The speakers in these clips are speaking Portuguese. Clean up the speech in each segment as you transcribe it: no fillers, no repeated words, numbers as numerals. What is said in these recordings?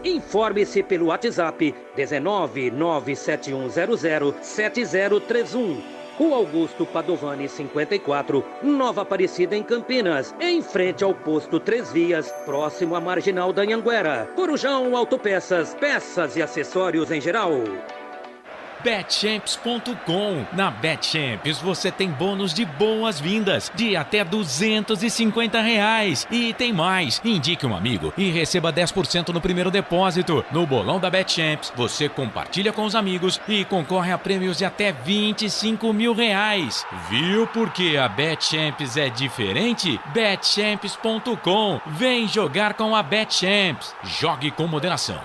Informe-se pelo WhatsApp 19 97100 7031. Rua Augusto Padovani, 54, Nova Aparecida, em Campinas, em frente ao posto 3 Vias, próximo à Marginal da Anhanguera. Corujão Autopeças, peças e acessórios em geral. Betchamps.com. Na Betchamps você tem bônus de boas-vindas de até R$250. E tem mais. Indique um amigo e receba 10% no primeiro depósito. No bolão da Betchamps, você compartilha com os amigos e concorre a prêmios de até R$25 mil. Viu por que a Betchamps é diferente? Betchamps.com. Vem jogar com a Betchamps. Jogue com moderação.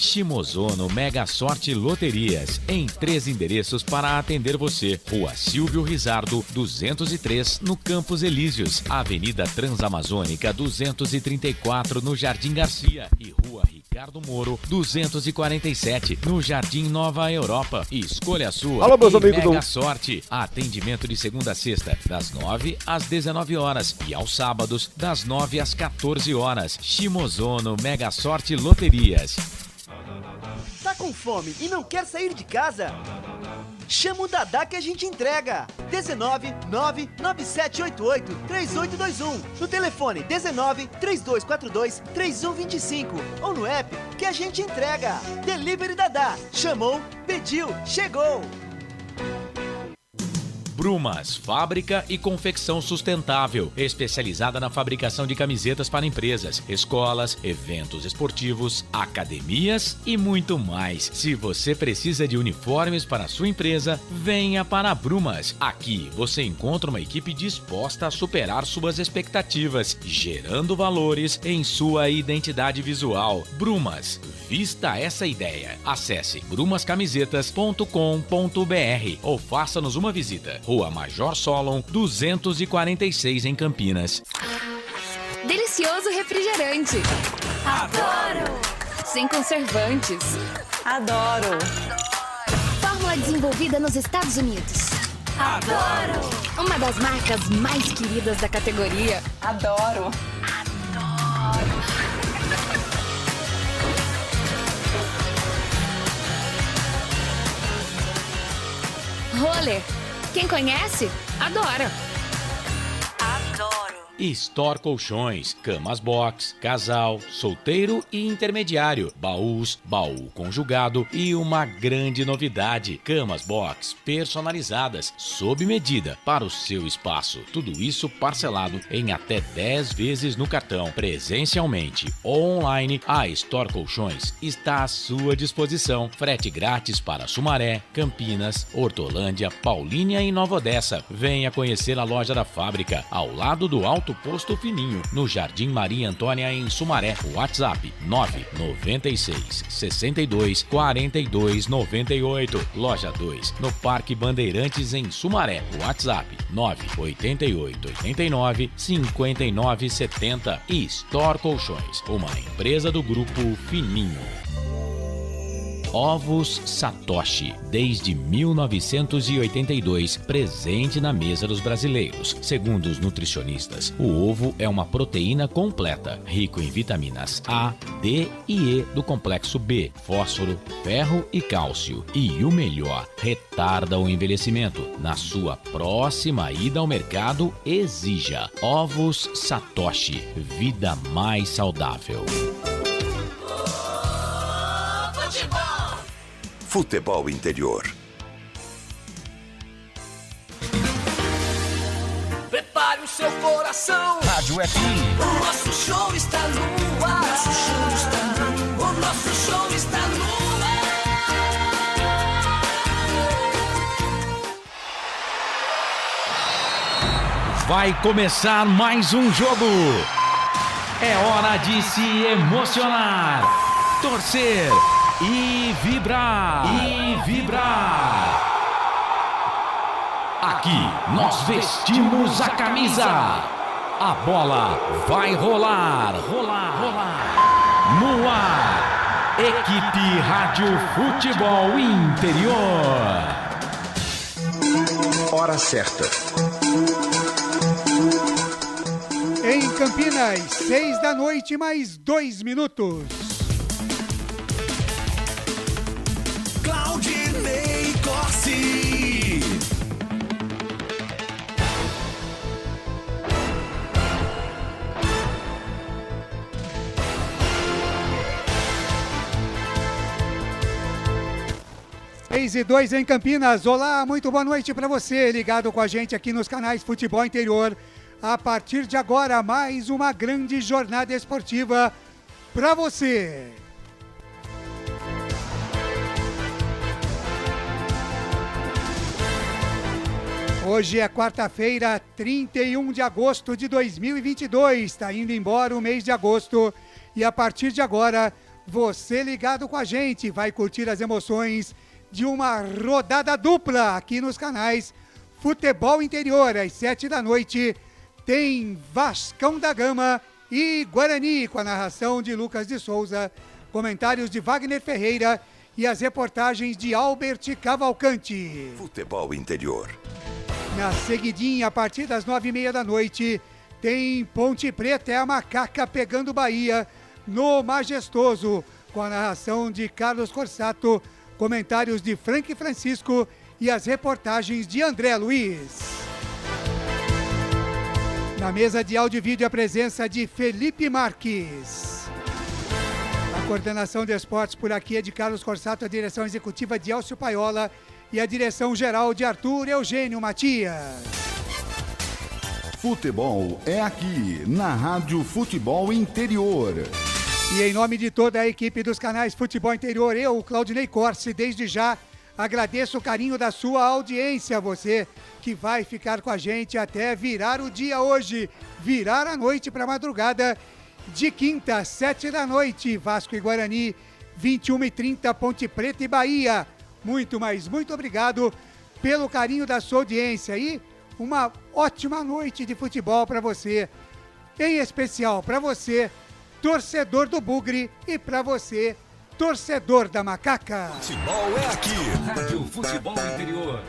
Shimozono Mega Sorte Loterias, em 3 endereços para atender você. Rua Silvio Rizardo, 203, no Campos Elíseos. Avenida Transamazônica, 234, no Jardim Garcia. E Rua Ricardo Moro, 247, no Jardim Nova Europa. Escolha a sua. Alô, meus amigos Mega Sorte. Atendimento de segunda a sexta, das 9 às 19 horas. E aos sábados, das 9 às 14 horas. Shimozono Mega Sorte Loterias. Tá com fome e não quer sair de casa? Chama o Dadá que a gente entrega. 19 99788 3821. No telefone 19 3242 3125. Ou no app que a gente entrega. Delivery Dadá. Chamou, pediu, chegou. Brumas, fábrica e confecção sustentável, especializada na fabricação de camisetas para empresas, escolas, eventos esportivos, academias e muito mais. Se você precisa de uniformes para a sua empresa, venha para a Brumas. Aqui você encontra uma equipe disposta a superar suas expectativas, gerando valores em sua identidade visual. Brumas, vista essa ideia. Acesse brumascamisetas.com.br ou faça-nos uma visita. Rua Major Solon, 246, em Campinas. Delicioso refrigerante. Adoro! Sem conservantes. Adoro! Fórmula desenvolvida nos Estados Unidos. Adoro! Uma das marcas mais queridas da categoria. Adoro! Roller. Quem conhece, adora. Adoro! Store Colchões, camas box, casal, solteiro e intermediário, baús, baú conjugado e uma grande novidade, camas box personalizadas, sob medida para o seu espaço. Tudo isso parcelado em até 10 vezes no cartão. Presencialmente ou online, a Store Colchões está à sua disposição. Frete grátis para Sumaré, Campinas, Hortolândia, Paulínia e Nova Odessa. Venha conhecer a loja da fábrica, ao lado do Alto Posto Fininho, no Jardim Maria Antônia, em Sumaré. WhatsApp 996 62 42 98. Loja 2, no Parque Bandeirantes, em Sumaré. WhatsApp 988 89 59 70. E Store Colchões, uma empresa do Grupo Fininho. Ovos Satoshi, desde 1982, presente na mesa dos brasileiros. Segundo os nutricionistas, o ovo é uma proteína completa, rico em vitaminas A, D e E do complexo B, fósforo, ferro e cálcio. E o melhor, retarda o envelhecimento. Na sua próxima ida ao mercado, exija Ovos Satoshi, vida mais saudável. Futebol Interior. Prepare o seu coração. Rádio FM. O nosso show está no ar. Nosso show está no ar. O nosso show está no ar. Vai começar mais um jogo. É hora de se emocionar, torcer e vibrar. Aqui nós vestimos a camisa. A bola vai rolar. No ar, Equipe Rádio Futebol Interior. Hora certa. Em Campinas, 6 da noite, mais 2 minutos. Claudinei Corsi. Seis e 2 em Campinas. Olá, muito boa noite para você, ligado com a gente aqui nos canais Futebol Interior. A partir de agora, mais uma grande jornada esportiva para você. Hoje é quarta-feira, 31 de agosto de 2022. Está indo embora o mês de agosto e a partir de agora, você ligado com a gente vai curtir as emoções de uma rodada dupla aqui nos canais Futebol Interior. Às 7 da noite tem Vascão da Gama e Guarani, com a narração de Lucas de Souza, comentários de Wagner Ferreira e as reportagens de Albert Cavalcante. Futebol Interior. Na seguidinha, a partir das 9h30 da noite, tem Ponte Preta, é a Macaca pegando Bahia no Majestoso, com a narração de Carlos Corsato, comentários de Frank Francisco e as reportagens de André Luiz. Na mesa de áudio e vídeo, a presença de Felipe Marques. A coordenação de esportes por aqui é de Carlos Corsato, a direção executiva de Elcio Paiola e a direção geral de Arthur Eugênio Matias. Futebol é aqui, na Rádio Futebol Interior. E em nome de toda a equipe dos canais Futebol Interior, eu, Claudinei Corsi, desde já agradeço o carinho da sua audiência, você que vai ficar com a gente até virar o dia hoje, virar a noite para a madrugada de quinta, 7 da noite, Vasco e Guarani, 21h30, Ponte Preta e Bahia. Muito, mas muito obrigado pelo carinho da sua audiência e uma ótima noite de futebol para você, em especial para você, torcedor do Bugre, e para você, torcedor da Macaca. Futebol é aqui. Rádio Futebol Interior.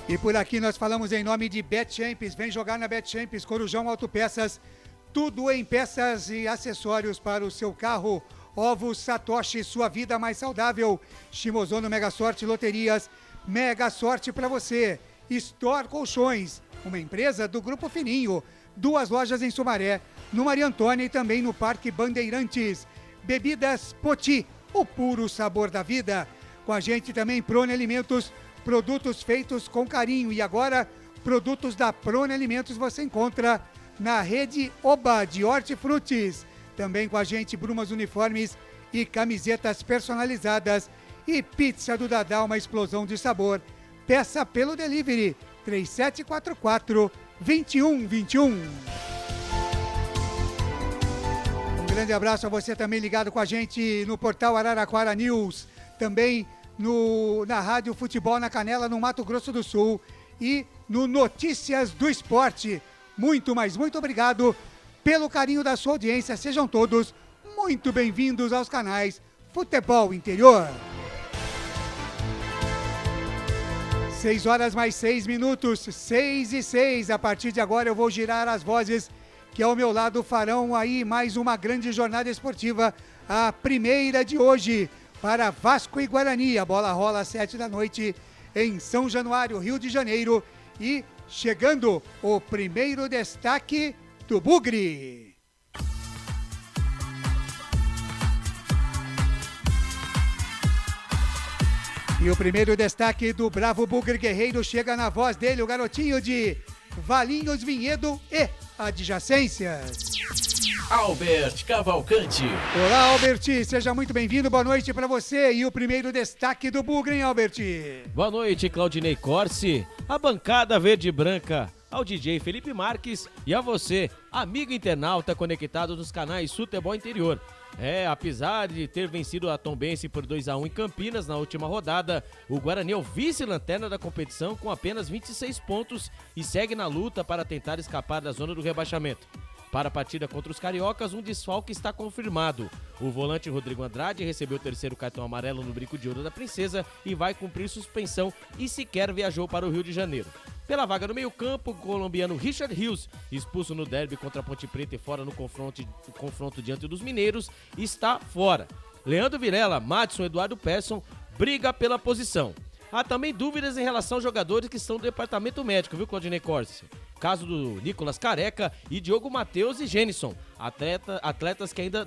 E por aqui nós falamos em nome de Betchamps. Vem jogar na Betchamps, Corujão Autopeças. Tudo em peças e acessórios para o seu carro. Ovos Satoshi, sua vida mais saudável. Shimozono Mega Sorte Loterias. Mega sorte para você. Store Colchões, uma empresa do Grupo Fininho. 2 lojas em Sumaré, no Maria Antônia e também no Parque Bandeirantes. Bebidas Poti, o puro sabor da vida. Com a gente também Prone Alimentos, produtos feitos com carinho. E agora, produtos da Prone Alimentos você encontra na rede Oba de Hortifrutis. Também com a gente Brumas Uniformes e camisetas personalizadas. E Pizza do Dadá, uma explosão de sabor. Peça pelo delivery 3744-2121. Um grande abraço a você também ligado com a gente no portal Araraquara News, também na Rádio Futebol na Canela, no Mato Grosso do Sul, e no Notícias do Esporte. Muito, mas muito obrigado pelo carinho da sua audiência. Sejam todos muito bem-vindos aos canais Futebol Interior. 6 horas mais 6 minutos, 6 e 6. A partir de agora eu vou girar as vozes que ao meu lado farão aí mais uma grande jornada esportiva, a primeira de hoje para Vasco e Guarani. A bola rola às 7 da noite em São Januário, Rio de Janeiro, e chegando o primeiro destaque do Bugre. E o primeiro destaque do Bravo Bugre Guerreiro chega na voz dele, o garotinho de Valinhos Vinhedo e adjacências. Albert Cavalcante. Olá, Albert, seja muito bem-vindo, boa noite para você. E o primeiro destaque do Bugre, hein, Albert? Boa noite, Claudinei Corsi, a bancada verde e branca, ao DJ Felipe Marques e a você, amigo internauta conectado nos canais Futebol Interior. Apesar de ter vencido a Tombense por 2-1 em Campinas na última rodada, o Guarani é o vice-lanterna da competição com apenas 26 pontos e segue na luta para tentar escapar da zona do rebaixamento. Para a partida contra os cariocas, um desfalque está confirmado. O volante Rodrigo Andrade recebeu o terceiro cartão amarelo no Brinco de Ouro da Princesa e vai cumprir suspensão e sequer viajou para o Rio de Janeiro. Pela vaga no meio-campo, o colombiano Richard Rios, expulso no derby contra a Ponte Preta e fora no confronto diante dos mineiros, está fora. Leandro Vilela, Madison, Eduardo Persson briga pela posição. Há também dúvidas em relação aos jogadores que estão do departamento médico, viu, Claudinei Corsi? Caso do Nicolas Careca e Diogo Matheus e Genison, atletas que ainda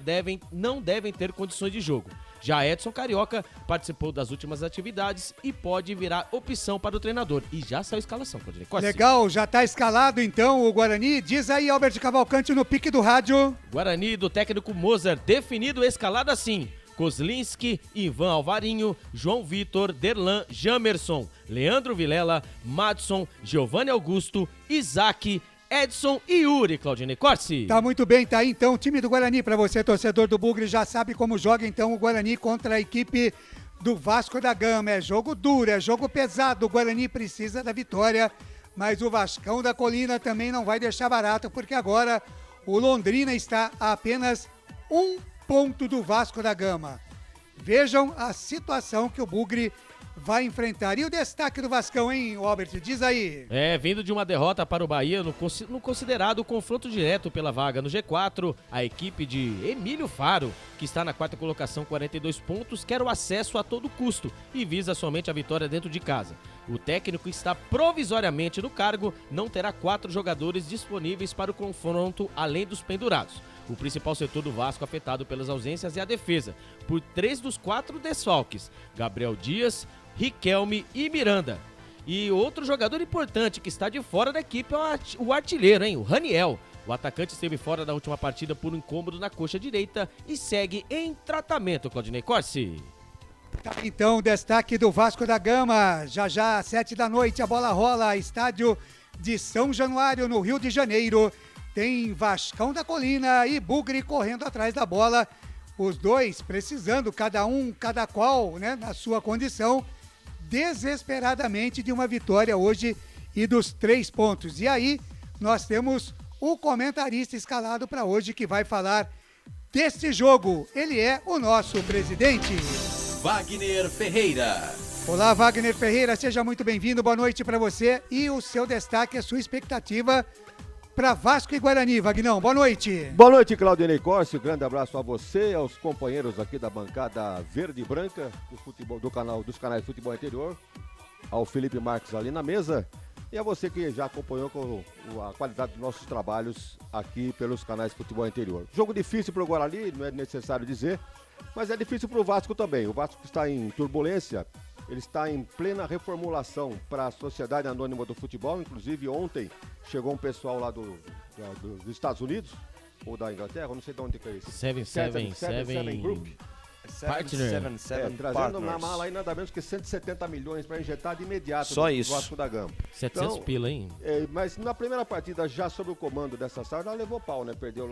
não devem ter condições de jogo. Já Edson Carioca participou das últimas atividades e pode virar opção para o treinador. E já saiu a escalação, Claudinei Corsi. Legal, já está escalado então o Guarani. Diz aí, Albert Cavalcante, no pique do rádio. Guarani do técnico Mozart, definido escalado assim: Kozlinski, Ivan Alvarinho, João Vitor, Derlan, Jamerson, Leandro Vilela, Madson, Giovanni Augusto, Isaac, Edson e Yuri, Claudinei Corsi. Tá muito bem, tá aí então o time do Guarani. Para você, torcedor do Bugre, já sabe como joga então o Guarani contra a equipe do Vasco da Gama. É jogo duro, é jogo pesado. O Guarani precisa da vitória, mas o Vascão da Colina também não vai deixar barato, porque agora o Londrina está a apenas 1 ponto do Vasco da Gama. Vejam a situação que o Bugre vai enfrentar. E o destaque do Vascão, hein, Albert? Diz aí. Vindo de uma derrota para o Bahia no considerado confronto direto pela vaga no G4, a equipe de Emílio Faro, que está na 4ª colocação, 42 pontos, quer o acesso a todo custo e visa somente a vitória dentro de casa. O técnico está provisoriamente no cargo, não terá 4 jogadores disponíveis para o confronto, além dos pendurados. O principal setor do Vasco afetado pelas ausências é a defesa, por 3 dos 4 desfalques: Gabriel Dias, Riquelme e Miranda. E outro jogador importante que está de fora da equipe é o artilheiro, o Raniel. O atacante esteve fora da última partida por um incômodo na coxa direita e segue em tratamento, Claudinei Corsi. Então, destaque do Vasco da Gama. Já às 7 da noite, a bola rola, estádio de São Januário, no Rio de Janeiro. Tem Vascão da Colina e Bugre correndo atrás da bola. Os dois precisando, cada qual, né, na sua condição, desesperadamente de uma vitória hoje e dos 3 pontos. E aí, nós temos o comentarista escalado para hoje que vai falar deste jogo. Ele é o nosso presidente, Wagner Ferreira. Olá, Wagner Ferreira, seja muito bem-vindo. Boa noite para você e o seu destaque, a sua expectativa para Vasco e Guarani. Vagnão, boa noite. Boa noite, Claudinei Corsi. Um grande abraço a você, aos companheiros aqui da bancada verde e branca do futebol, dos canais de Futebol Interior, ao Felipe Marques ali na mesa e a você que já acompanhou a qualidade dos nossos trabalhos aqui pelos canais de Futebol Interior. Jogo difícil para o Guarani, não é necessário dizer, mas é difícil para o Vasco também. O Vasco está em turbulência. Ele está em plena reformulação para a Sociedade Anônima do Futebol. Inclusive, ontem chegou um pessoal lá dos Estados Unidos, ou da Inglaterra, não sei de onde que é isso. Seven Group. Partner. Trazendo na mala aí nada menos que 170 milhões para injetar de imediato Só no isso. Vasco da Gama. 700 pila, hein? Mas na primeira partida, já sob o comando dessa sala, ela levou pau, né? Perdeu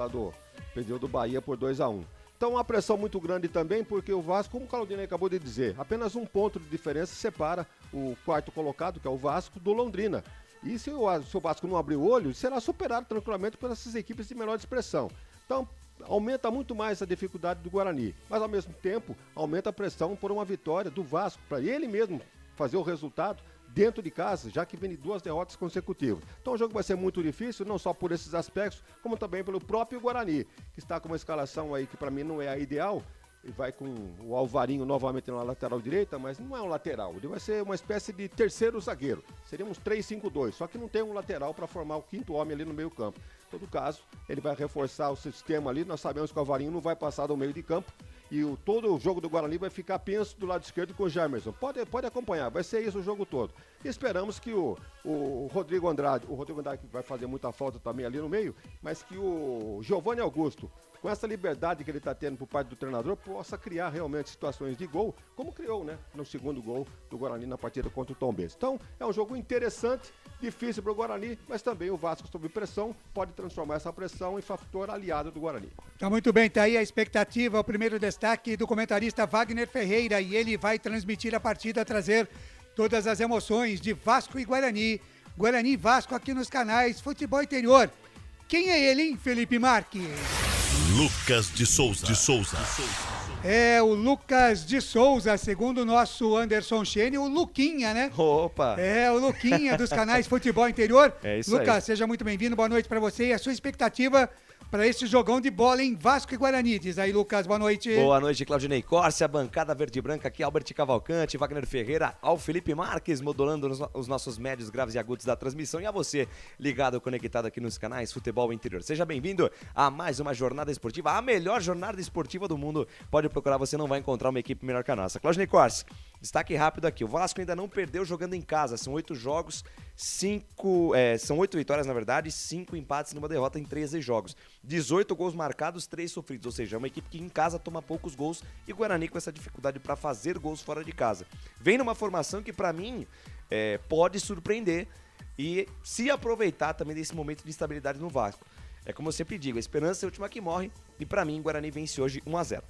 do Bahia por 2-1. Então, uma pressão muito grande também, porque o Vasco, como o Claudinei acabou de dizer, apenas 1 ponto de diferença separa o 4º colocado, que é o Vasco, do Londrina. E se o Vasco não abrir o olho, será superado tranquilamente por essas equipes de menor expressão. Então, aumenta muito mais a dificuldade do Guarani, mas ao mesmo tempo aumenta a pressão por uma vitória do Vasco, para ele mesmo fazer o resultado dentro de casa, já que vem de 2 derrotas consecutivas. Então o jogo vai ser muito difícil, não só por esses aspectos, como também pelo próprio Guarani, que está com uma escalação aí que para mim não é a ideal, e vai com o Alvarinho novamente na lateral direita, mas não é um lateral, ele vai ser uma espécie de terceiro zagueiro, seríamos 3-5-2, só que não tem um lateral para formar o 5º homem ali no meio campo. Em todo caso, ele vai reforçar o sistema ali, nós sabemos que o Alvarinho não vai passar do meio de campo, e todo o jogo do Guarani vai ficar penso do lado esquerdo com o Jamerson. Pode acompanhar, vai ser isso o jogo todo. E esperamos que o Rodrigo Andrade que vai fazer muita falta também ali no meio, mas que o Giovanni Augusto, com essa liberdade que ele está tendo por parte do treinador, possa criar realmente situações de gol, como criou, né, no 2º gol do Guarani na partida contra o Tombense. Então, é um jogo interessante, difícil para o Guarani, mas também o Vasco sob pressão pode transformar essa pressão em fator aliado do Guarani. Tá muito bem, tá aí a expectativa, o primeiro destaque do comentarista Wagner Ferreira, e ele vai transmitir a partida, trazer todas as emoções de Vasco e Guarani, Guarani e Vasco aqui nos canais Futebol Interior. Quem é ele, hein, Felipe Marques? Lucas de Souza. É o Lucas de Souza, segundo o nosso Anderson Chene, o Luquinha, né? Opa! É, o Luquinha dos canais Futebol Interior. É isso Lucas, aí. seja muito bem-vindo, boa noite pra você e a sua expectativa para esse jogão de bola em Vasco e Guarani. Diz aí, Lucas, boa noite. Boa noite, Claudinei Corsi, a bancada verde e branca aqui, Albert Cavalcante, Wagner Ferreira, ao Felipe Marques, modulando os nossos médios, graves e agudos da transmissão, e a você, ligado, conectado aqui nos canais Futebol Interior. Seja bem-vindo a mais uma jornada esportiva, a melhor jornada esportiva do mundo. Pode procurar, você não vai encontrar uma equipe melhor que a nossa. Claudinei Corsi, destaque rápido aqui, o Vasco ainda não perdeu jogando em casa, são 8 jogos, são 8 vitórias, na verdade, 5 empates e uma derrota em 13 jogos. 18 gols marcados, 3 sofridos, ou seja, é uma equipe que em casa toma poucos gols e o Guarani com essa dificuldade para fazer gols fora de casa. Vem numa formação que para mim pode surpreender e se aproveitar também desse momento de instabilidade no Vasco. É como eu sempre digo, a esperança é a última que morre e para mim o Guarani vence hoje 1-0.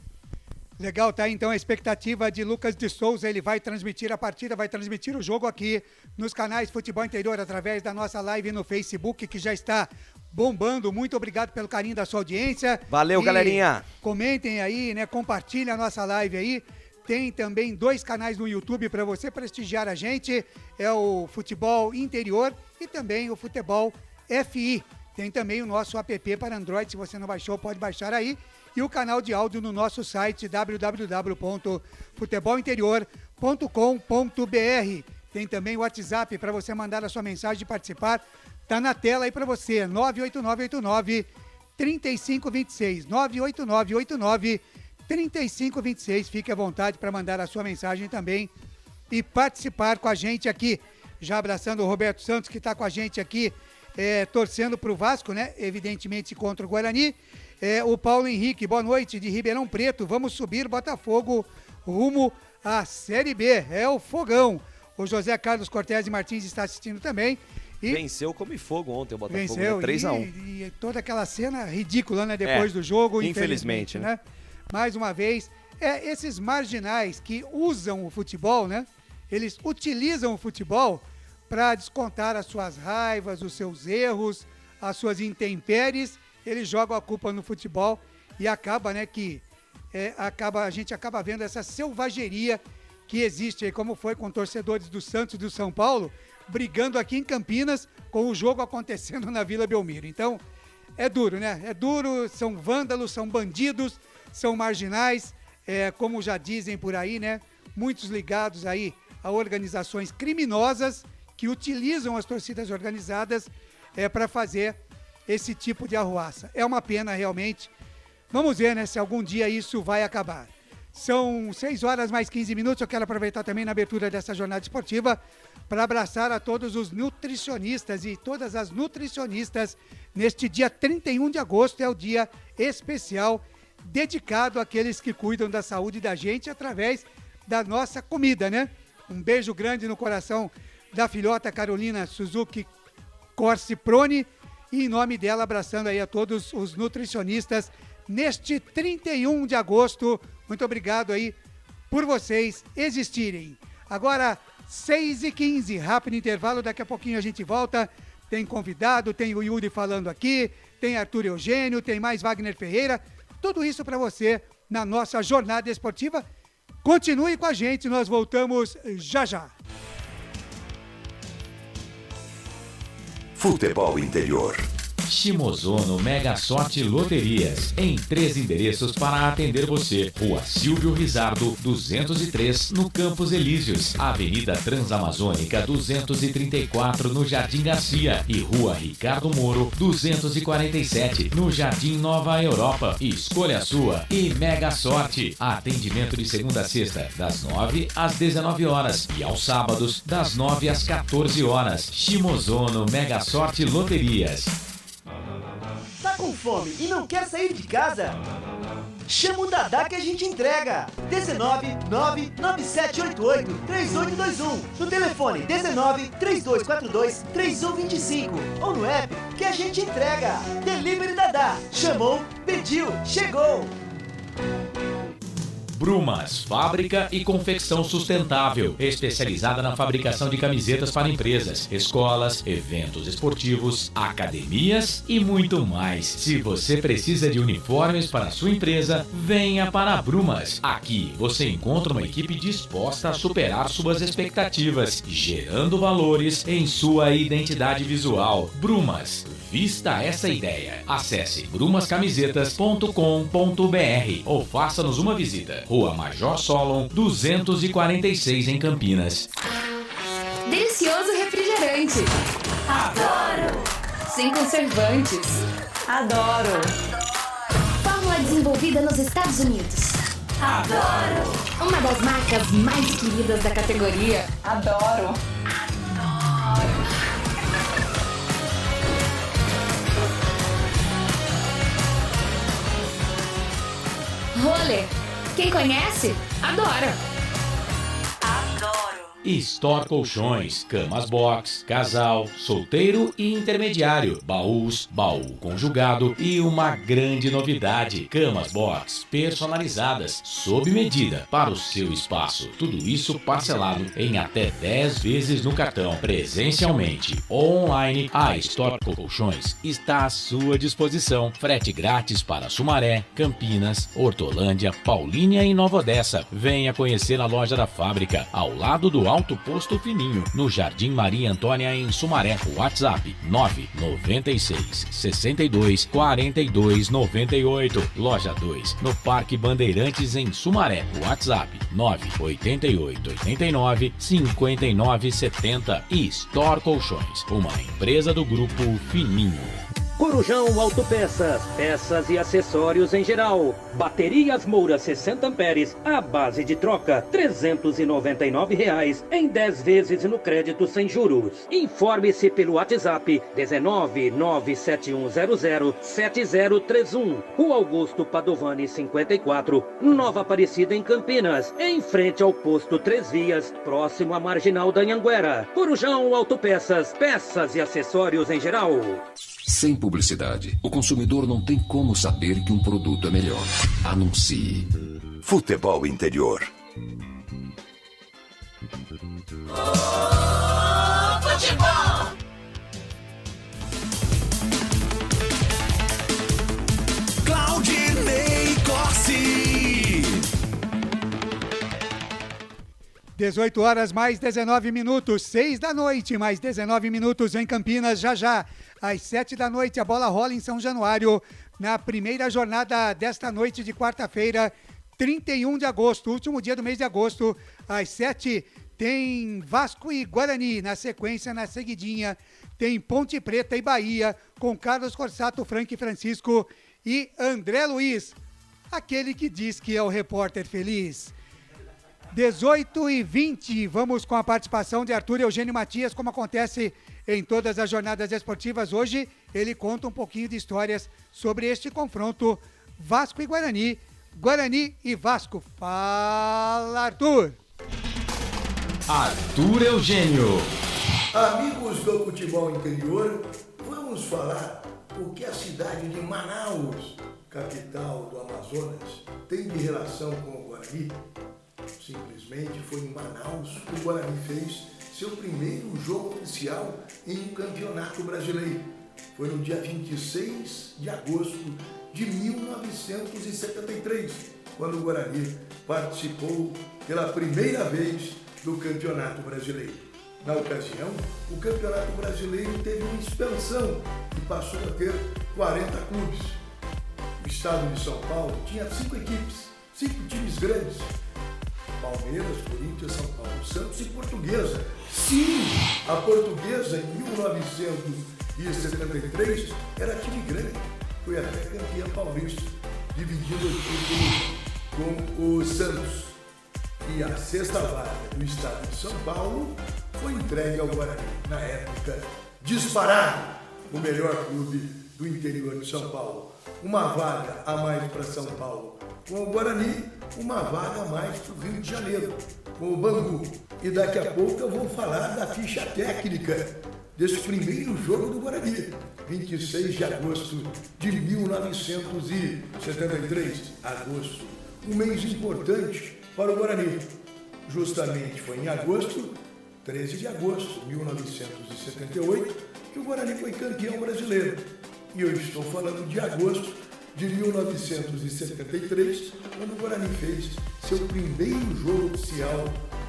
Legal, tá? Então a expectativa de Lucas de Souza, ele vai transmitir a partida, vai transmitir o jogo aqui nos canais Futebol Interior através da nossa live no Facebook, que já está bombando. Muito obrigado pelo carinho da sua audiência. Valeu, galerinha! Comentem aí, né? Compartilhem a nossa live aí. Tem também 2 canais no YouTube para você prestigiar a gente. É o Futebol Interior e também o Futebol FI. Tem também o nosso app para Android, se você não baixou, pode baixar aí. E o canal de áudio no nosso site www.futebolinterior.com.br. Tem também o WhatsApp para você mandar a sua mensagem e participar. Tá na tela aí para você, 98989-3526, 98989-3526. Fique à vontade para mandar a sua mensagem também e participar com a gente aqui. Já abraçando o Roberto Santos, que está com a gente aqui, torcendo para o Vasco, né? Evidentemente contra o Guarani. O Paulo Henrique, boa noite, de Ribeirão Preto. Vamos subir Botafogo rumo à Série B. É o fogão. O José Carlos Cortez Martins está assistindo também. E venceu como fogo ontem o Botafogo, venceu, né? 3-1. E toda aquela cena ridícula, né? Depois do jogo, infelizmente, né? Mais uma vez, esses marginais que usam o futebol, né? Eles utilizam o futebol para descontar as suas raivas, os seus erros, as suas intempéries. Eles jogam a culpa no futebol e acaba, né, a gente acaba vendo essa selvageria que existe aí, como foi com torcedores do Santos e do São Paulo, brigando aqui em Campinas com o jogo acontecendo na Vila Belmiro. Então, é duro, né? É duro, são vândalos, são bandidos, são marginais, como já dizem por aí, né? Muitos ligados aí a organizações criminosas que utilizam as torcidas organizadas para fazer esse tipo de arruaça. É uma pena realmente. Vamos ver, né, se algum dia isso vai acabar. São 6 horas mais 15 minutos. Eu quero aproveitar também na abertura dessa jornada esportiva para abraçar a todos os nutricionistas e todas as nutricionistas. Neste dia 31 de agosto é o dia especial dedicado àqueles que cuidam da saúde da gente através da nossa comida, né? Um beijo grande no coração da filhota Carolina Suzuki Corsi Prone. E em nome dela, abraçando aí a todos os nutricionistas neste 31 de agosto. Muito obrigado aí por vocês existirem. Agora, 6h15, rápido intervalo, daqui a pouquinho a gente volta. Tem convidado, tem o Yuri falando aqui, tem Arthur Eugênio, tem mais Wagner Ferreira. Tudo isso para você na nossa jornada esportiva. Continue com a gente, nós voltamos já já. Futebol Interior. Shimozono Mega Sorte Loterias, em 3 endereços para atender você. Rua Silvio Rizardo, 203, no Campos Elíseos. Avenida Transamazônica, 234, no Jardim Garcia. E Rua Ricardo Moro, 247, no Jardim Nova Europa. Escolha a sua e Mega Sorte. Atendimento de segunda a sexta, das 9 às 19 horas. E aos sábados, das 9 às 14 horas. Shimozono Mega Sorte Loterias. Tá com fome e não quer sair de casa? Chama o Dadá que a gente entrega. 19997883821. No telefone 1932423125 ou no app que a gente entrega. Delivery Dadá. Chamou, pediu, chegou. Brumas, fábrica e confecção sustentável, especializada na fabricação de camisetas para empresas, escolas, eventos esportivos, academias e muito mais. Se você precisa de uniformes para a sua empresa, venha para a Brumas. Aqui você encontra uma equipe disposta a superar suas expectativas, gerando valores em sua identidade visual. Brumas, vista essa ideia. Acesse brumascamisetas.com.br ou faça-nos uma visita. Rua Major Solon, 246 em Campinas. Delicioso refrigerante. Adoro. Sem conservantes. Adoro. Fórmula desenvolvida nos Estados Unidos. Adoro. Uma das marcas mais queridas da categoria. Adoro. Rolê. Quem conhece, adora. Adoro. Store Colchões, camas box, casal, solteiro e intermediário, baús, baú conjugado e uma grande novidade, camas box personalizadas, sob medida para o seu espaço. Tudo isso parcelado em até 10 vezes no cartão, presencialmente ou online. A Store Colchões está à sua disposição. Frete grátis para Sumaré, Campinas, Hortolândia, Paulínia e Nova Odessa. Venha conhecer a loja da fábrica, ao lado do Alto Posto Fininho, no Jardim Maria Antônia, em Sumaré. WhatsApp 996 62 42 98. Loja 2, no Parque Bandeirantes, em Sumaré. WhatsApp 988 89 59 70. E Store Colchões, uma empresa do Grupo Fininho. Corujão Autopeças, peças e acessórios em geral. Baterias Moura 60 amperes, a base de troca, R$ 399 em 10 vezes no crédito sem juros. Informe-se pelo WhatsApp 19971007031. Rua Augusto Padovani 54, Nova Aparecida, em Campinas, em frente ao posto 3 Vias, próximo à Marginal da Anhanguera. Corujão Autopeças, peças e acessórios em geral. Sem publicidade, o consumidor não tem como saber que um produto é melhor. Anuncie. Futebol Interior. Futebol! Claudinei Corsi. 18 horas mais 19 minutos, 6 da noite, mais 19 minutos em Campinas. Já, às 7 da noite, a bola rola em São Januário, na primeira jornada desta noite de quarta-feira, 31 de agosto, último dia do mês de agosto. Às 7 tem Vasco e Guarani, na sequência, na seguidinha, tem Ponte Preta e Bahia, com Carlos Corsato, Frank Francisco e André Luiz, aquele que diz que é o repórter feliz. 18h20, vamos com a participação de Arthur Eugênio Matias, como acontece em todas as jornadas esportivas. Hoje ele conta um pouquinho de histórias sobre este confronto Vasco e Guarani, Guarani e Vasco. Fala, Arthur! Arthur Eugênio. Amigos do futebol interior, vamos falar o que a cidade de Manaus, capital do Amazonas, tem de relação com o Guarani. Simplesmente foi em Manaus que o Guarani fez seu primeiro jogo oficial em um campeonato brasileiro. Foi no dia 26 de agosto de 1973, quando o Guarani participou pela primeira vez do campeonato brasileiro. Na ocasião, o campeonato brasileiro teve uma expansão e passou a ter 40 clubes. O estado de São Paulo tinha 5 equipes, 5 times grandes: Palmeiras, Corinthians, São Paulo, Santos e Portuguesa. Sim, a Portuguesa em 1973 era time grande, foi até campeã paulista, dividindo o título com o Santos. E a sexta vaga do estado de São Paulo foi entregue ao Guarani. Na época, disparado o melhor clube do interior de São Paulo. Uma vaga a mais para São Paulo com o Guarani, uma vaga a mais para o Rio de Janeiro, com o Bangu. E daqui a pouco eu vou falar da ficha técnica desse primeiro jogo do Guarani, 26 de agosto de 1973. Agosto um mês importante para o Guarani. Justamente foi em agosto, 13 de agosto de 1978, que o Guarani foi campeão brasileiro. E eu estou falando de agosto de 1973, quando o Guarani fez seu primeiro jogo oficial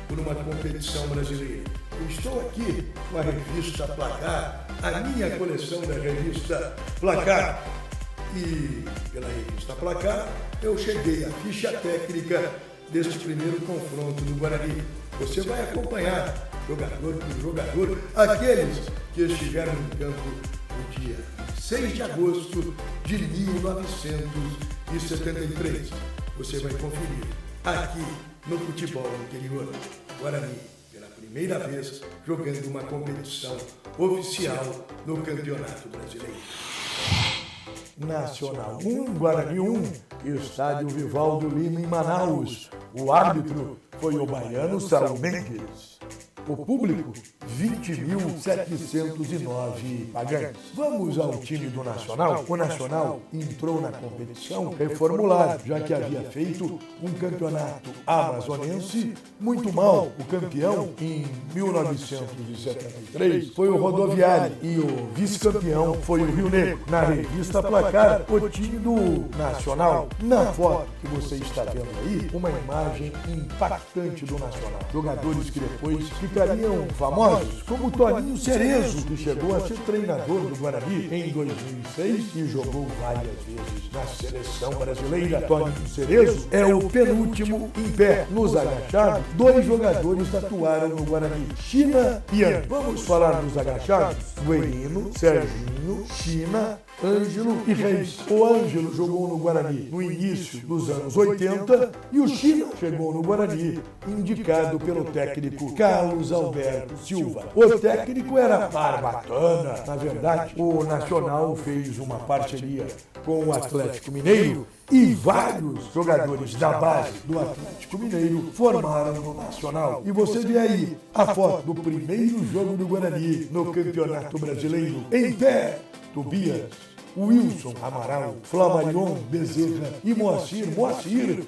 por uma competição brasileira. Eu estou aqui com a revista Placar, a minha coleção da revista Placar. E pela revista Placar, eu cheguei à ficha técnica deste primeiro confronto do Guarani. Você vai acompanhar, jogador por jogador, aqueles que estiveram em campo no dia 6 de agosto de 1973. Você vai conferir aqui no Futebol Interior. Guarani, pela primeira vez, jogando uma competição oficial no Campeonato Brasileiro. Nacional 1, Guarani 1, Estádio Vivaldo Lima em Manaus. O árbitro foi o baiano Saul Mendes. O público, 20.709 pagantes. Vamos ao time do Nacional. O Nacional entrou na competição reformulado, já que havia feito um campeonato amazonense muito mal. O campeão, em 1973, foi o Rodoviário e o vice-campeão foi o Rio Negro. Na revista Placar, o time do Nacional. Na foto que você está vendo aí, uma imagem impactante do Nacional. Jogadores que depois ficariam famosos, como Toninho Cerezo, que chegou a ser treinador do Guarani em 2006 e jogou várias vezes na seleção brasileira. Toninho Cerezo é o penúltimo em pé. Nos agachados, 2 jogadores atuaram no Guarani, China e Ângelo. Vamos falar dos agachados? Guerino, Serginho, China, Ângelo e Reis. O Ângelo jogou no Guarani no início dos anos 80 e o China chegou no Guarani indicado pelo técnico Carlos Alberto Silva. O técnico era Barbatana. Na verdade, o Nacional fez uma parceria com o Atlético Mineiro e vários jogadores da base do Atlético Mineiro formaram no Nacional. E você vê aí a foto do primeiro jogo do Guarani no Campeonato Brasileiro. Em pé, Tobias, Wilson Amaral, Flamarion Bezerra e Moacir,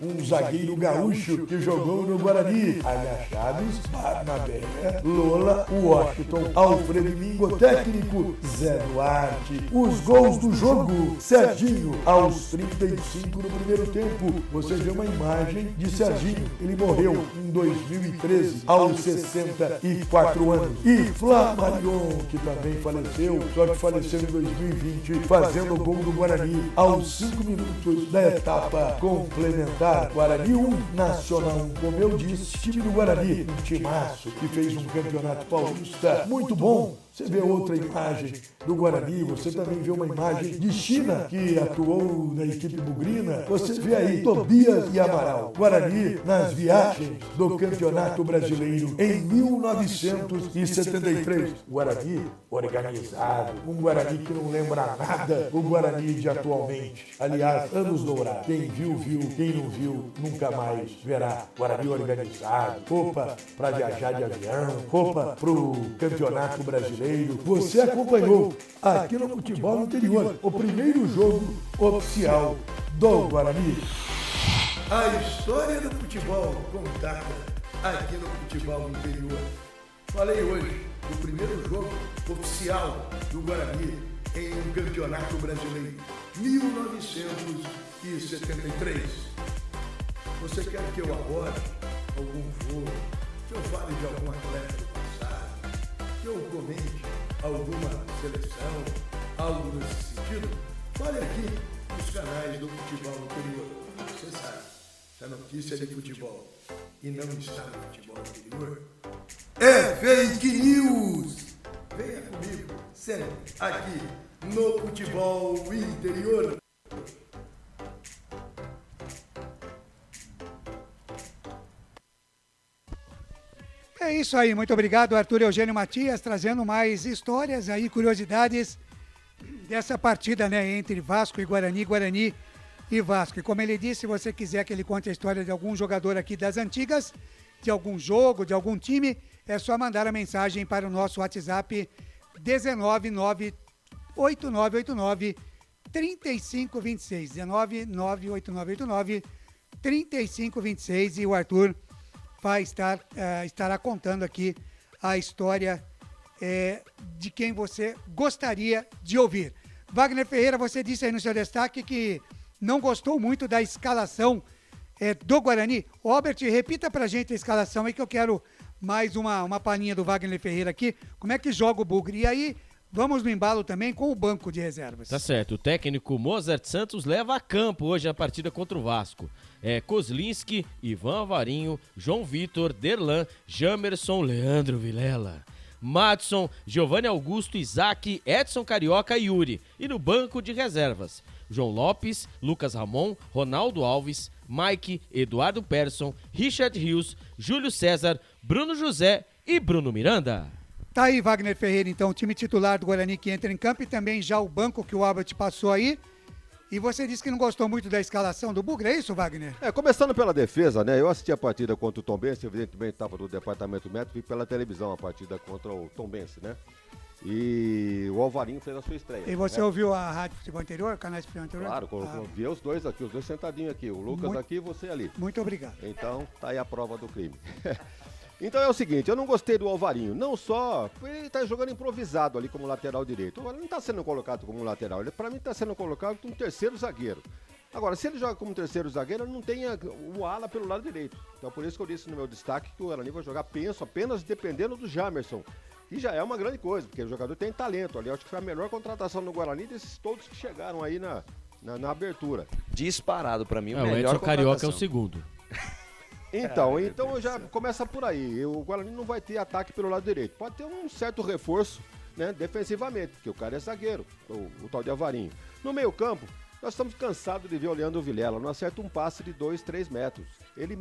um zagueiro gaúcho que jogou no Guarani. Agachados, Barnabé, Lola, Washington, Alfredo Mingo, técnico Zé Duarte. Os gols do jogo, Serginho, aos 35 no primeiro tempo. Você vê uma imagem de Serginho. Ele morreu em 2013, aos 64 anos. E Flamarion, que também faleceu, só que faleceu em 2020, fazendo o gol do Guarani aos 5 minutos da etapa complementar. Guarani 1, Nacional 1, como eu disse, time do Guarani, um timaço que fez um campeonato paulista muito bom. Você vê outra imagem do Guarani, você também vê uma imagem de China, que atuou na equipe bugrina. Você vê aí Tobias e Amaral. Guarani nas viagens do Campeonato Brasileiro em 1973. Guarani organizado, um Guarani que não lembra nada o Guarani de atualmente. Aliás, anos dourados. Quem viu, viu. Quem não viu, nunca mais verá. Guarani organizado, roupa para viajar de avião, roupa para o Campeonato Brasileiro. Você acompanhou aqui no Futebol Interior o primeiro jogo oficial do Guarani. A história do futebol contada aqui no Futebol Interior. Falei hoje do primeiro jogo oficial do Guarani em um campeonato brasileiro, 1973. Você quer que eu aborde algum jogo, que eu fale de algum atleta do passado, que eu comente alguma seleção, algo nesse sentido? Fale aqui nos canais do Futebol Interior. Você sabe, se a notícia é de futebol e não está no Futebol Interior, é fake news! Venha comigo, sempre aqui no Futebol Interior. É isso aí, muito obrigado, Arthur Eugênio Matias, trazendo mais histórias aí, curiosidades dessa partida, né, entre Vasco e Guarani, Guarani e Vasco. E como ele disse, se você quiser que ele conte a história de algum jogador aqui das antigas, de algum jogo, de algum time, é só mandar a mensagem para o nosso WhatsApp 1998989 3526, 1998989 3526 e o Arthur vai estará contando aqui a história de quem você gostaria de ouvir. Wagner Ferreira, você disse aí no seu destaque que não gostou muito da escalação do Guarani. Robert, repita pra gente a escalação aí que eu quero mais uma palhinha do Wagner Ferreira aqui. Como é que joga o Bugre? E aí, vamos no embalo também com o banco de reservas. Tá certo, o técnico Mozart Santos leva a campo hoje a partida contra o Vasco. Kozlinski, Ivan Avarinho, João Vitor, Derlan, Jamerson, Leandro Vilela, Madson, Giovanni Augusto, Isaac, Edson Carioca e Yuri. E no banco de reservas, João Lopes, Lucas Ramon, Ronaldo Alves, Mike, Eduardo Persson, Richard Rios, Júlio César, Bruno José e Bruno Miranda. Tá aí, Wagner Ferreira, então, o time titular do Guarani que entra em campo e também já o banco que o Albert passou aí. E você disse que não gostou muito da escalação do Bugre, é isso, Wagner? Começando pela defesa, né? Eu assisti a partida contra o Tombense, evidentemente estava no departamento médico, e pela televisão a partida contra o Tombense, né? E o Alvarinho fez a sua estreia. E você ouviu a Rádio Futebol Interior, canais de Futebol Interior? Claro, vi os dois aqui, os dois sentadinhos aqui, o Lucas aqui e você ali. Muito obrigado. Então, tá aí a prova do crime. Então é o seguinte, eu não gostei do Alvarinho, não só, ele tá jogando improvisado ali como lateral direito. Agora, ele não tá sendo colocado como lateral, ele pra mim tá sendo colocado como terceiro zagueiro. Agora, se ele joga como terceiro zagueiro, ele não tem o ala pelo lado direito. Então por isso que eu disse no meu destaque que o Guarani vai jogar, penso, apenas dependendo do Jamerson. Que já é uma grande coisa, porque o jogador tem talento ali. Eu acho que foi a melhor contratação no Guarani desses todos que chegaram aí na abertura. Disparado pra mim, o melhor Edson contratação. Carioca é o segundo. Então já começa por aí. O Guarani não vai ter ataque pelo lado direito. Pode ter um certo reforço, né, defensivamente, porque o cara é zagueiro, o tal de Avarinho. No meio campo, nós estamos cansados de ver o Leandro Vilela. Não acerta um passe de 2, 3 metros. Ele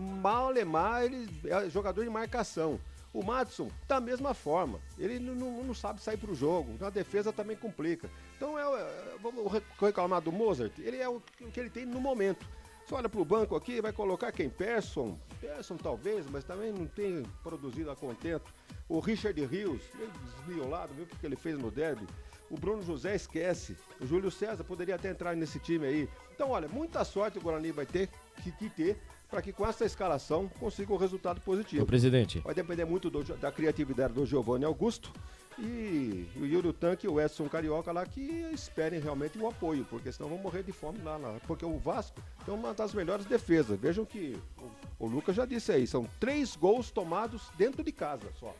ele é jogador de marcação. O Madson, da mesma forma, ele não sabe sair para o jogo, na defesa também complica. Então, vamos reclamar do Mozart, ele é o que ele tem no momento. Você olha para o banco aqui, vai colocar quem? Persson talvez, mas também não tem produzido a contento. O Richard Rios, meio desmiolado, viu o que ele fez no derby. O Bruno José esquece. O Júlio César poderia até entrar nesse time aí. Então, olha, muita sorte o Guarani vai ter que ter para que com essa escalação consiga um resultado positivo. O presidente. Vai depender muito da criatividade do Giovanni Augusto e o Yuri Tanque e o Edson Carioca lá que esperem realmente o apoio, porque senão vão morrer de fome lá. Porque o Vasco é uma das melhores defesas. Vejam que o Lucas já disse aí, são 3 gols tomados dentro de casa só.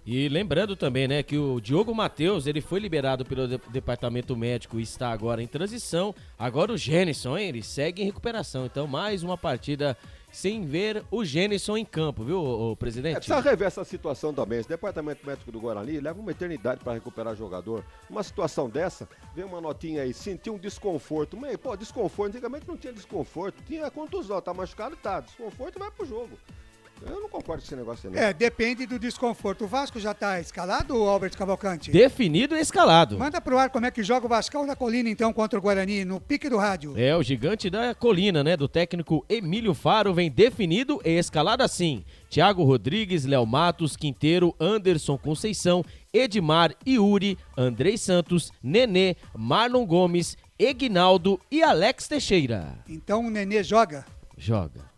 E lembrando também, né, que o Diogo Matheus, ele foi liberado pelo departamento médico e está agora em transição. Agora o Gênison, ele segue em recuperação. Então, mais uma partida sem ver o Gênison em campo, viu, o presidente? Precisa rever essa situação também. Esse departamento médico do Guarani leva uma eternidade para recuperar jogador. Uma situação dessa, vem uma notinha aí, sentiu um desconforto. Mas, desconforto, antigamente não tinha desconforto, tinha contusão, tá machucado, tá. Desconforto vai pro jogo. Eu não concordo com esse negócio aí, não. Depende do desconforto. O Vasco já tá escalado, Albert Cavalcante? Definido e escalado. Manda pro ar como é que joga o Vascão da Colina, então, contra o Guarani, no pique do rádio. O gigante da colina, né, do técnico Emílio Faro, vem definido e escalado assim. Thiago Rodrigues, Léo Matos, Quinteiro, Anderson Conceição, Edmar, Yuri, Andrei Santos, Nenê, Marlon Gomes, Egnaldo e Alex Teixeira. Então o Nenê joga? Joga.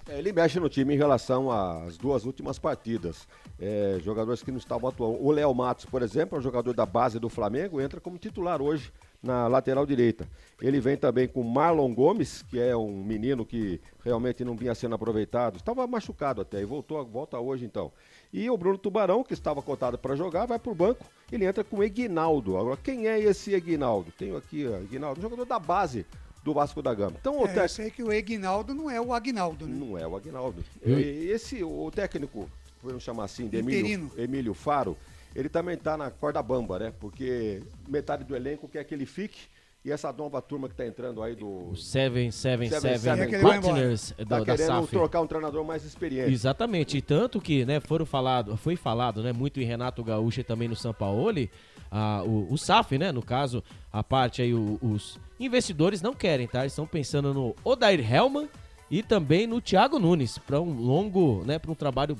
Ele mexe no time em relação às 2 últimas partidas. Jogadores que não estavam atuando. O Léo Matos, por exemplo, é um jogador da base do Flamengo, entra como titular hoje na lateral direita. Ele vem também com Marlon Gomes, que é um menino que realmente não vinha sendo aproveitado. Estava machucado até e volta hoje então. E o Bruno Tubarão, que estava cotado para jogar, vai para o banco. Ele entra com o Egnaldo. Agora, quem é esse Egnaldo? Tenho aqui, Egnaldo, um jogador da base do Vasco da Gama. Então, eu sei que o Egnaldo não é o Agnaldo, né? Não é o Agnaldo. O técnico, vamos chamar assim, de Emílio Faro, ele também tá na corda bamba, né? Porque metade do elenco quer que ele fique e essa nova turma que tá entrando aí do... 777 Partners da SAF. Tá querendo trocar um treinador mais experiente. Exatamente. E tanto que, né, foi falado, né, muito em Renato Gaúcho e também no Sampaoli, o SAF, né, no caso, a parte aí, os investidores não querem, tá? Eles estão pensando no Odair Hellmann e também no Thiago Nunes, para um longo, né, para um trabalho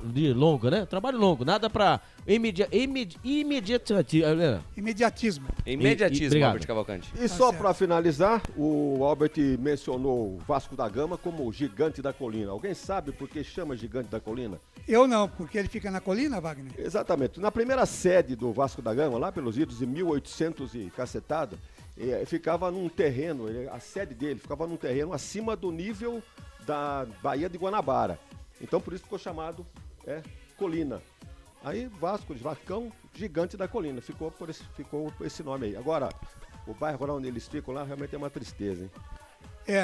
de longo, né? Trabalho longo, nada para imediatismo. Imediatismo, Albert Cavalcante. E só para finalizar, o Albert mencionou o Vasco da Gama como o gigante da colina. Alguém sabe por que chama gigante da colina? Eu não, porque ele fica na colina, Wagner? Exatamente. Na primeira sede do Vasco da Gama, lá pelos idos de 1800 e cacetada, ficava num terreno, a sede dele ficava num terreno acima do nível da Baía de Guanabara. Então por isso ficou chamado Colina. Aí Vascão, gigante da colina, ficou esse nome aí. Agora, o bairro lá onde eles ficam lá realmente é uma tristeza, hein?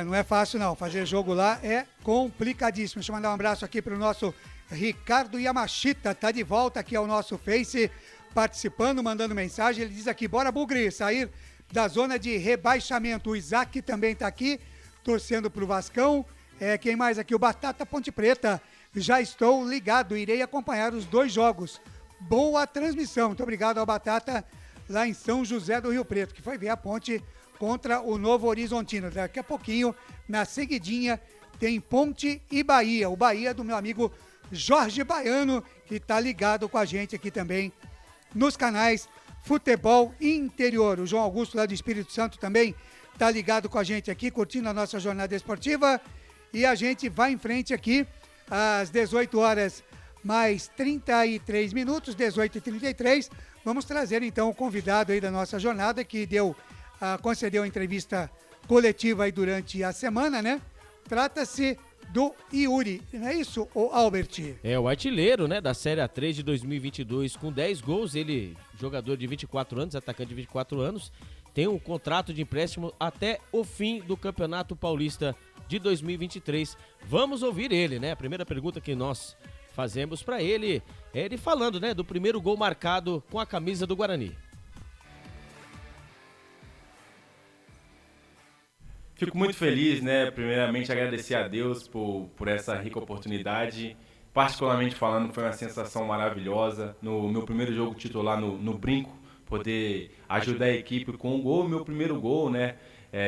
Não é fácil não, fazer jogo lá é complicadíssimo. Deixa eu mandar um abraço aqui pro nosso Ricardo Yamashita, tá de volta aqui ao nosso Face, participando, mandando mensagem. Ele diz aqui, bora Bugre, sair da zona de rebaixamento. O Isaac também tá aqui, torcendo pro Vascão. Quem mais aqui? O Batata Ponte Preta. Já estou ligado, irei acompanhar os 2 jogos. Boa transmissão. Muito obrigado ao Batata, lá em São José do Rio Preto, que foi ver a Ponte contra o Novo Horizontino. Daqui a pouquinho, na seguidinha, tem Ponte e Bahia. O Bahia do meu amigo Jorge Baiano, que está ligado com a gente aqui também nos canais Futebol Interior. O João Augusto, lá do Espírito Santo, também está ligado com a gente aqui, curtindo a nossa jornada esportiva. E a gente vai em frente aqui às 18 horas mais 33 minutos, 18h33. Vamos trazer então o convidado aí da nossa jornada, que concedeu a entrevista coletiva aí durante a semana, né? Trata-se do Yuri, não é isso, Albert? O artilheiro, né, da Série A3 de 2022, com 10 gols. Ele, jogador de 24 anos, atacante de 24 anos, tem um contrato de empréstimo até o fim do Campeonato Paulista de 2023. Vamos ouvir ele, né? A primeira pergunta que nós fazemos para ele é ele falando, né, do primeiro gol marcado com a camisa do Guarani. Fico muito feliz, né? Primeiramente agradecer a Deus por essa rica oportunidade. Particularmente falando, foi uma sensação maravilhosa. No meu primeiro jogo titular no Brinco, poder ajudar a equipe com um gol, meu primeiro gol, né?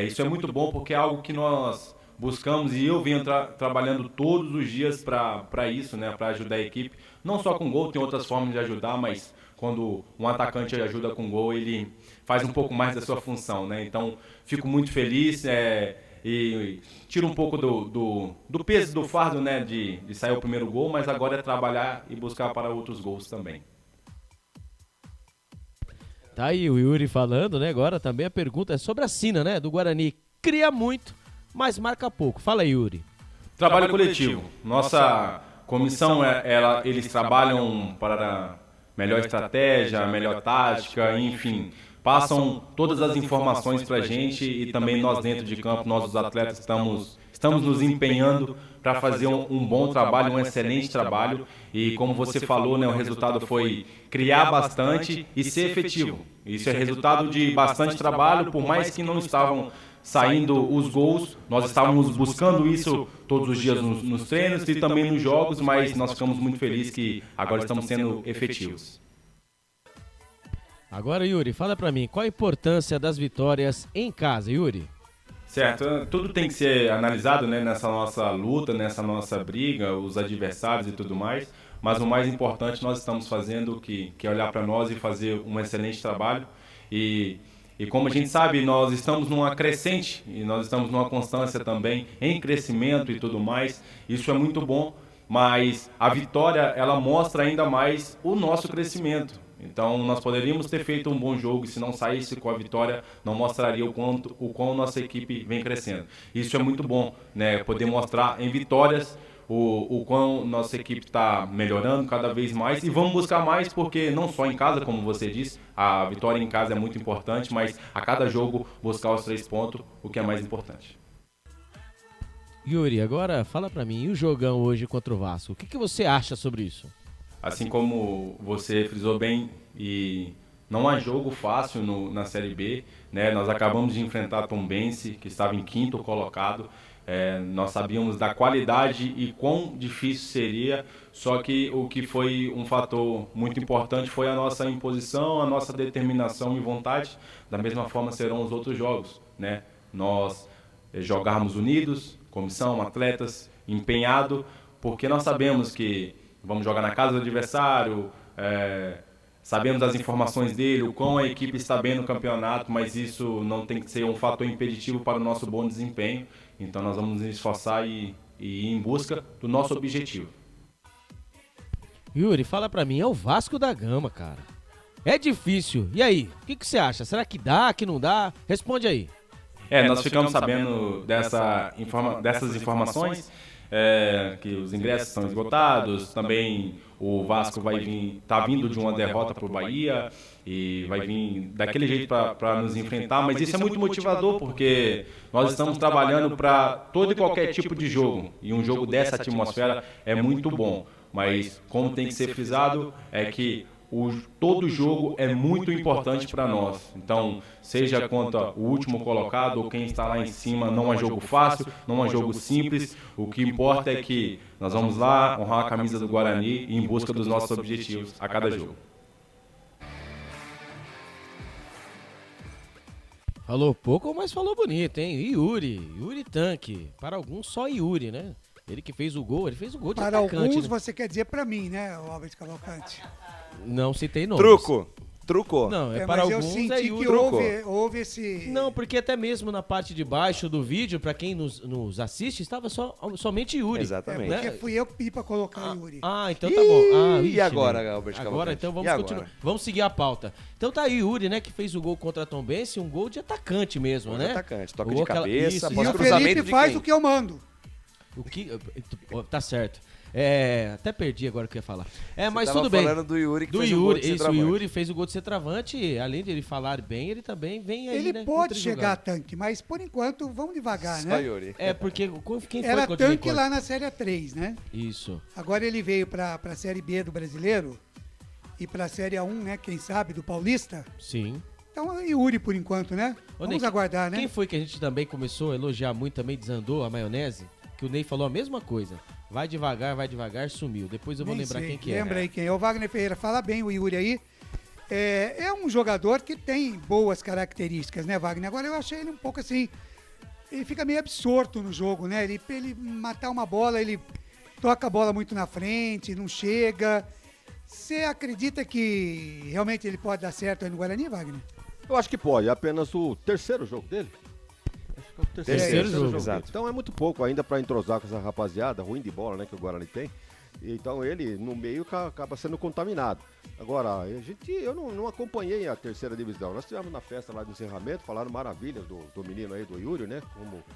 Isso é muito bom porque é algo que nós buscamos e eu venho trabalhando todos os dias para isso, né? Para ajudar a equipe. Não só com gol, tem outras formas de ajudar, mas quando um atacante ajuda com gol, ele faz um pouco mais da sua função, né? Então, fico muito feliz e tiro um pouco do peso, do fardo, né? De sair o primeiro gol, mas agora é trabalhar e buscar para outros gols também. Tá aí o Yuri falando, né? Agora também a pergunta é sobre a Sina, né? Do Guarani. Cria muito, mas marca pouco. Fala aí, Yuri. Trabalho coletivo. Nossa comissão, eles trabalham para melhor estratégia, melhor tática, enfim. Passam todas as informações para a gente e também nós dentro de campo, nós os atletas estamos nos empenhando para fazer um bom trabalho, um excelente trabalho. E como você falou, né, o resultado foi criar bastante e ser efetivo. Isso é resultado de bastante trabalho, por mais que não estavam saindo os gols, nós estávamos buscando isso todos os dias nos treinos e também nos jogos, mas nós ficamos muito felizes que agora estamos sendo efetivos. Agora, Yuri, fala pra mim, qual a importância das vitórias em casa, Yuri? Certo, tudo tem que ser analisado, né, nessa nossa luta, nessa nossa briga, os adversários e tudo mais, mas o mais importante nós estamos fazendo, que é olhar para nós e fazer um excelente trabalho. E como a gente sabe, nós estamos numa crescente e nós estamos numa constância também em crescimento e tudo mais. Isso é muito bom, mas a vitória, ela mostra ainda mais o nosso crescimento. Então, nós poderíamos ter feito um bom jogo e se não saísse com a vitória, não mostraria o quão nossa equipe vem crescendo. Isso é muito bom, né? Poder mostrar em vitórias o quão nossa equipe está melhorando cada vez mais e vamos buscar mais porque não só em casa, como você disse, a vitória em casa é muito importante, mas a cada jogo buscar os 3 pontos, o que é mais importante. Yuri, agora fala pra mim, e o jogão hoje contra o Vasco? O que você acha sobre isso? Assim como você frisou bem, e não há jogo fácil na Série B, né? Nós acabamos de enfrentar a Tombense, que estava em 5º colocado. Nós sabíamos da qualidade e quão difícil seria, só que o que foi um fator muito importante foi a nossa imposição, a nossa determinação e vontade. Da mesma forma serão os outros jogos, né? Nós jogarmos unidos, comissão, atletas, empenhado, porque nós sabemos que vamos jogar na casa do adversário, sabemos as informações dele, o quão a equipe está bem no campeonato, mas isso não tem que ser um fator impeditivo para o nosso bom desempenho. Então nós vamos nos esforçar e ir em busca do nosso objetivo. Yuri, fala pra mim, é o Vasco da Gama, cara. É difícil. E aí, o que você acha? Será que dá, que não dá? Responde aí. Nós ficamos sabendo dessas informações, que os ingressos estão esgotados, também o Vasco tá vindo de uma derrota para o Bahia e vai vir daquele jeito para nos enfrentar, mas isso é muito motivador porque nós estamos trabalhando para todo e qualquer tipo de jogo e um jogo dessa atmosfera é muito bom, mas como tem que ser frisado é que todo jogo é muito importante para nós. Então, seja contra o último colocado ou quem está lá em cima, não é jogo fácil, não é jogo simples. O que importa é que nós vamos lá honrar a camisa do Guarani e em busca dos nossos objetivos a cada jogo. Falou pouco, mas falou bonito, hein? Yuri Tanque. Para alguns, só Yuri, né? Ele que fez o gol, de atacante. Para alguns, você quer dizer para mim, né, Albert Cavalcante? Não citei nomes. Truco. Não, para alguns eu senti Yuri. Que houve esse... Não, porque até mesmo na parte de baixo do vídeo, para quem nos assiste, estava somente Yuri. Exatamente. Porque fui eu que pedi para colocar Yuri. Então tá bom. E agora, Albert Cavalcante? Agora, então vamos continuar. Vamos seguir a pauta. Então tá aí Yuri, né, que fez o gol contra a Tombense, um gol de atacante mesmo, né? Atacante, toca de cabeça, e o Felipe faz o que eu mando. O que... Tá certo. Até perdi agora o que eu ia falar. Mas tudo bem. Falando do Yuri, que fez o gol de centroavante. O Yuri fez o gol de centroavante. Além de ele falar bem, ele também vem aí, ele né? Pode chegar a tanque, mas por enquanto vamos devagar, Só né? Yuri. Porque quem foi era tanque lá na Série 3, né? Isso. Agora ele veio pra Série B do Brasileiro e pra Série A1, né? Quem sabe, do Paulista. Sim. Então é Yuri por enquanto, né? Vamos aguardar, né? Quem foi que a gente também começou a elogiar muito, também desandou a maionese? Que o Ney falou a mesma coisa. Vai devagar, sumiu. Depois eu vou lembrar quem que é. Lembra aí quem é. O Wagner Ferreira fala bem, o Yuri aí. É um jogador que tem boas características, né, Wagner? Agora eu achei ele um pouco assim... Ele fica meio absorto no jogo, né? Ele matar uma bola, ele toca a bola muito na frente, não chega. Você acredita que realmente ele pode dar certo aí no Guarani, Wagner? Eu acho que pode. É apenas o terceiro jogo dele. Terceiro jogo, exato. Então é muito pouco ainda para entrosar com essa rapaziada ruim de bola, né, que o Guarani tem. Então ele, no meio, acaba sendo contaminado. Agora, eu não acompanhei a terceira divisão. Nós tivemos na festa lá de encerramento, falaram maravilhas do menino aí, do Yuri, né?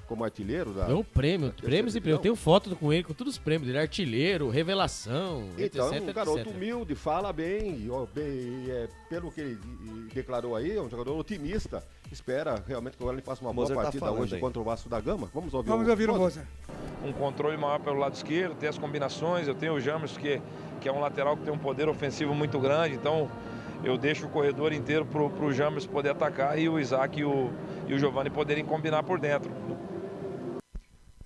Como artilheiro da. É um prêmio, prêmios e prêmios. Eu tenho foto com ele, com todos os prêmios. Ele é artilheiro, revelação, então, etc, um garoto etc. humilde, fala bem, pelo que ele declarou aí, é um jogador otimista. Espera realmente que o Guarani faça uma boa partida hoje aí contra o Vasco da Gama. Vamos ouvir o Moza. Um controle maior pelo lado esquerdo, tem as combinações, eu tenho o James que é um lateral que tem um poder ofensivo muito grande, então eu deixo o corredor inteiro para o James poder atacar e o Isaac e o Giovani poderem combinar por dentro.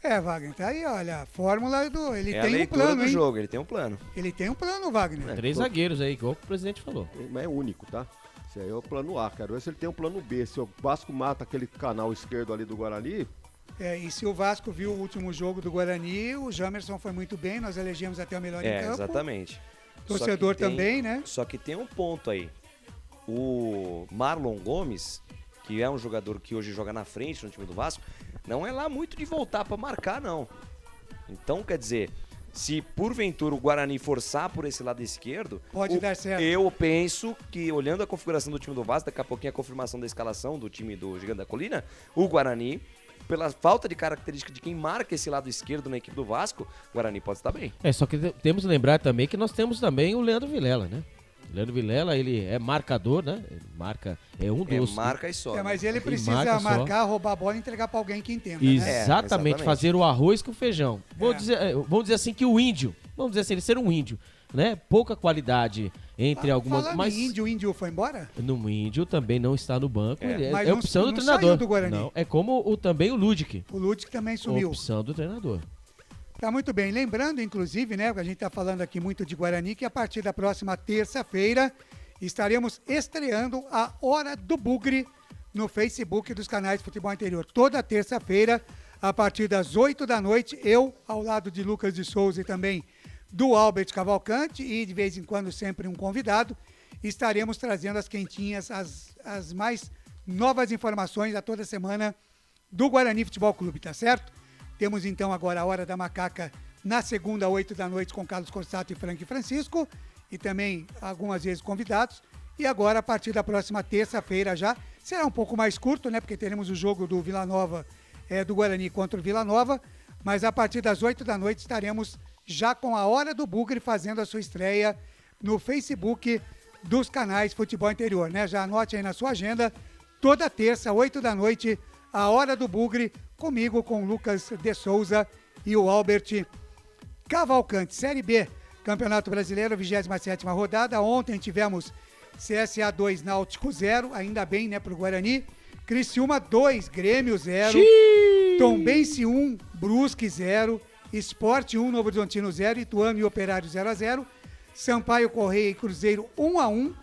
Wagner, tá aí, olha, a fórmula do... Ele é tem a leitura um plano, do hein? jogo, ele tem um plano. Ele tem um plano, Wagner. 3 zagueiros aí, igual o presidente falou. Mas é único, tá? Esse aí é o plano A, quero ver se ele tem um plano B. Se o Vasco mata aquele canal esquerdo ali do Guarani... e se o Vasco viu o último jogo do Guarani, o Jamerson foi muito bem, nós elegemos até o melhor em campo. Exatamente. Torcedor também, né? Só que tem um ponto aí. O Marlon Gomes, que é um jogador que hoje joga na frente no time do Vasco, não é lá muito de voltar para marcar, não. Então, quer dizer, se porventura o Guarani forçar por esse lado esquerdo, pode dar certo. Eu penso que, olhando a configuração do time do Vasco, daqui a pouquinho a confirmação da escalação do time do Gigante da Colina, o Guarani, pela falta de característica de quem marca esse lado esquerdo na equipe do Vasco, o Guarani pode estar bem. Só que temos que lembrar também que nós temos também o Leandro Vilela, né? O Leandro Vilela, ele é marcador, né? Ele marca, um dos... marca e só. Mas ele precisa marcar, roubar a bola e entregar pra alguém que entenda, exatamente, fazer o arroz com o feijão. Vamos dizer assim que o índio, vamos dizer assim, ele ser um índio, né? Pouca qualidade entre algumas... Mas o índio foi embora? No índio também não está no banco, mas é opção do treinador. Saiu do Guarani. Não, é como também o Ludic. O Ludic também sumiu. Opção do treinador. Tá muito bem. Lembrando, inclusive, né, que a gente tá falando aqui muito de Guarani, que a partir da próxima terça-feira estaremos estreando a Hora do Bugre no Facebook dos canais de Futebol Interior. Toda terça-feira, a partir das 8 da noite, eu, ao lado de Lucas de Souza e também do Albert Cavalcante, e de vez em quando sempre um convidado, estaremos trazendo as quentinhas, as mais novas informações a toda semana do Guarani Futebol Clube, tá certo? Temos então agora a Hora da Macaca na segunda, 8 da noite, com Carlos Corsato e Frank Francisco, e também algumas vezes convidados. E agora, a partir da próxima terça-feira já, será um pouco mais curto, né? Porque teremos o jogo do Vila Nova, do Guarani contra o Vila Nova, mas a partir das 8 da noite estaremos já com a Hora do Bugre fazendo a sua estreia no Facebook dos canais Futebol Interior, né? Já anote aí na sua agenda, toda terça, 8 da noite, a Hora do Bugre, comigo, com o Lucas de Souza e o Albert Cavalcante. Série B, Campeonato Brasileiro, 27ª rodada. Ontem tivemos CSA 2, Náutico 0, ainda bem, né, pro Guarani. Criciúma 2, Grêmio 0. Tombense 1, Brusque 0. Sport 1, Novo Horizontino 0. Ituano e Operário 0-0. Sampaio Correia e Cruzeiro 1-1.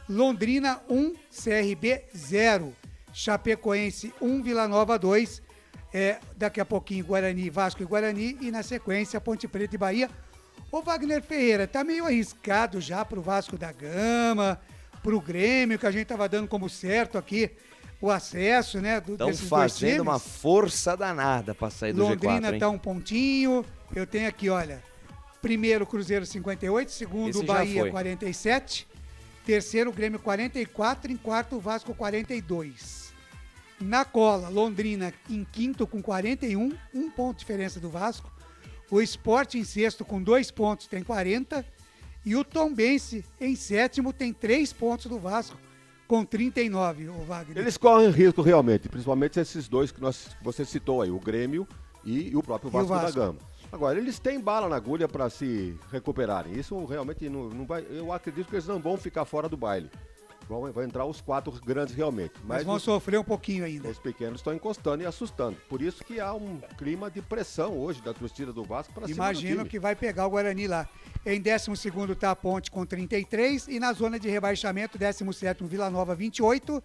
Londrina 1, CRB 0. Chapecoense 1, Vila Nova 2. Daqui a pouquinho Guarani, Vasco e Guarani. E na sequência Ponte Preta e Bahia. Ô Wagner Ferreira, tá meio arriscado já pro Vasco da Gama, pro Grêmio, que a gente tava dando como certo aqui o acesso, né? Estão fazendo uma força danada para sair do G4, Londrina hein? tá um pontinho. Eu tenho aqui, olha, primeiro Cruzeiro 58, segundo Esse Bahia 47, terceiro Grêmio 44, em quarto Vasco 42. Na cola, Londrina em quinto com 41, um ponto de diferença do Vasco. O Sport em sexto com 2 pontos tem 40. E o Tombense em sétimo tem 3 pontos do Vasco com 39, o Wagner. Eles correm risco realmente, principalmente esses dois que você citou aí, o Grêmio e o próprio Vasco da Gama. Agora, eles têm bala na agulha para se recuperarem. Isso realmente não vai. Eu acredito que eles não vão ficar fora do baile. Vai entrar os 4 grandes realmente. Mas vão sofrer um pouquinho ainda. Os pequenos estão encostando e assustando. Por isso que há um clima de pressão hoje da torcida do Vasco para cima do time. Imagino que vai pegar o Guarani lá. Em 12º está a Ponte com 33 e na zona de rebaixamento, 17º Vila Nova 28,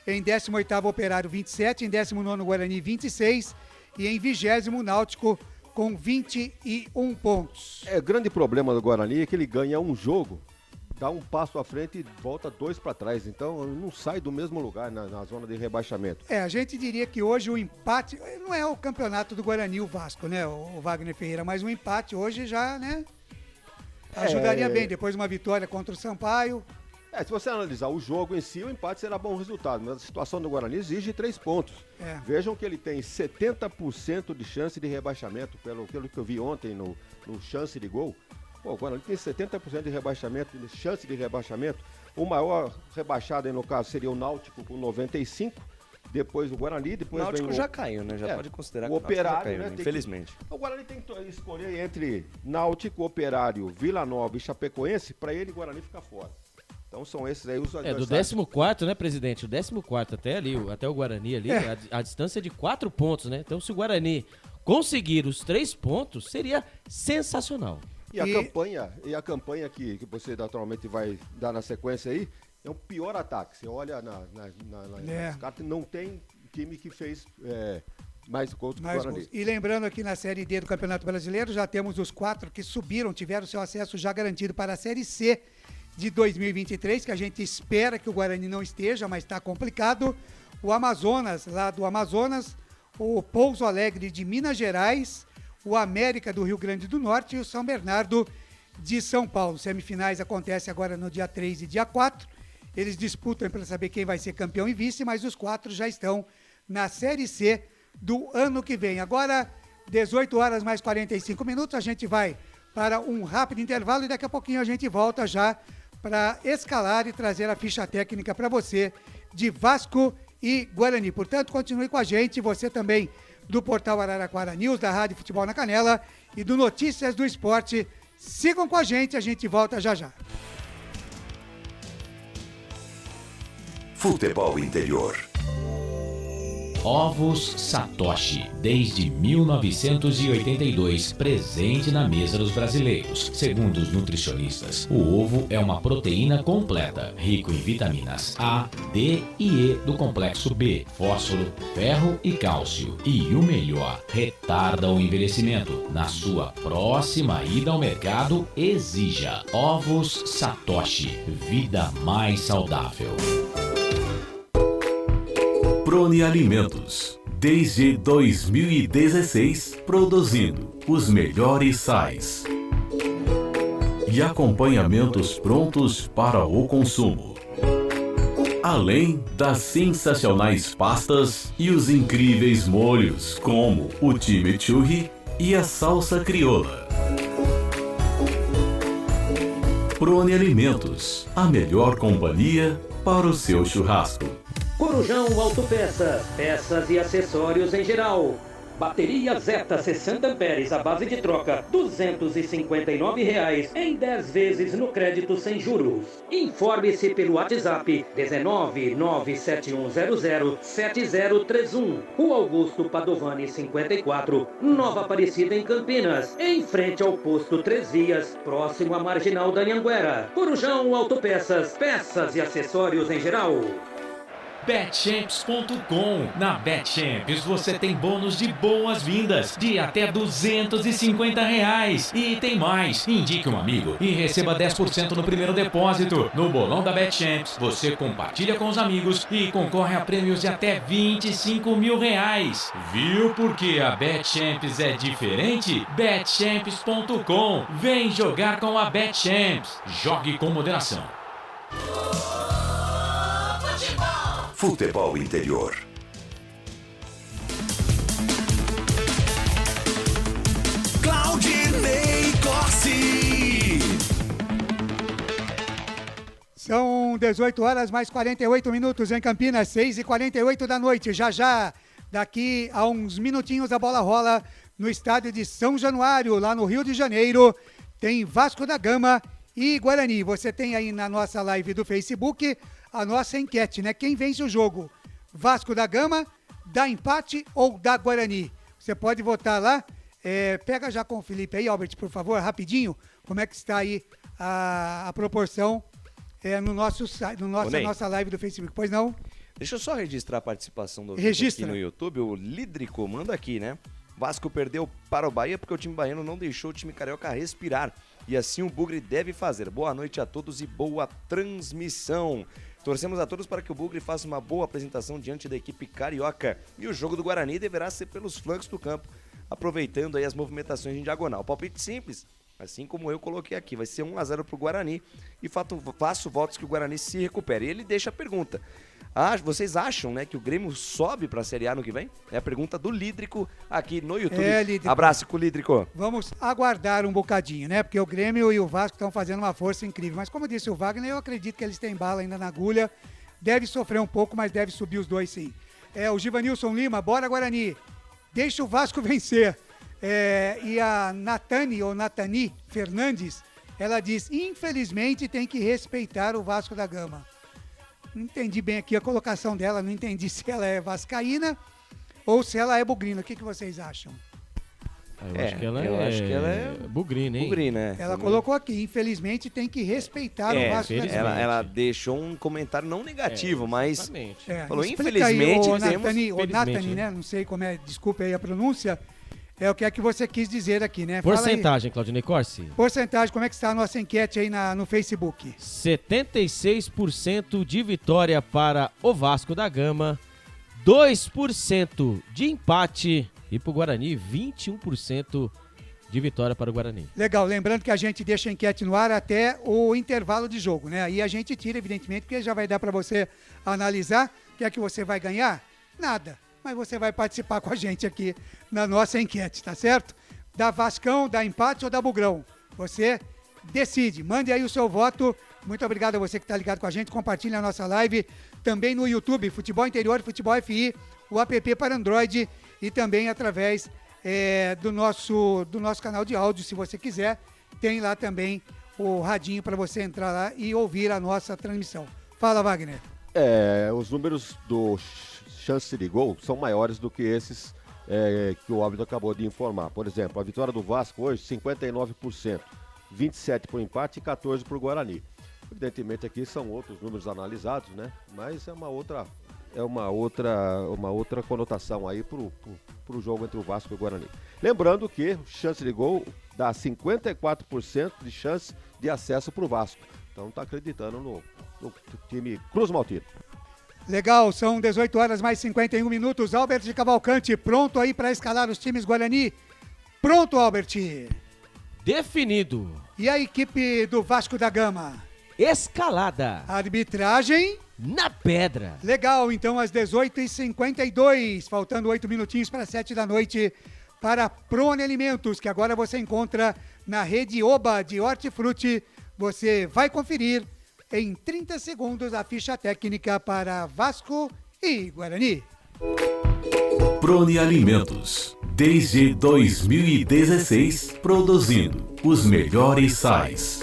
em 18º Operário 27, em 19º Guarani 26 e em 20º Náutico com 21 pontos. Grande problema do Guarani é que ele ganha um jogo, dá um passo à frente e volta 2 para trás. Então não sai do mesmo lugar na zona de rebaixamento. A gente diria que hoje o empate, não é o campeonato do Guarani o Vasco, né, o Wagner Ferreira, mas o empate hoje já, né, ajudaria bem, depois uma vitória contra o Sampaio. Se você analisar o jogo em si, o empate será bom resultado, mas a situação do Guarani exige 3 pontos. Vejam que ele tem 70% de chance de rebaixamento, pelo que eu vi ontem no chance de gol. O Guarani tem 70% de rebaixamento, de chance de rebaixamento. O maior rebaixado aí no caso seria o Náutico com 95%. Depois o Guarani, depois o Náutico vem já caiu, né? Já pode considerar o que o Náutico Operário, já caiu, né? Infelizmente. O Guarani tem que escolher entre Náutico, Operário, Vila Nova e Chapecoense para ele o Guarani ficar fora. Então são esses aí os adversários. Do 14º, né, presidente? O 14º até o Guarani ali, a distância é de 4 pontos, né? Então se o Guarani conseguir os 3 pontos, seria sensacional. E a campanha que você naturalmente vai dar na sequência aí, é o pior ataque. Você olha nas cartas, não tem time que fez mais gols do Guarani. E lembrando aqui na Série D do Campeonato Brasileiro, já temos os 4 que subiram, tiveram seu acesso já garantido para a Série C de 2023, que a gente espera que o Guarani não esteja, mas está complicado. O Amazonas, lá do Amazonas, o Pouso Alegre de Minas Gerais, o América do Rio Grande do Norte e o São Bernardo de São Paulo. Semifinais acontecem agora no dia 3 e dia 4. Eles disputam para saber quem vai ser campeão e vice, mas os 4 já estão na Série C do ano que vem. Agora, 18 horas mais 45 minutos, a gente vai para um rápido intervalo e daqui a pouquinho a gente volta já para escalar e trazer a ficha técnica para você de Vasco e Guarani. Portanto, continue com a gente, você também do portal Araraquara News, da Rádio Futebol na Canela e do Notícias do Esporte. Sigam com a gente volta já já. Futebol Interior. Ovos Satoshi, desde 1982, presente na mesa dos brasileiros. Segundo os nutricionistas, o ovo é uma proteína completa, rico em vitaminas A, D e E do complexo B, fósforo, ferro e cálcio. E o melhor, retarda o envelhecimento. Na sua próxima ida ao mercado, exija Ovos Satoshi, vida mais saudável. Prone Alimentos, desde 2016, produzindo os melhores sais e acompanhamentos prontos para o consumo. Além das sensacionais pastas e os incríveis molhos, como o chimichurri e a salsa crioula. Prone Alimentos, a melhor companhia para o seu churrasco. Corujão Autopeças, peças e acessórios em geral. Bateria Zeta 60 amperes à base de troca, R$ 259,00 em 10 vezes no crédito sem juros. Informe-se pelo WhatsApp 19971007031. Rua Augusto Padovani 54, Nova Aparecida em Campinas, em frente ao posto 3 Vias, próximo à Marginal da Anhanguera. Corujão Autopeças, peças e acessórios em geral. Betchamps.com. Na Betchamps você tem bônus de boas-vindas de até R$250. E tem mais. Indique um amigo e receba 10% no primeiro depósito. No bolão da Betchamps você compartilha com os amigos e concorre a prêmios de até R$25 mil. Viu porque a Betchamps é diferente? Betchamps.com. Vem jogar com a Betchamps. Jogue com moderação. Futebol Interior. Claudinei Corsi. São 18 horas mais 48 minutos em Campinas, 6h48 da noite. Já, daqui a uns minutinhos a bola rola no estádio de São Januário, lá no Rio de Janeiro. Tem Vasco da Gama e Guarani. Você tem aí na nossa live do Facebook a nossa enquete, né? Quem vence o jogo? Vasco da Gama, dá empate ou dá Guarani? Você pode votar lá. Pega já com o Felipe aí, Albert, por favor, rapidinho. Como é que está aí a proporção no nossa live do Facebook? Pois não? Deixa eu só registrar a participação do Registra. aqui no YouTube. O Lídrico manda aqui, né? Vasco perdeu para o Bahia porque o time baiano não deixou o time carioca respirar. E assim o Bugre deve fazer. Boa noite a todos e boa transmissão. Torcemos a todos para que o Bugre faça uma boa apresentação diante da equipe carioca. E o jogo do Guarani deverá ser pelos flancos do campo, aproveitando aí as movimentações em diagonal. Palpite simples, assim como eu coloquei aqui. Vai ser 1-0 para o Guarani e faço votos que o Guarani se recupere. E ele deixa a pergunta. Vocês acham, né, que o Grêmio sobe para a Série A no que vem? É a pergunta do Lídrico aqui no YouTube. Lídrico. Abraço com o Lídrico. Vamos aguardar um bocadinho, né? Porque o Grêmio e o Vasco estão fazendo uma força incrível. Mas como disse o Wagner, eu acredito que eles têm bala ainda na agulha. Deve sofrer um pouco, mas deve subir os dois sim. O Givanilson Lima, bora Guarani. Deixa o Vasco vencer. E a Natani Fernandes, ela diz, infelizmente tem que respeitar o Vasco da Gama. Não entendi bem aqui a colocação dela, não entendi se ela é vascaína ou se ela é bugrina. O que vocês acham? Eu acho que ela é bugrina, hein? Bugrina, né? Ela colocou aqui, infelizmente tem que respeitar o Vasco da Gama. Ela deixou um comentário não negativo, mas falou explica infelizmente aí, o Natani, né? Não sei como é, desculpe aí a pronúncia. O que é que você quis dizer aqui, né? Porcentagem, Claudinei Corsi. Porcentagem, como é que está a nossa enquete aí no Facebook? 76% de vitória para o Vasco da Gama, 2% de empate e para o Guarani, 21% de vitória para o Guarani. Legal, lembrando que a gente deixa a enquete no ar até o intervalo de jogo, né? Aí a gente tira, evidentemente, porque já vai dar para você analisar. O que é que você vai ganhar? Nada. Mas você vai participar com a gente aqui na nossa enquete, tá certo? Da Vascão, da empate ou da Bugrão? Você decide. Mande aí o seu voto. Muito obrigado a você que está ligado com a gente. Compartilhe a nossa live também no YouTube, Futebol Interior, Futebol FI, o app para Android e também através do nosso canal de áudio, se você quiser. Tem lá também o radinho para você entrar lá e ouvir a nossa transmissão. Fala, Wagner. Os números do chances de gol são maiores do que esses que o árbitro acabou de informar. Por exemplo, a vitória do Vasco hoje, 59%, 27% para o empate e 14% para o Guarani. Evidentemente aqui são outros números analisados, né? Mas é uma outra conotação aí pro jogo entre o Vasco e o Guarani. Lembrando que chance de gol dá 54% de chance de acesso pro Vasco. Então tá acreditando no time Cruz Maltino. Legal, são 18 horas mais 51 minutos. Albert de Cavalcante, pronto aí para escalar os times Guarani? Pronto, Albert. Definido. E a equipe do Vasco da Gama? Escalada. Arbitragem? Na pedra. Legal, então às 18h52, faltando 8 minutinhos para 7 da noite, para Prone Alimentos, que agora você encontra na rede Oba de Hortifruti. Você vai conferir em 30 segundos a ficha técnica para Vasco e Guarani. Prone Alimentos, desde 2016, produzindo os melhores sais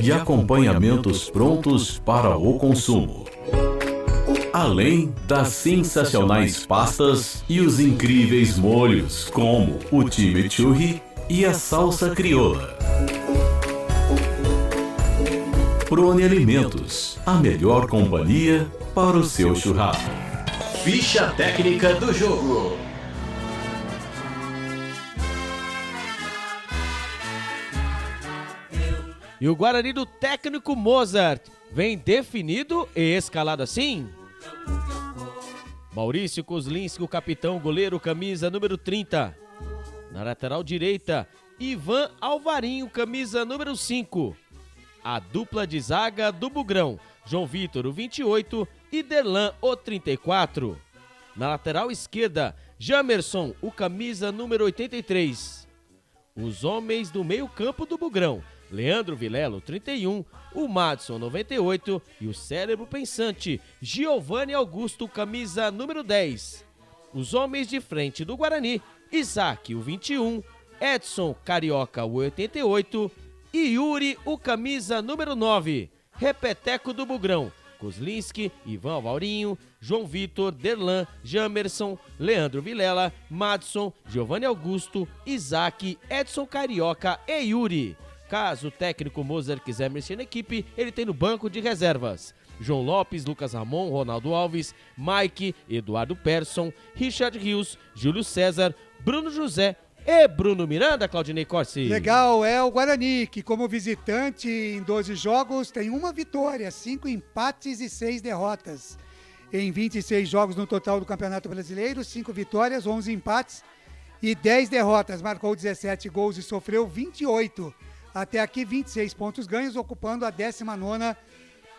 e acompanhamentos prontos para o consumo. Além das sensacionais pastas e os incríveis molhos, como o chimichurri e a salsa crioula. Prone Alimentos, a melhor companhia para o seu churrasco. Ficha técnica do jogo. E o Guarani do técnico Mozart vem definido e escalado assim. Maurício Kozlinski, o capitão, goleiro, camisa número 30. Na lateral direita, Ivan Alvarinho, camisa número 5. A dupla de zaga do Bugrão, João Vitor, o 28, e Derlan, o 34. Na lateral esquerda, Jamerson, o camisa número 83. Os homens do meio-campo do Bugrão, Leandro Vilela, 31, o Madson, 98 e o cérebro pensante, Giovanni Augusto, camisa número 10. Os homens de frente do Guarani, Isaac, o 21, Edson Carioca, o 88 e Yuri, o camisa número 9. Repeteco do Bugrão, Kozlinski, Ivan Alvarinho, João Vitor, Derlan, Jamerson, Leandro Vilela, Madson, Giovanni Augusto, Isaac, Edson Carioca e Yuri. Caso o técnico Mozart quiser mexer na equipe, ele tem no banco de reservas João Lopes, Lucas Ramon, Ronaldo Alves, Mike, Eduardo Persson, Richard Rios, Júlio César, Bruno José e Bruno Miranda, Claudinei Corsi. Legal, é o Guarani, que como visitante em 12 jogos tem uma vitória, 5 empates e 6 derrotas. Em 26 jogos no total do Campeonato Brasileiro, 5 vitórias, 11 empates e 10 derrotas. Marcou 17 gols e sofreu 28. Até aqui, 26 pontos ganhos, ocupando a 19ª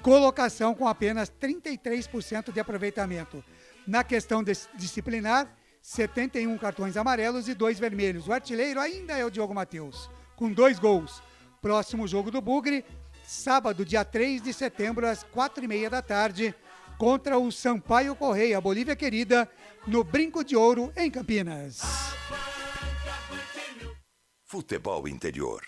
colocação com apenas 33% de aproveitamento. Na questão disciplinar, 71 cartões amarelos e 2 vermelhos. O artilheiro ainda é o Diogo Matheus, com 2 gols. Próximo jogo do Bugre, sábado, dia 3 de setembro, às 4h30 da tarde, contra o Sampaio Correia, Bolívia Querida, no Brinco de Ouro, em Campinas. Futebol Interior.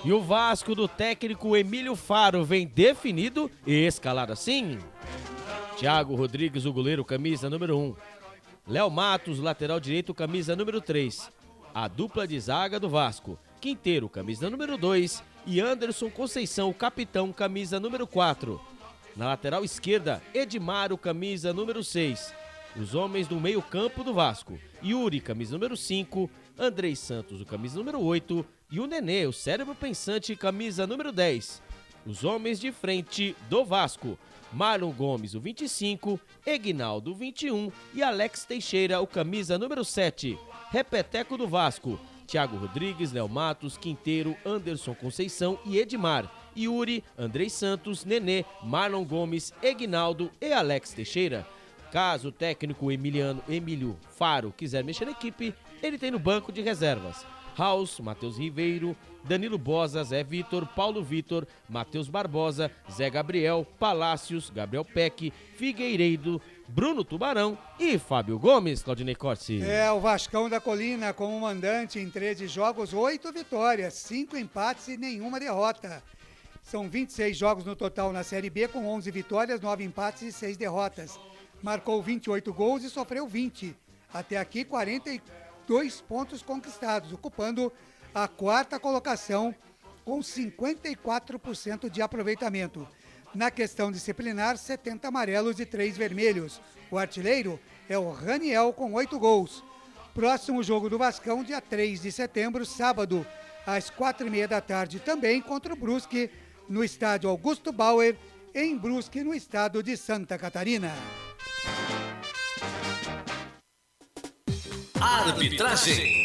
E o Vasco do técnico Emílio Faro vem definido e escalado assim. Thiago Rodrigues, o goleiro, camisa número 1. Léo Matos, lateral direito, camisa número 3. A dupla de zaga do Vasco, Quinteiro, camisa número 2. E Anderson Conceição, o capitão, camisa número 4. Na lateral esquerda, Edmar, o camisa número 6. Os homens do meio campo do Vasco, Yuri, camisa número 5. Andrei Santos, o camisa número 8. E o Nenê, o cérebro pensante, camisa número 10. Os homens de frente do Vasco, Marlon Gomes, o 25, Egnaldo, o 21 e Alex Teixeira, o camisa número 7. Repeteco do Vasco, Thiago Rodrigues, Léo Matos, Quinteiro, Anderson Conceição e Edmar. Yuri, Andrei Santos, Nenê, Marlon Gomes, Egnaldo e Alex Teixeira. Caso o técnico Emílio Faro quiser mexer na equipe, ele tem no banco de reservas Raus, Matheus Ribeiro, Danilo Bosa, Zé Vitor, Paulo Vitor, Matheus Barbosa, Zé Gabriel, Palácios, Gabriel Peck, Figueiredo, Bruno Tubarão e Fábio Gomes, Claudinei Corsi. O Vascão da Colina como mandante em 13 jogos, 8 vitórias, 5 empates e nenhuma derrota. São 26 jogos no total na Série B, com 11 vitórias, 9 empates e 6 derrotas. Marcou 28 gols e sofreu 20. Até aqui, 42 pontos conquistados, ocupando a 4ª colocação com 54% de aproveitamento. Na questão disciplinar, 70 amarelos e 3 vermelhos. O artilheiro é o Raniel com 8 gols. Próximo jogo do Vascão, dia 3 de setembro, sábado, às 4h30 da tarde, também contra o Brusque, no estádio Augusto Bauer, em Brusque, no estado de Santa Catarina. Arbitragem.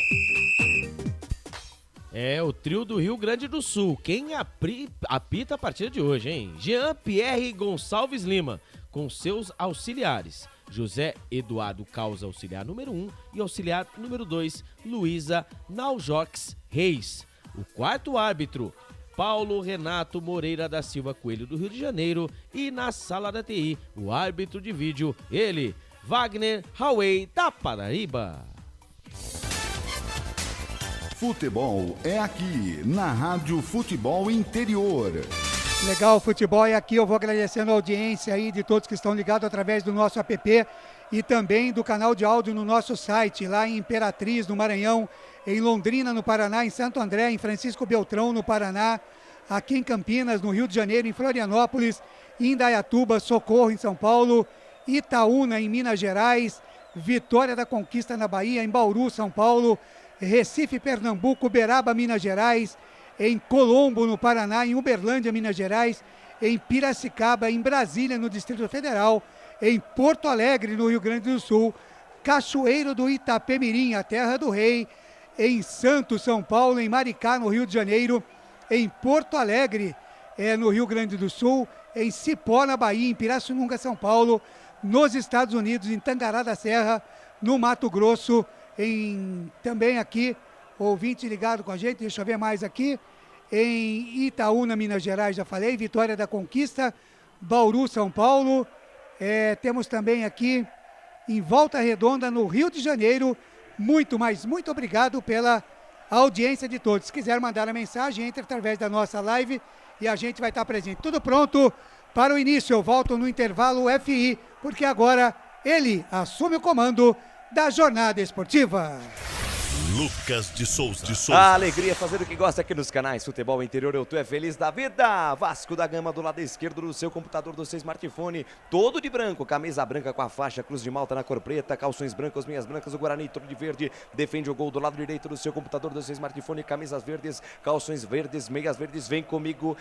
O trio do Rio Grande do Sul. Quem apita a partida de hoje, hein? Jean-Pierre Gonçalves Lima, com seus auxiliares. José Eduardo Causa, auxiliar número 1, e auxiliar número 2, Luísa Naujox Reis. O quarto árbitro, Paulo Renato Moreira da Silva Coelho, do Rio de Janeiro. E na sala da TI, o árbitro de vídeo, ele, Wagner Hauei, da Paraíba. Futebol é aqui, na Rádio Futebol Interior. Legal, futebol é aqui. Eu vou agradecendo a audiência aí de todos que estão ligados através do nosso app e também do canal de áudio no nosso site, lá em Imperatriz, no Maranhão, em Londrina, no Paraná, em Santo André, em Francisco Beltrão, no Paraná, aqui em Campinas, no Rio de Janeiro, em Florianópolis, em Indaiatuba, Socorro, em São Paulo, Itaúna, em Minas Gerais, Vitória da Conquista, na Bahia, em Bauru, São Paulo, Recife, Pernambuco, Uberaba, Minas Gerais, em Colombo, no Paraná, em Uberlândia, Minas Gerais, em Piracicaba, em Brasília, no Distrito Federal, em Porto Alegre, no Rio Grande do Sul, Cachoeiro do Itapemirim, a terra do rei, em Santos, São Paulo, em Maricá, no Rio de Janeiro, em Porto Alegre, no Rio Grande do Sul, em Cipó, na Bahia, em Pirassununga, São Paulo, nos Estados Unidos, em Tangará da Serra, no Mato Grosso, também aqui, ouvinte ligado com a gente, deixa eu ver mais aqui, em Itaúna, Minas Gerais, já falei, Vitória da Conquista, Bauru, São Paulo, temos também aqui em Volta Redonda, no Rio de Janeiro. Muito obrigado pela audiência de todos. Se quiser mandar a mensagem, entre através da nossa live e a gente vai estar presente. Tudo pronto para o início. Eu volto no intervalo FI, porque agora ele assume o comando da jornada esportiva. Lucas de Souza. A alegria é fazer o que gosta aqui nos canais Futebol Interior. Eu tô feliz da vida. Vasco da Gama do lado esquerdo do seu computador, do seu smartphone, todo de branco, camisa branca com a faixa Cruz de Malta na cor preta, calções brancos, meias brancas, o Guarani todo de verde, defende o gol do lado direito do seu computador, do seu smartphone, camisas verdes, calções verdes, meias verdes. Vem comigo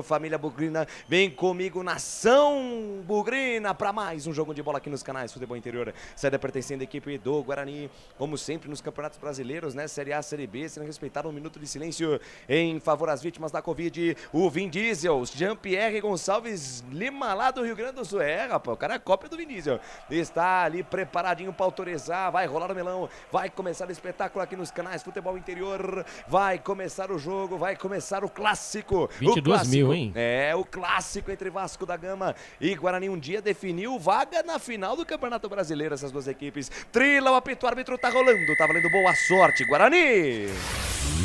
família Bugrina, vem comigo nação Bugrina, para mais um jogo de bola aqui nos canais Futebol Interior. Saída pertencendo à equipe do Guarani, como sempre nos campeonatos brasileiros, né? Série A, Série B, sendo respeitado um minuto de silêncio em favor às vítimas da Covid. O Vin Diesel, Jean-Pierre Gonçalves Lima, lá do Rio Grande do Sul. Rapaz, o cara é cópia do Vin Diesel. Está ali preparadinho para autorizar, vai rolar o melão, vai começar o espetáculo aqui nos canais Futebol Interior, vai começar o jogo, vai começar o clássico. 22 mil, hein? O clássico entre Vasco da Gama e Guarani. Um dia definiu vaga na final do Campeonato Brasileiro, essas duas equipes. Trila, o apito, o árbitro tá rolando, tá valendo boa sorte, Guarani!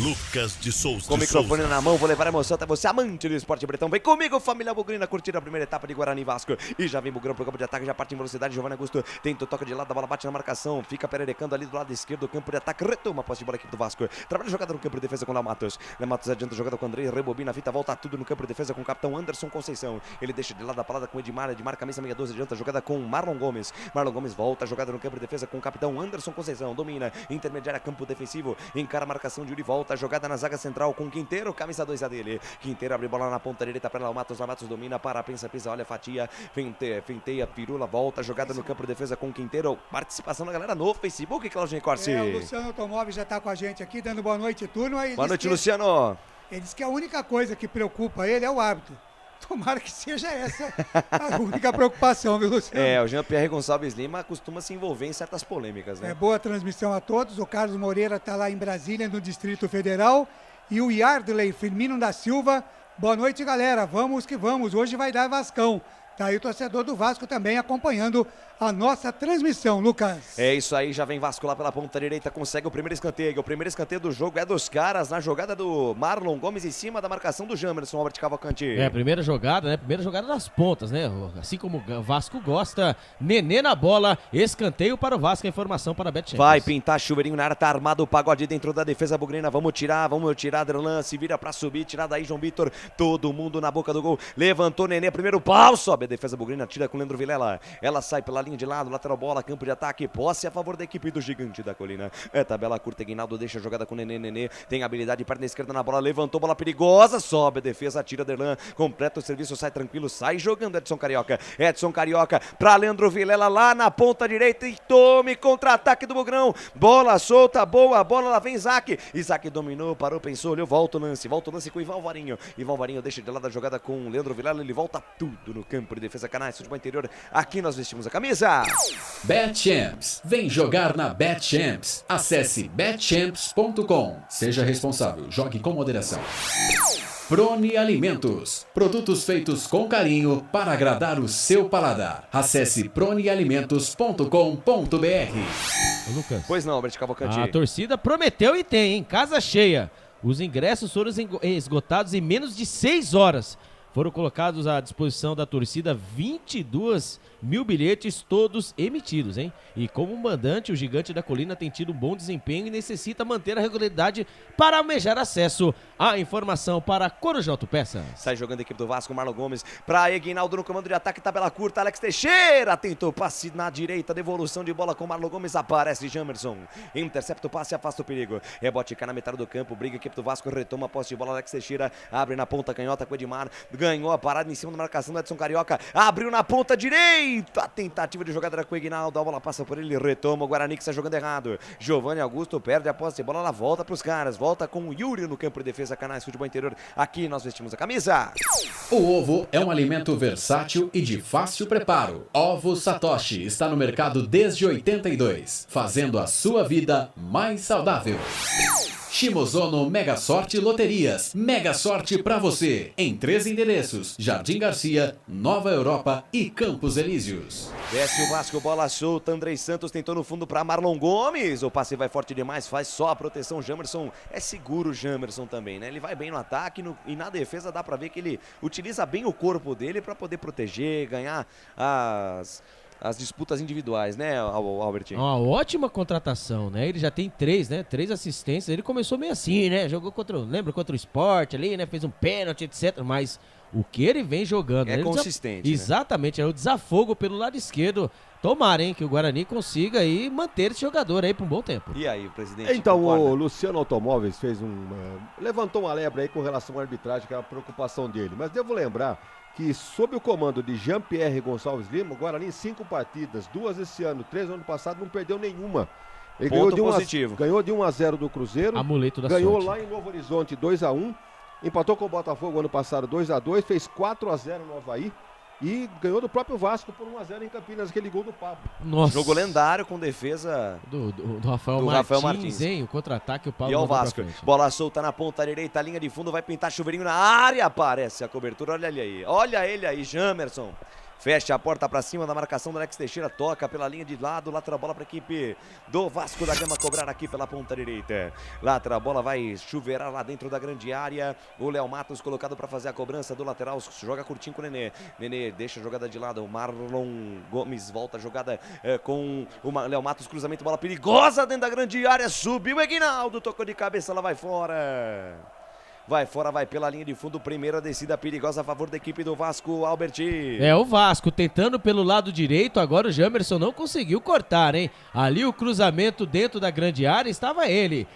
Lucas de Souza. Com o microfone na mão, vou levar a emoção até você, amante do esporte bretão. Vem comigo, família Bugrina, curtir a primeira etapa de Guarani e Vasco. E já vem Bugrão pro campo de ataque, já parte em velocidade. Giovanni Augusto tenta o toque de lado, a bola bate na marcação, fica pererecando ali do lado esquerdo do campo de ataque, retoma a posse de bola aqui do Vasco. Trabalha a jogada no campo de defesa com o Léo Matos. Léo Matos adianta a jogada com o Andrei, rebobina a fita, volta tudo no campo de defesa com o capitão Anderson Conceição. Ele deixa de lado a parada com o Edmar, camisa 62, adianta a jogada com o Marlon Gomes. Marlon Gomes volta a jogada no campo de defesa com o capitão Anderson Conceição. Domina, intermediária, campo defensivo, encara a marcação de Yuri, volta a jogada na zaga central com Quinteiro, camisa 2 a dele. Quinteiro abre bola na ponta direita para Léo Matos domina, para, pensa, pisa, olha, fatia, fenteia, pirula, volta a jogada no campo de defesa com Quinteiro. Participação da galera no Facebook, Claudinei Corsi. O Luciano Automóvel já está com a gente aqui, dando boa noite, turno. Boa noite, Luciano. Ele disse que a única coisa que preocupa ele é o árbitro. Tomara que seja essa a única preocupação, viu, Luciano? O Jean-Pierre Gonçalves Lima costuma se envolver em certas polêmicas, né? Boa transmissão a todos. O Carlos Moreira está lá em Brasília, no Distrito Federal. E o Yardley Firmino da Silva. Boa noite, galera. Vamos que vamos. Hoje vai dar Vascão. Tá aí o torcedor do Vasco também acompanhando a nossa transmissão, Lucas. É isso aí, já vem Vasco lá pela ponta direita, consegue o primeiro escanteio. O primeiro escanteio do jogo é dos caras, na jogada do Marlon Gomes em cima da marcação do Jamerson, Albert Cavalcanti. Primeira jogada, né? Primeira jogada das pontas, né? Assim como o Vasco gosta. Nenê na bola, escanteio para o Vasco, a informação para a Bet Champions. Vai pintar chuveirinho na área, tá armado o Pagode dentro da defesa bugrina. Vamos tirar, Derlan, se vira pra subir, tirar daí João Vitor. Todo mundo na boca do gol. Levantou Nenê, primeiro pau, sobe a defesa bugrina, tira com o Leandro Vilela. Ela sai pela linha de lado, lateral bola, campo de ataque, posse a favor da equipe do Gigante da Colina. É tabela curta, Guinaldo deixa a jogada com o Nenê, tem habilidade, perna esquerda na bola, levantou, bola perigosa, sobe a defesa, tira Derlan, completa o serviço, sai tranquilo, sai jogando Edson Carioca pra Leandro Vilela lá na ponta direita e tome contra-ataque do Bugrão, bola solta, boa bola, lá vem Isaac dominou, parou, pensou, olhou, volta o lance com o Ivan Varinho deixa de lado a jogada com o Leandro Vilela, ele volta tudo no campo de defesa, Canais Futebol Interior, aqui nós vestimos a camisa. Bet Champs, vem jogar na Bet Champs. Acesse betchamps.com. Seja responsável, jogue com moderação. Prone Alimentos, produtos feitos com carinho para agradar o seu paladar. Acesse pronealimentos.com.br. Lucas. Pois não, Albert Cavalcanti. A torcida prometeu e tem, hein? Casa cheia. Os ingressos foram esgotados em menos de 6 horas. Foram colocados à disposição da torcida 22 mil bilhetes, todos emitidos, hein? E como mandante, o Gigante da Colina tem tido um bom desempenho e necessita manter a regularidade para almejar acesso. A informação para Corujão Autopeças. Sai jogando a equipe do Vasco, Marlon Gomes para Eguinaldo no comando de ataque, tabela curta, Alex Teixeira tentou passe na direita, devolução de bola com Marlon Gomes, aparece Jamerson, intercepta o passe, afasta o perigo, rebote cá na metade do campo, briga a equipe do Vasco, retoma a posse de bola, Alex Teixeira abre na ponta canhota com o Edmar, ganhou a parada em cima da marcação do Edson Carioca, abriu na ponta direita, a tentativa de jogada era com o Eguinaldo, a bola passa por ele, retoma o Guarani que está jogando errado, Giovanni Augusto perde a posse de bola, ela volta para os caras, volta com o Yuri no campo de defesa, Canais Futebol Interior, aqui nós vestimos a camisa. O ovo é um alimento versátil e de fácil preparo. Ovo Satoshi está no mercado desde 82, fazendo a sua vida mais saudável. Shimozono Mega Sorte Loterias. Mega sorte pra você. Em 3 endereços: Jardim Garcia, Nova Europa e Campos Elíseos. Desce o Vasco, bola solta. Andrei Santos tentou no fundo pra Marlon Gomes. O passe vai forte demais, faz só a proteção. Jamerson é seguro, Jamerson também, né? Ele vai bem no ataque e na defesa dá pra ver que ele utiliza bem o corpo dele pra poder proteger, ganhar as disputas individuais, né, Albertinho? Uma ótima contratação, né? Ele já tem 3, né? 3 assistências. Ele começou meio assim, né? Jogou contra o Sport ali, né? Fez um pênalti, etc. Mas o que ele vem jogando... É consistente, né? Exatamente, é o desafogo pelo lado esquerdo. Tomara, hein, que o Guarani consiga aí manter esse jogador aí por um bom tempo. E aí, presidente? Então, concorda? o Luciano Automóveis levantou uma lebre aí com relação à arbitragem, que é a preocupação dele. Mas devo lembrar que sob o comando de Jean-Pierre Gonçalves Lima, o Guarani em 5 partidas, 2 esse ano, 3 no ano passado, não perdeu nenhuma. Ele Ponto positivo. Ganhou de 1-0 do Cruzeiro, Amuleto da ganhou sorte. lá em Novo Horizonte 2-1, empatou com o Botafogo ano passado 2-2, fez 4-0 no Avaí e ganhou do próprio Vasco por 1-0 em Campinas, aquele gol do Pablo. Nossa. Jogo lendário com defesa do Rafael Martins, hein? O contra-ataque, o Pablo. E é o Vasco. Bola solta na ponta direita, linha de fundo, vai pintar chuveirinho na área, aparece a cobertura, olha ele aí. Olha ele aí, Jamerson. Fecha a porta pra cima da marcação do Alex Teixeira, toca pela linha de lado, lateral bola pra equipe do Vasco da Gama cobrar aqui pela ponta direita. Lateral bola vai chuveirar lá dentro da grande área. O Léo Matos colocado pra fazer a cobrança do lateral, joga curtinho com o Nenê. Nenê deixa a jogada de lado, o Marlon Gomes volta a jogada com o Léo Matos, cruzamento, bola perigosa dentro da grande área, subiu o Eguinaldo, tocou de cabeça, ela vai fora. Vai fora, vai pela linha de fundo, primeira descida perigosa a favor da equipe do Vasco, Alberti. É o Vasco tentando pelo lado direito, agora o Jamerson não conseguiu cortar, hein? Ali o cruzamento dentro da grande área, estava ele.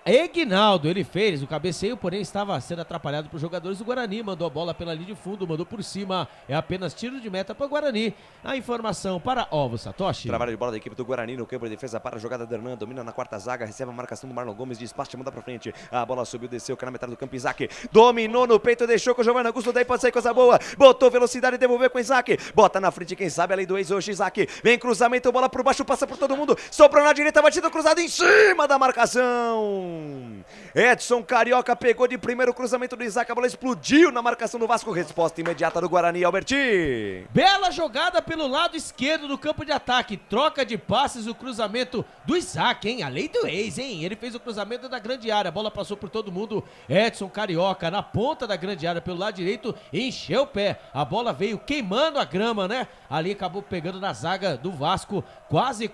Eguinaldo, ele fez o cabeceio, porém estava sendo atrapalhado por jogadores do Guarani, mandou a bola pela linha de fundo, mandou por cima, é apenas tiro de meta para o Guarani. A informação para Ovo Satoshi. Trabalho de bola da equipe do Guarani no campo de defesa para a jogada do Hernan, domina na quarta zaga, recebe a marcação do Marlon Gomes, despacha, manda para frente, a bola subiu, desceu, caiu na metade do campo, Isaac, dominou no peito, deixou com o Giovanni Augusto, daí pode sair coisa boa, botou velocidade, devolveu com o Isaac, bota na frente, quem sabe, além do ex hoje, Isaac, vem cruzamento, bola por baixo, passa por todo mundo, soprou na direita, batida cruzada em cima da marcação. Edson Carioca pegou de primeiro cruzamento do Isaac, a bola explodiu na marcação do Vasco, resposta imediata do Guarani, Alberti. Bela jogada pelo lado esquerdo do campo de ataque, troca de passes, o cruzamento do Isaac, hein? A lei do ex, hein? Ele fez o cruzamento da grande área, a bola passou por todo mundo, Edson Carioca na ponta da grande área pelo lado direito, encheu o pé, a bola veio queimando a grama, né? Ali acabou pegando na zaga do Vasco, quase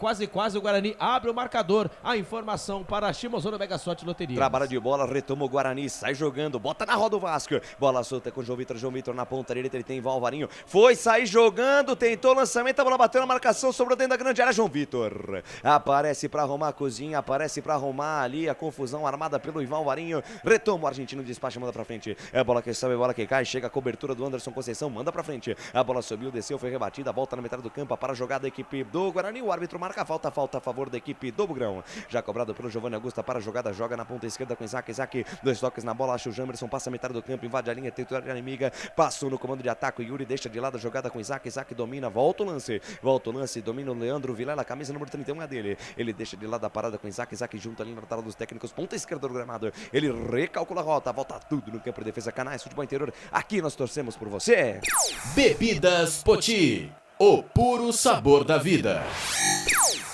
o Guarani abre o marcador, a informação para a Shimozono Mega Sorte Loteria. Trabalho de bola, retoma o Guarani, sai jogando, bota na roda o Vasco, bola solta com o João Vitor na ponta direita, ele tem Valvarinho, foi sair jogando, tentou o lançamento, a bola bateu na marcação, sobrou dentro da grande área, João Vitor, aparece para arrumar a cozinha, aparece para arrumar ali a confusão armada pelo Ivan Varinho, retoma o argentino, despacha, manda pra frente, é a bola que sobe, a bola que cai, chega a cobertura do Anderson Conceição, manda pra frente, a bola subiu, desceu, foi rebatida, volta na metade do campo, para a jogada da equipe do Guarani, o árbitro marca a falta a favor da equipe do Bugrão, já cobrado pelo Giovanni Augusta para a jogada, joga na ponta esquerda com Isaac, dois toques na bola, acha o Jamerson, passa a metade do campo, invade a linha territorial inimiga, passou no comando de ataque, o Yuri deixa de lado a jogada com Isaac domina, volta o lance, domina o Leandro Vilela, camisa número 31 é dele, ele deixa de lado a parada com Isaac junto ali na tela dos técnicos, ponta esquerda do gramado, ele recalcula a rota, volta tudo no campo de defesa, Canais Futebol Interior, aqui nós torcemos por você. Bebidas Poti, o puro sabor da vida.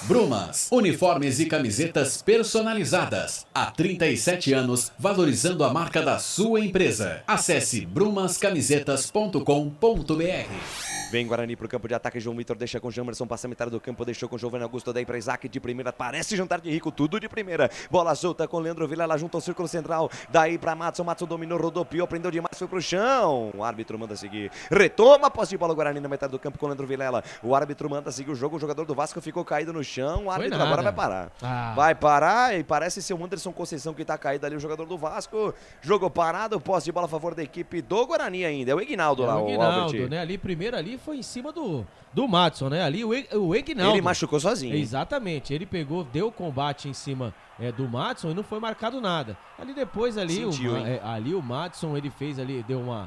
Brumas, uniformes e camisetas personalizadas. Há 37 anos, valorizando a marca da sua empresa. Acesse brumascamisetas.com.br. Vem Guarani pro campo de ataque, João Vitor deixa com Jamerson, passa a metade do campo, deixou com Giovanni Augusto, daí pra Isaac de primeira, parece jantar de rico, tudo de primeira, bola solta com Leandro Vilela junto ao círculo central, daí pra Matson dominou, rodopiou, prendeu demais, foi pro chão, o árbitro manda seguir, retoma a posse de bola Guarani na metade do campo com Leandro Vilela, o árbitro manda seguir o jogo, o jogador do Vasco ficou caído no chão, o árbitro agora vai parar, vai parar e parece ser o Anderson Conceição que tá caído ali, o jogador do Vasco, jogo parado, posse de bola a favor da equipe do Guarani ainda, é o Ignaldo lá, o Albert. Né, ali primeiro ali foi em cima do Matson, né? Ali o Ignaldo. Ele machucou sozinho. Exatamente. Ele pegou, deu combate em cima do Matson e não foi marcado nada. Ali depois, ali o Matson, ele fez ali, deu um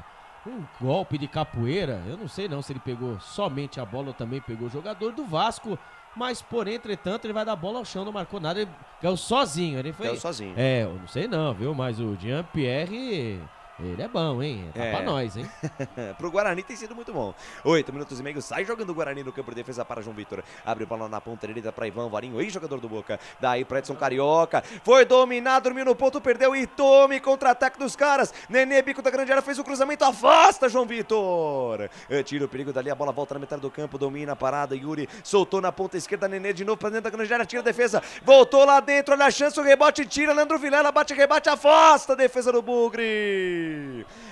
golpe de capoeira. Eu não sei não se ele pegou somente a bola ou também pegou o jogador do Vasco. Mas, porém, entretanto, ele vai dar bola ao chão, não marcou nada. Ele caiu sozinho. Caiu sozinho. Eu não sei não, viu? Mas o Jean-Pierre... Ele é bom, hein? Tá pra nós, hein? Pro Guarani tem sido muito bom. 8 minutos e meio, sai jogando o Guarani no campo de defesa para João Vitor. Abre o bola na ponta direita para Ivan Varinho, ex-jogador do Boca. Daí para Edson Carioca. Foi dominado, dormiu no ponto, perdeu e tome contra-ataque dos caras. Nenê, bico da grande área, fez o cruzamento, afasta João Vitor. Tira o perigo dali, a bola volta na metade do campo, domina a parada. Yuri soltou na ponta esquerda, Nenê de novo para dentro da grande área, tira a defesa. Voltou lá dentro, olha a chance, o rebote, tira. Leandro Vilela, bate, rebate, afasta a defesa do Bugre.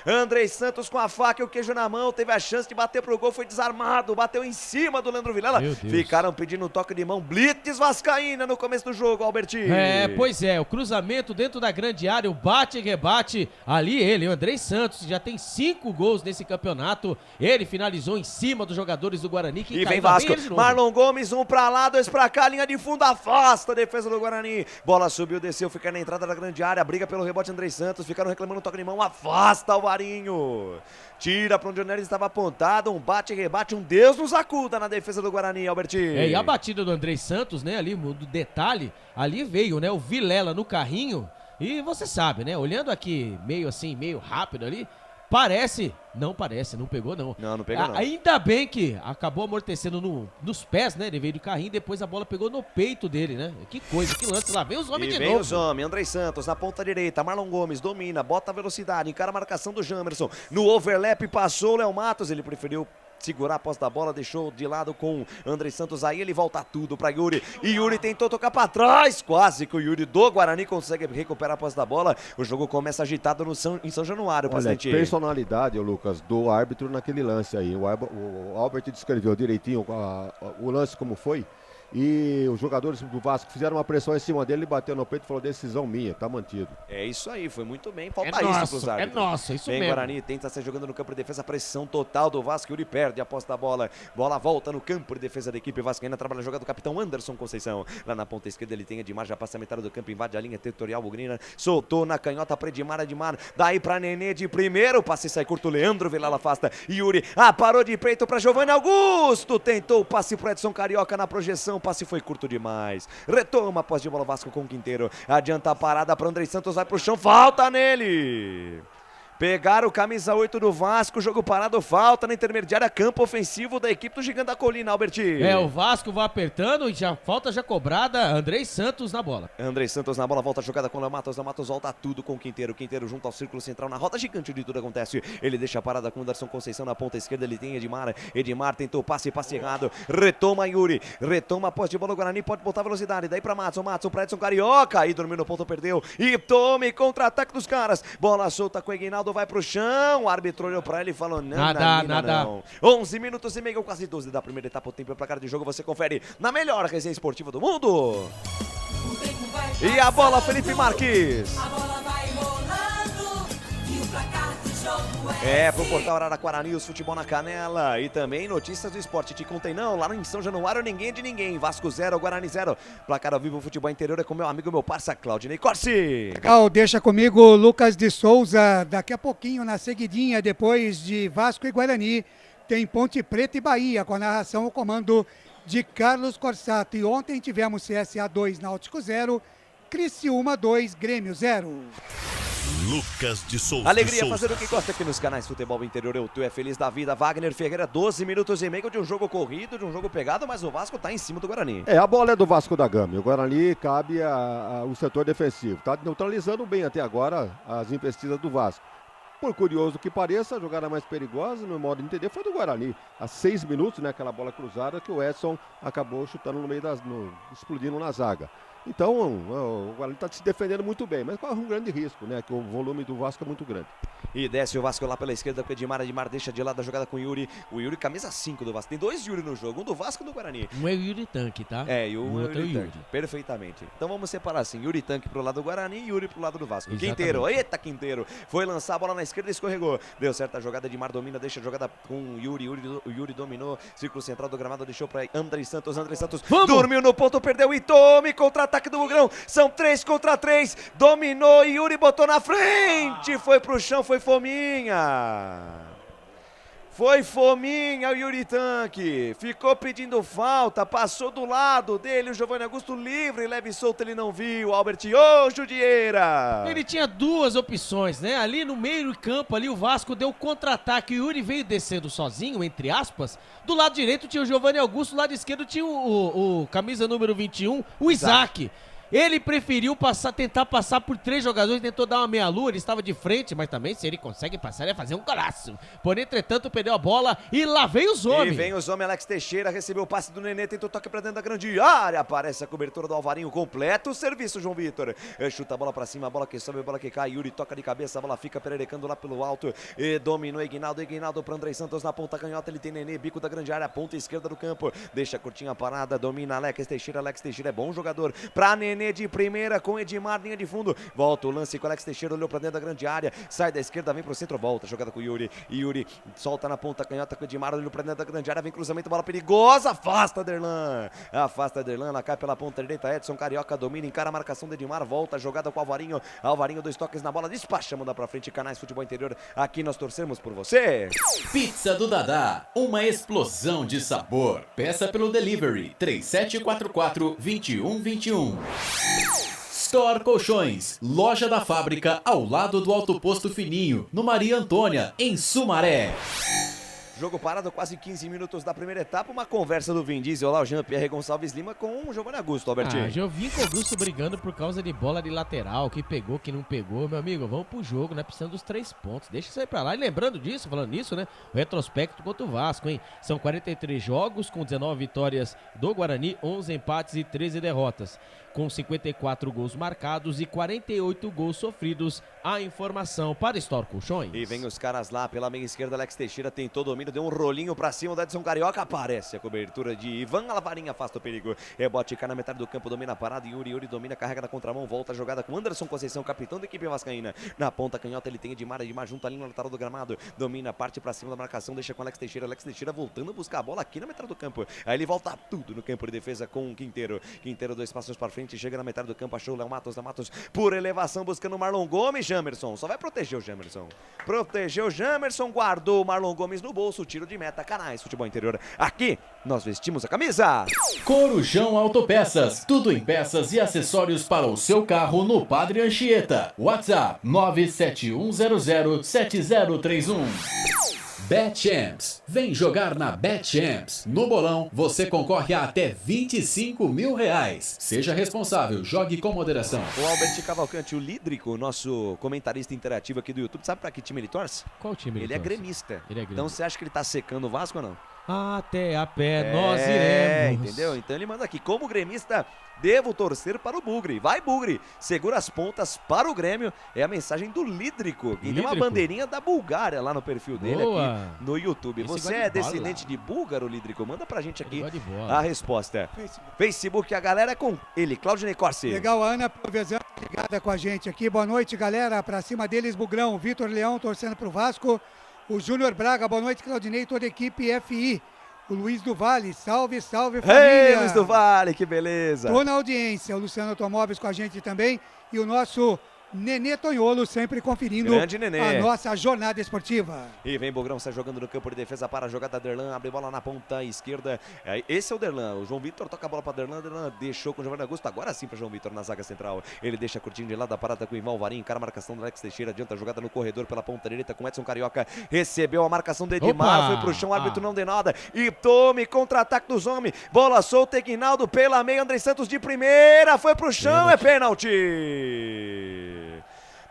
Andrei Santos com a faca e o queijo na mão, teve a chance de bater pro gol, foi desarmado, bateu em cima do Leandro Vilela. Ficaram pedindo um toque de mão, blitz vascaína no começo do jogo, Albertinho. Pois é, o cruzamento dentro da grande área, o bate e rebate, ali ele, o Andrei Santos, já tem 5 gols nesse campeonato, ele finalizou em cima dos jogadores do Guarani. E vem Vasco, Marlon Gomes, 1 pra lá, 2 pra cá, linha de fundo, afasta a defesa do Guarani, bola subiu, desceu, fica na entrada da grande área, briga pelo rebote Andrei Santos, ficaram reclamando um toque de mão, afasta o Varinho, tira pra onde o Neres estava apontado, um bate e rebate, um Deus nos acuda na defesa do Guarani, Albertinho. E a batida do Andrei Santos, né, ali, do detalhe, ali veio, né, o Vilela no carrinho, e você sabe, né, olhando aqui, meio assim, meio rápido ali, não pegou não. Não pegou não. Ainda bem que acabou amortecendo nos pés, né? Ele veio do carrinho, depois a bola pegou no peito dele, né? Que coisa, que lance, lá vem os homens de novo. Vem os homens, Andrei Santos na ponta direita, Marlon Gomes domina, bota a velocidade, encara a marcação do Jamerson, no overlap passou o Léo Matos, ele preferiu segurar a posse da bola, deixou de lado com Andrei Santos, aí ele volta tudo pra Yuri, e Yuri tentou tocar pra trás, quase que o Yuri do Guarani consegue recuperar a posse da bola, o jogo começa agitado em São Januário, presidente. Personalidade, Lucas, do árbitro naquele lance aí, o Albert descreveu direitinho o lance como foi, e os jogadores do Vasco fizeram uma pressão em cima dele, ele bateu no peito e falou, decisão minha, tá mantido. É isso aí, foi muito bem, falta isso pros árbitros. É nosso, isso mesmo. Guarani tenta ser jogando no campo de defesa, pressão total do Vasco, Yuri perde a posse da bola, bola volta no campo de defesa da equipe vascaína, trabalha a jogada do capitão Anderson Conceição, lá na ponta esquerda ele tem Edmar, já passa a metade do campo, invade a linha territorial, Bugrina, soltou na canhota pra Edmar, daí pra Nenê de primeiro, passe sai curto, Leandro Vilela afasta, Yuri, parou de peito pra Giovanni Augusto, tentou o passe pro Edson Carioca na projeção, o passe foi curto demais. Retoma a posse de bola Vasco com o Quinteiro. Adianta a parada para Andrei Santos, vai pro chão, falta nele. Pegaram o camisa 8 do Vasco, jogo parado, falta na intermediária, campo ofensivo da equipe do Gigante da Colina, Alberti. O Vasco vai apertando e falta já cobrada, Andrei Santos na bola. Andrei Santos na bola, volta a jogada com o Léo Matos volta tudo com o Quinteiro junto ao círculo central, na roda gigante de tudo acontece. Ele deixa a parada com o Anderson Conceição na ponta esquerda, ele tem Edmar tentou passe errado, retoma Yuri, retoma a posse de bola, o Guarani pode botar velocidade, daí pra Matos pra Edson Carioca, e dormiu no ponto, perdeu, e tome contra-ataque dos caras, bola solta com o Eguinaldo, vai pro chão, o árbitro olhou pra ele e falou, nada. Não. 11 minutos e meio, quase 12 da primeira etapa, o tempo é placar de jogo, você confere na melhor resenha esportiva do mundo. E a bola, Felipe Marques. A bola vai rolando e o placar do jogo Pro portal Araraquara News, futebol na canela e também notícias do esporte. Te contei não, lá em São Januário ninguém é de ninguém. Vasco 0, Guarani 0. Placar ao vivo, futebol interior é com meu amigo, meu parça Claudinei Corsi. Legal, deixa comigo Lucas de Souza. Daqui a pouquinho, na seguidinha, depois de Vasco e Guarani, tem Ponte Preta e Bahia, com a narração o comando de Carlos Corsato. E ontem tivemos CSA 2, Náutico 0, Criciúma 2, Grêmio 0. Lucas de Souza. Alegria fazer o que gosta aqui nos canais Futebol Interior. Tu é feliz da vida. Wagner Ferreira, 12 minutos e meio de um jogo corrido, de um jogo pegado, mas o Vasco tá em cima do Guarani. A bola é do Vasco da Gama. O Guarani cabe o setor defensivo. Tá neutralizando bem até agora as investidas do Vasco. Por curioso que pareça, a jogada mais perigosa, no modo de entender, foi do Guarani. Há 6 minutos, né, aquela bola cruzada que o Edson acabou chutando no meio explodindo na zaga. Então, o Guarani está se defendendo muito bem, mas corre um grande risco, né? Que o volume do Vasco é muito grande. E desce o Vasco lá pela esquerda com o Edmar. Edmar deixa de lado a jogada com o Yuri. O Yuri, camisa 5 do Vasco. Tem 2 Yuri no jogo, um do Vasco e um do Guarani. Um é o Yuri Tanque, tá? E o outro é o Yuri. Perfeitamente. Então vamos separar assim: Yuri Tanque pro lado do Guarani e Yuri pro lado do Vasco. Exatamente. Quinteiro, eita Quinteiro. Foi lançar a bola na esquerda e escorregou. Deu certo a jogada, Edmar domina, deixa a jogada com o Yuri. O Yuri dominou, círculo central do gramado, deixou para Andrei Santos. Andrei Santos dormiu no ponto, perdeu e tome contra-ataque do Mugrão. São 3 contra 3, dominou, Yuri botou na frente, foi pro chão, foi fominha. Foi fominha o Yuri Tanque, ficou pedindo falta, passou do lado dele, o Giovanni Augusto livre, leve e solto, ele não viu, Albert, Judieira. Ele tinha 2 opções, né? Ali no meio do campo, ali o Vasco deu contra-ataque, o Yuri veio descendo sozinho, entre aspas. Do lado direito tinha o Giovanni Augusto, do lado esquerdo tinha o camisa número 21, o Isaac. Ele preferiu tentar passar por 3 jogadores, tentou dar uma meia-lua, ele estava de frente, mas também se ele consegue passar, ele vai fazer um golaço. Porém, entretanto, perdeu a bola e lá vem os homens. E vem os homens, Alex Teixeira recebeu o passe do Nenê, tentou toque pra dentro da grande área, aparece a cobertura do Alvarinho, completo o serviço, João Vitor. Chuta a bola pra cima, a bola que sobe, a bola que cai, Yuri toca de cabeça, a bola fica pererecando lá pelo alto, e dominou Eguinaldo pra Andrei Santos na ponta canhota, ele tem Nenê, bico da grande área, ponta esquerda do campo, deixa a curtinha parada, domina Alex Teixeira é bom jogador, pra Nenê de primeira com Edmar, linha de fundo, volta o lance com Alex Teixeira, olhou pra dentro da grande área, sai da esquerda, vem pro centro, volta, jogada com o Yuri, Yuri solta na ponta canhota com Edmar, olhou pra dentro da grande área, vem cruzamento, bola perigosa, afasta Derlan, ela cai pela ponta direita, Edson Carioca domina, encara a marcação de Edmar, volta a jogada com o Alvarinho 2 toques na bola, despacha, manda pra frente, canais Futebol Interior, aqui nós torcemos por você. Pizza do Dadá, uma explosão de sabor, peça pelo delivery, 3744-2121. Store Colchões, loja da fábrica ao lado do Alto Posto Fininho, no Maria Antônia, em Sumaré. Jogo parado, quase 15 minutos da primeira etapa, uma conversa do Vin Diesel lá, o Jean-Pierre Gonçalves Lima com o Giovanni Augusto, Albertinho. Giovanni Augusto brigando por causa de bola de lateral, que pegou, que não pegou. Meu amigo, vamos pro jogo, né? Precisando dos 3 pontos. Deixa isso aí pra lá. E lembrando disso, falando nisso, né? O retrospecto contra o Vasco, hein? São 43 jogos, com 19 vitórias do Guarani, 11 empates e 13 derrotas. Com 54 gols marcados e 48 gols sofridos. A informação para Store Colchões. E vem os caras lá pela meia esquerda, Alex Teixeira tentou domínio, deu um rolinho pra cima do Edson Carioca, aparece a cobertura de Ivan Alvarinho, afasta o perigo, rebote cá na metade do campo, domina a parada, Yuri domina, carrega na contramão, volta a jogada com Anderson Conceição, capitão da equipe vascaína, na ponta canhota ele tem Edmar junto ali no lateral do gramado, domina, parte pra cima da marcação, deixa com Alex Teixeira voltando a buscar a bola aqui na metade do campo, aí ele volta tudo no campo de defesa com o Quinteiro, 2 passos para frente, frente, chega na metade do campo, achou o Léo Matos, por elevação, buscando o Marlon Gomes, Jamerson, só vai proteger o Jamerson. Protegeu o Jamerson, guardou o Marlon Gomes no bolso, tiro de meta, Canais Futebol Interior. Aqui, nós vestimos a camisa. Corujão Autopeças, tudo em peças e acessórios para o seu carro no Padre Anchieta. WhatsApp 971007031. BetChamps, vem jogar na BetChamps. No bolão, você concorre a até R$25 mil. Seja responsável, jogue com moderação. O Albert Cavalcante, o Lídrico, nosso comentarista interativo aqui do YouTube, sabe pra que time ele torce? Qual time ele torce? É gremista. Ele é gremista. Então você acha que ele tá secando o Vasco ou não? Até a pé nós iremos. Entendeu? Então ele manda aqui, como gremista, devo torcer para o Bugre. Vai, Bugre! Segura as pontas para o Grêmio. É a mensagem do Lídrico. E tem uma bandeirinha da Bulgária lá no perfil dele aqui no YouTube. Você é descendente de búlgaro, Lídrico? Manda pra gente aqui a resposta. Facebook, a galera é com ele, Claudinei Corsi. Legal, a Ana Provezano ligada com a gente aqui. Boa noite, galera. Pra cima deles, Bugrão. Vitor Leão torcendo pro Vasco. O Júnior Braga, boa noite, Claudinei, toda a equipe FI. O Luiz do Vale, salve, salve, família. Ei, Luiz do Vale, que beleza. Tô na audiência, o Luciano Automóveis com a gente também. E o nosso Nenê Tonholo sempre conferindo a nossa jornada esportiva. E vem Bogrão, sai jogando no campo de defesa para a jogada. Derlan abre bola na ponta esquerda. Esse é o Derlan. O João Vitor toca a bola para Derlan. Derlan deixou com o Giovanni Augusto. Agora sim para João Vitor na zaga central. Ele deixa curtindo de lado a parada com o Ivan Alvarinho. Cara, a marcação do Alex Teixeira. Adianta a jogada no corredor pela ponta direita com Edson Carioca. Recebeu a marcação do Edmar. Foi pro chão, o árbitro não deu nada. E tome contra-ataque dos homens. Bola solta, Eguinaldo pela meia. André Santos de primeira. Foi pro chão, é pênalti.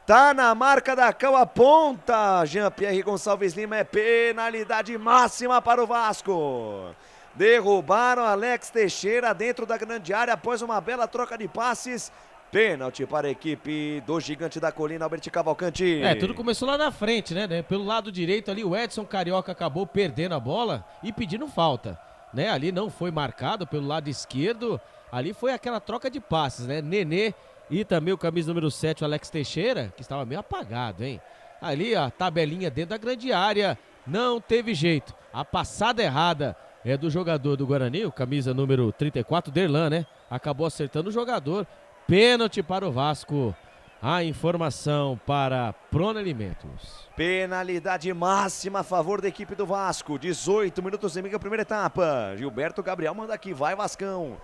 Tá na marca da Cal, aponta Jean-Pierre Gonçalves Lima, é penalidade máxima para o Vasco. Derrubaram Alex Teixeira dentro da grande área após uma bela troca de passes. Pênalti para a equipe do Gigante da Colina, Albert Cavalcante. Tudo começou lá na frente, né? Pelo lado direito ali, o Edson Carioca acabou perdendo a bola e pedindo falta, né? Ali não foi marcado pelo lado esquerdo, ali foi aquela troca de passes, né? Nenê e também o camisa número 7, o Alex Teixeira, que estava meio apagado, hein? Ali a tabelinha dentro da grande área, não teve jeito. A passada errada é do jogador do Guarani, o camisa número 34, Derlan, né? Acabou acertando o jogador. Pênalti para o Vasco. A informação para Prona Alimentos. Penalidade máxima a favor da equipe do Vasco. 18 minutos e meio, a primeira etapa. Gilberto Gabriel manda aqui, vai Vascão.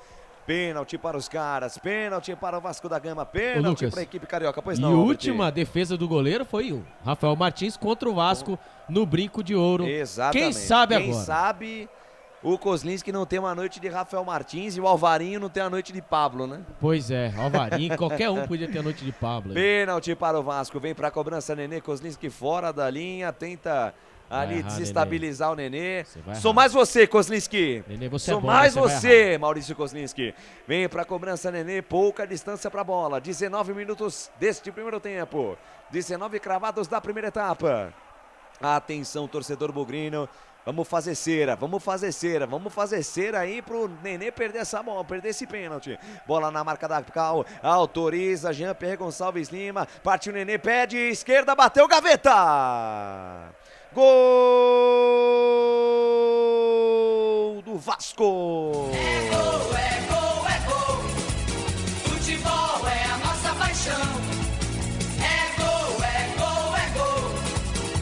Pênalti para os caras, pênalti para o Vasco da Gama, pênalti para a equipe carioca. Pois não, e a última defesa do goleiro foi o Rafael Martins contra o Vasco no brinco de ouro. Exatamente. Quem sabe agora? Quem sabe o Kozlinski não tem uma noite de Rafael Martins e o Alvarinho não tem a noite de Pablo, né? Pois é, Alvarinho, qualquer um podia ter a noite de Pablo. Pênalti para o Vasco, vem para a cobrança, Nenê, Kozlinski fora da linha, tenta ali desestabilizar o Nenê. Sou mais você, Kozlinski. Nenê, você Sou é bom, mais você, Maurício Kozlinski. Vem pra cobrança, Nenê. Pouca distância pra bola. 19 minutos deste primeiro tempo. 19 cravados da primeira etapa. Atenção, torcedor bugrino. Vamos fazer cera, vamos fazer cera, vamos fazer cera aí pro Nenê perder essa bola, perder esse pênalti. Bola na marca da Cal, autoriza Jean-Pierre Gonçalves Lima. Partiu o Nenê, pede esquerda, bateu, gaveta. Gol do Vasco! É gol, é gol, é gol. Futebol é a nossa paixão. É gol, é gol, é gol.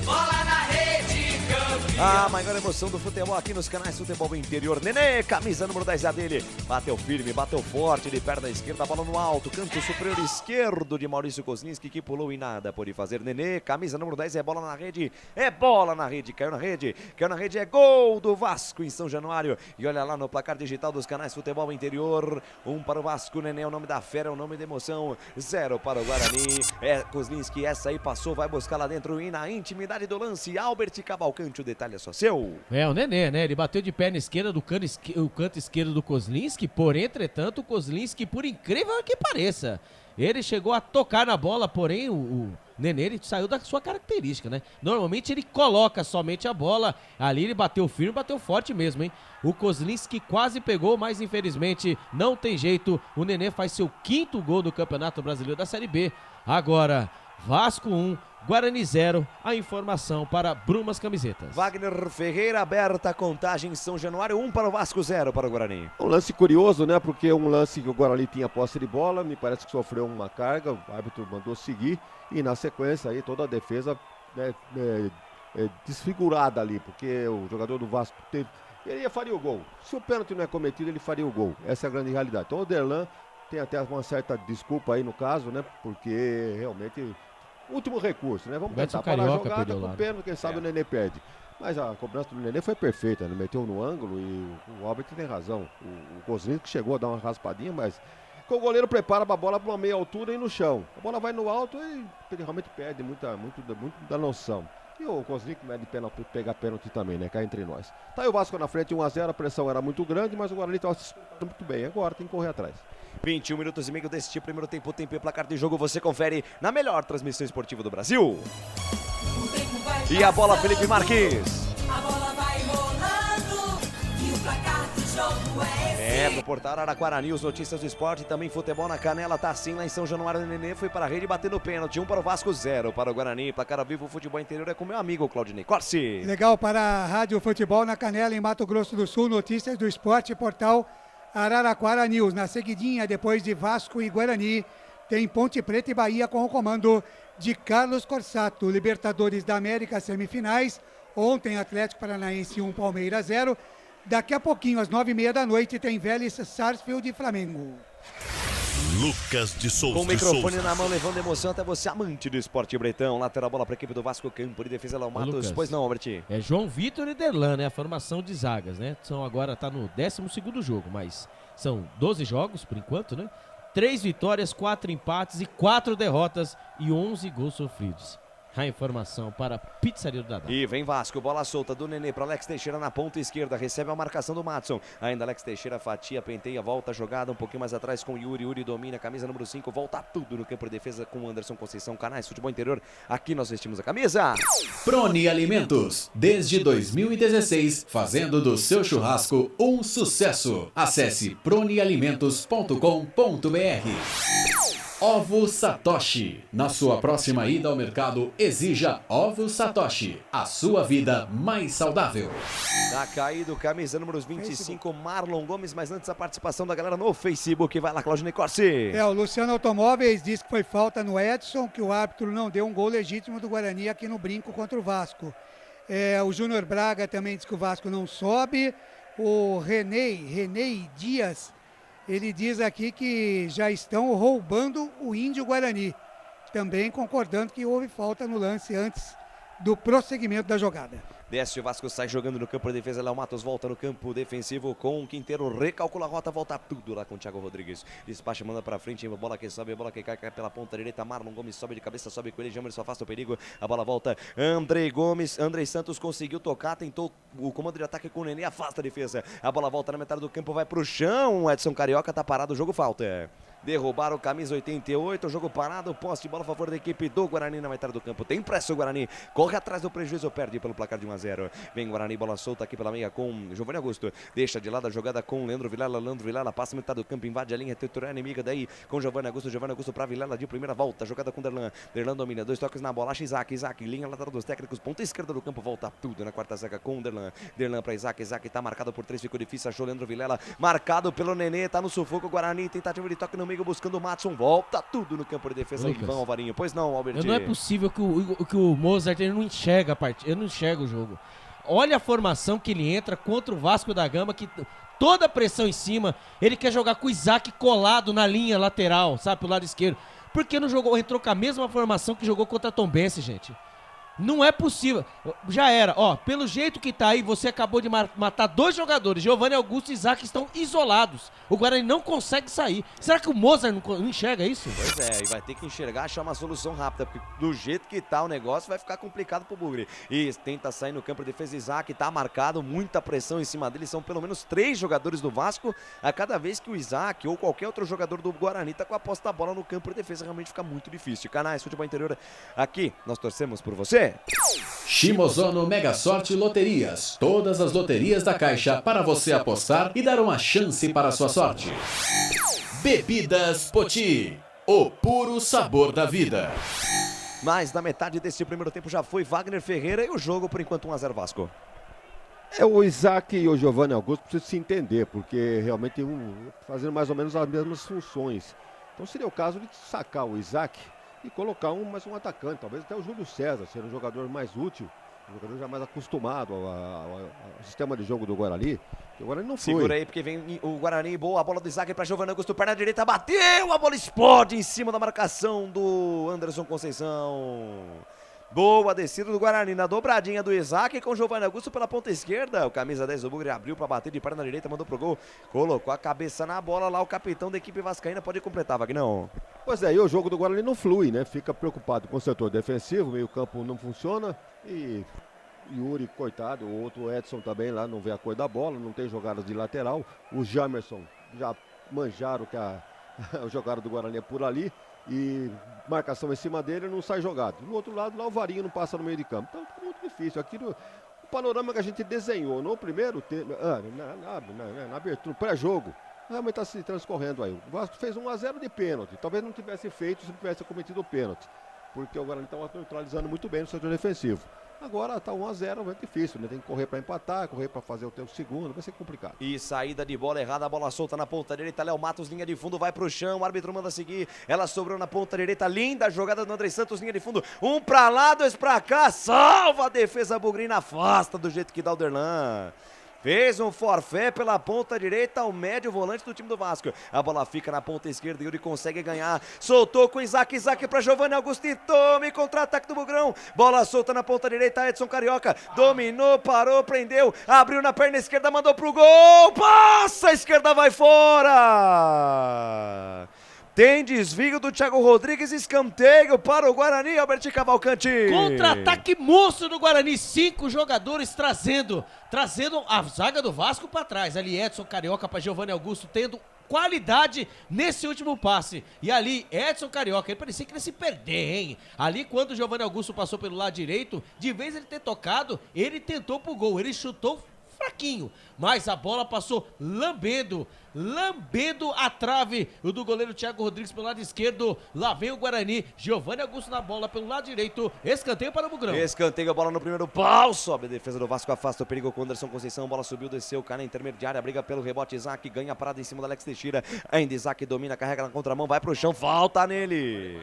Bola na rede, campeão. A maior emoção do futebol aqui nos canais Futebol Interior. Nenê, camisa número 10 dele. Bateu firme, bateu forte de perna esquerda, bola no alto. Canto superior esquerdo de Maurício Kozlinski, que pulou e nada pôde fazer. Nenê, camisa número 10, é bola na rede. É bola na rede, caiu na rede. Caiu na rede, é gol do Vasco em São Januário. E olha lá no placar digital dos canais Futebol Interior. 1 para o Vasco, Nenê é o nome da fera, é o nome da emoção. 0 para o Guarani. É Kozlinski, essa aí passou, vai buscar lá dentro. E na intimidade do lance, Albert Cavalcante, o detalhe é só seu. É, o Nenê, né? Ele bateu de perna esquerda do canto esquerdo do Kozlinski, porém, entretanto, o Kozlinski, por incrível que pareça, ele chegou a tocar na bola, porém, o Nenê, ele saiu da sua característica, né? Normalmente ele coloca somente a bola, ali ele bateu firme, bateu forte mesmo, hein? O Kozlinski quase pegou, mas infelizmente não tem jeito, o Nenê faz seu 5º gol do Campeonato Brasileiro da Série B. Agora, Vasco 1, Guarani 0. A informação para Brumas Camisetas. Wagner Ferreira, aberta a contagem em São Januário, 1 para o Vasco, 0 para o Guarani. Um lance curioso, né? Porque um lance que o Guarani tinha posse de bola, me parece que sofreu uma carga, o árbitro mandou seguir e na sequência aí toda a defesa, né, desfigurada ali, porque o jogador do Vasco ele faria o gol. Se o pênalti não é cometido, ele faria o gol. Essa é a grande realidade. Então o Derlan tem até uma certa desculpa aí no caso, né? Porque realmente último recurso, né? Vamos tentar parar a jogada com o pênalti, quem sabe o Nenê perde. Mas a cobrança do Nenê foi perfeita, ele meteu no ângulo e o Albert tem razão. O Kozlnik chegou a dar uma raspadinha, mas o goleiro prepara a bola para uma meia altura e no chão. A bola vai no alto e ele realmente perde muito da noção. E o Kozlnik mede pegar pênalti também, né? Cá entre nós. Tá aí o Vasco na frente, 1-0, a pressão era muito grande, mas o Guarani estava se sustentando muito bem. Agora tem que correr atrás. 21 minutos e meio deste primeiro tempo, tempo e placar de jogo, você confere na melhor transmissão esportiva do Brasil. E a bola, Felipe Marques. A bola vai rolando e o placar do jogo é No portal Araraquara News, notícias do esporte, também futebol na canela, tá assim lá em São Januário. O Nenê foi para a rede batendo pênalti, 1 para o Vasco, 0 para o Guarani. Placar ao vivo, futebol interior é com meu amigo Claudinei Corsi. Legal, para a Rádio Futebol na Canela, em Mato Grosso do Sul, notícias do esporte, portal Araraquara News. Na seguidinha, depois de Vasco e Guarani, tem Ponte Preta e Bahia com o comando de Carlos Corsato. Libertadores da América, semifinais. Ontem, Atlético Paranaense 1, Palmeiras 0. Daqui a pouquinho, às 9h30 da noite, tem Vélez, Sarsfield e Flamengo. Lucas de Souza. Com o microfone na mão, levando emoção até você, amante do esporte bretão. Lateral bola para a equipe do Vasco, campo de defesa, Léo Matos. Lucas, pois não, Albert? É João Vitor e Derlan, né? A formação de zagas, né? São agora, tá no 12º jogo, mas são 12 jogos, por enquanto, né? 3 vitórias, 4 empates e 4 derrotas e 11 gols sofridos. A informação para Pizzaria do Dadá. E vem Vasco, bola solta do Nenê para Alex Teixeira na ponta esquerda, recebe a marcação do Matson. Ainda Alex Teixeira fatia, penteia, volta a jogada um pouquinho mais atrás com Yuri. Yuri domina, camisa número 5, volta tudo no campo de defesa com Anderson Conceição. Canais Futebol Interior, aqui nós vestimos a camisa. Proni Alimentos, desde 2016, fazendo do seu churrasco um sucesso. Acesse pronialimentos.com.br. Ovo Satoshi. Na sua próxima ida ao mercado, exija Ovo Satoshi. A sua vida mais saudável. Tá caído, camisa número 25, Marlon Gomes. Mas antes a participação da galera no Facebook. Vai lá, Claudinei Corsi. O Luciano Automóveis diz que foi falta no Edson, que o árbitro não deu um gol legítimo do Guarani aqui no brinco contra o Vasco. O Júnior Braga também diz que o Vasco não sobe. O René Dias, ele diz aqui que já estão roubando o Índio Guarani. Também concordando que houve falta no lance antes do prosseguimento da jogada. Desce, o Vasco sai jogando no campo de defesa. Léo Matos volta no campo defensivo com o Quinteiro. Recalcula a rota, volta tudo lá com o Thiago Rodrigues. Despacha, manda pra frente. Bola que sobe, bola que cai pela ponta direita. Marlon Gomes sobe de cabeça, sobe com ele. Jamerson afasta o perigo. A bola volta. Andrei Gomes. Andrei Santos conseguiu tocar. Tentou o comando de ataque com o Nenê. Afasta a defesa. A bola volta na metade do campo, vai pro chão. Edson Carioca tá parado. O jogo falta. Derrubaram o camisa 88, o jogo parado, posse de bola a favor da equipe do Guarani na metade do campo. Tem pressa o Guarani, corre atrás do prejuízo, perde pelo placar de 1-0. Vem Guarani, bola solta aqui pela meia com Giovanni Augusto. Deixa de lado a jogada com Leandro Vilela. Leandro Vilela passa a metade do campo, invade a linha territorial inimiga daí com Giovanni Augusto para Vilela de primeira volta. Jogada com Derlan. Derlan domina, 2 toques na bola, acha Isaac, linha lateral dos técnicos, ponta esquerda do campo, volta tudo na quarta zaga com Derlan. Derlan para Isaac tá marcado por 3, ficou difícil, achou Leandro Vilela, marcado pelo Nenê, tá no sufoco. Guarani, tentativa de toque no meio buscando o Matson. Volta tudo no campo de defesa. Lucas, Ivan Alvarinho. Pois não, Albert? Não é possível que o Mozart ele não enxerga a partida, ele não enxerga o jogo. Olha a formação que ele entra contra o Vasco da Gama, que toda a pressão em cima, ele quer jogar com o Isaac colado na linha lateral, sabe, pro lado esquerdo. Por que não jogou, entrou com a mesma formação que jogou contra a Tombense, gente? Não é possível. Já era. Ó, pelo jeito que tá aí, você acabou de matar 2 jogadores. Giovanni Augusto e Isaac estão isolados. O Guarani não consegue sair. Será que o Mozart não enxerga isso? Pois é, e vai ter que enxergar, achar uma solução rápida, porque do jeito que tá o negócio vai ficar complicado pro Bugre. E tenta sair no campo de defesa, Isaac tá marcado, muita pressão em cima dele. São pelo menos 3 jogadores do Vasco. A cada vez que o Isaac ou qualquer outro jogador do Guarani tá com a posse da bola no campo de defesa, realmente fica muito difícil. Canais Futebol Interior, aqui nós torcemos por você. Shimozono Mega Sorte Loterias. Todas as loterias da Caixa para você apostar e dar uma chance para a sua sorte. Bebidas Poti. O puro sabor da vida. Mas na metade desse primeiro tempo já foi Wagner Ferreira e o jogo por enquanto 1-0 Vasco. O Isaac e o Giovanni Augusto precisam se entender, porque realmente fazendo mais ou menos as mesmas funções. Então seria o caso de sacar o Isaac e colocar mais um atacante, talvez até o Júlio César, ser um jogador mais útil, um jogador já mais acostumado ao sistema de jogo do Guarani. O Guarani não foi. Segura aí, porque vem o Guarani, boa a bola do Isaac para Giovanni Augusto, perna direita, bateu, a bola explode em cima da marcação do Anderson Conceição. Boa descida do Guarani na dobradinha do Isaac com o Giovanni Augusto pela ponta esquerda. O camisa 10 do Bugre abriu para bater de perna direita, mandou pro gol. Colocou a cabeça na bola lá, o capitão da equipe vascaína pode completar, Vagnão. Pois é, e o jogo do Guarani não flui, né? Fica preocupado com o setor defensivo, meio campo não funciona e Yuri, coitado, o outro Edson também lá não vê a cor da bola, não tem jogadas de lateral. O Jamerson já manjaram que a jogada do Guarani é por ali. E marcação em cima dele, não sai jogado. Do outro lado, lá o Varinho não passa no meio de campo. Então fica muito difícil. Aqui o panorama que a gente desenhou no primeiro tempo, na abertura, pré-jogo, realmente está se transcorrendo aí. O Vasco fez 1-0 de pênalti. Talvez não tivesse feito se não tivesse cometido o pênalti. Porque o Guarani estava neutralizando muito bem no setor defensivo. Agora tá 1-0, é difícil, né? Tem que correr para empatar, correr para fazer o tempo segundo, vai ser complicado. E saída de bola errada, a bola solta na ponta direita, Léo Matos, linha de fundo, vai pro chão, o árbitro manda seguir, ela sobrou na ponta direita, linda jogada do André Santos, linha de fundo, um pra lá, dois pra cá, salva a defesa bugrina, afasta do jeito que dá o Derlan. Fez um forfé pela ponta direita, o médio volante do time do Vasco. A bola fica na ponta esquerda, Yuri consegue ganhar. Soltou com Isaac para Giovanni Augusto e tome contra-ataque do Bugrão. Bola solta na ponta direita, Edson Carioca. Dominou, parou, prendeu. Abriu na perna esquerda, mandou pro gol. Passa, a esquerda vai fora. Tem desvio do Thiago Rodrigues, escanteio para o Guarani, Albert Cavalcante. Contra-ataque monstro do Guarani, 5 jogadores trazendo a zaga do Vasco para trás. Ali Edson Carioca para Giovanni Augusto, tendo qualidade nesse último passe. E ali, Edson Carioca, ele parecia que ele se perder, hein? Ali, quando o Giovanni Augusto passou pelo lado direito, de vez ele ter tocado, ele tentou pro gol, ele chutou fraquinho, mas a bola passou lambendo a trave do goleiro Thiago Rodrigues pelo lado esquerdo. Lá vem o Guarani, Giovanni Augusto na bola pelo lado direito, escanteio para o Bugrão. Escanteio, a bola no primeiro pau, sobe a defesa do Vasco, afasta o perigo com o Anderson Conceição, bola subiu, desceu, cai na intermediária, briga pelo rebote, Isaac ganha a parada em cima do Alex Teixeira, ainda Isaac domina, carrega na contramão, vai pro chão, falta nele,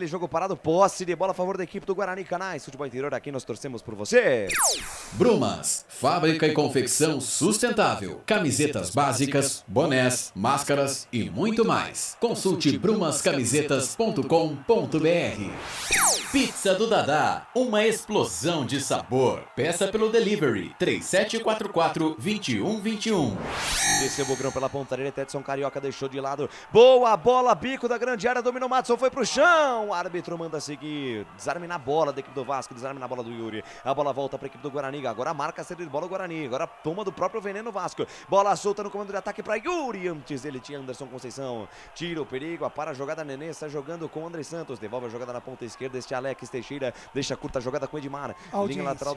jogo parado, posse de bola a favor da equipe do Guarani. Canais Futebol Interior, aqui nós torcemos por você. Brumas, fábrica e confecção sustentável, camisetas básicas, bonés, máscaras e muito mais. Consulte brumascamisetas.com.br. Pizza do Dadá, uma explosão de sabor. Peça pelo delivery 3744-2121. Desceu o Bugrão pela ponta direita, Edson Carioca deixou de lado. Boa bola, bico da grande área, dominou Madison, foi pro chão. O árbitro manda seguir. Desarme na bola da equipe do Vasco, desarme na bola do Yuri. A bola volta pra equipe do Guarani. Agora marca a saída de bola do Guarani. Agora toma do próprio veneno Vasco. Bola solta no comando de ataque pra Yuri. Antes ele tinha Anderson Conceição. Tira o perigo, para a jogada. Nenê está jogando com o André Santos. Devolve a jogada na ponta esquerda. Este Alex Teixeira deixa curta a jogada com Edmar. Linha lateral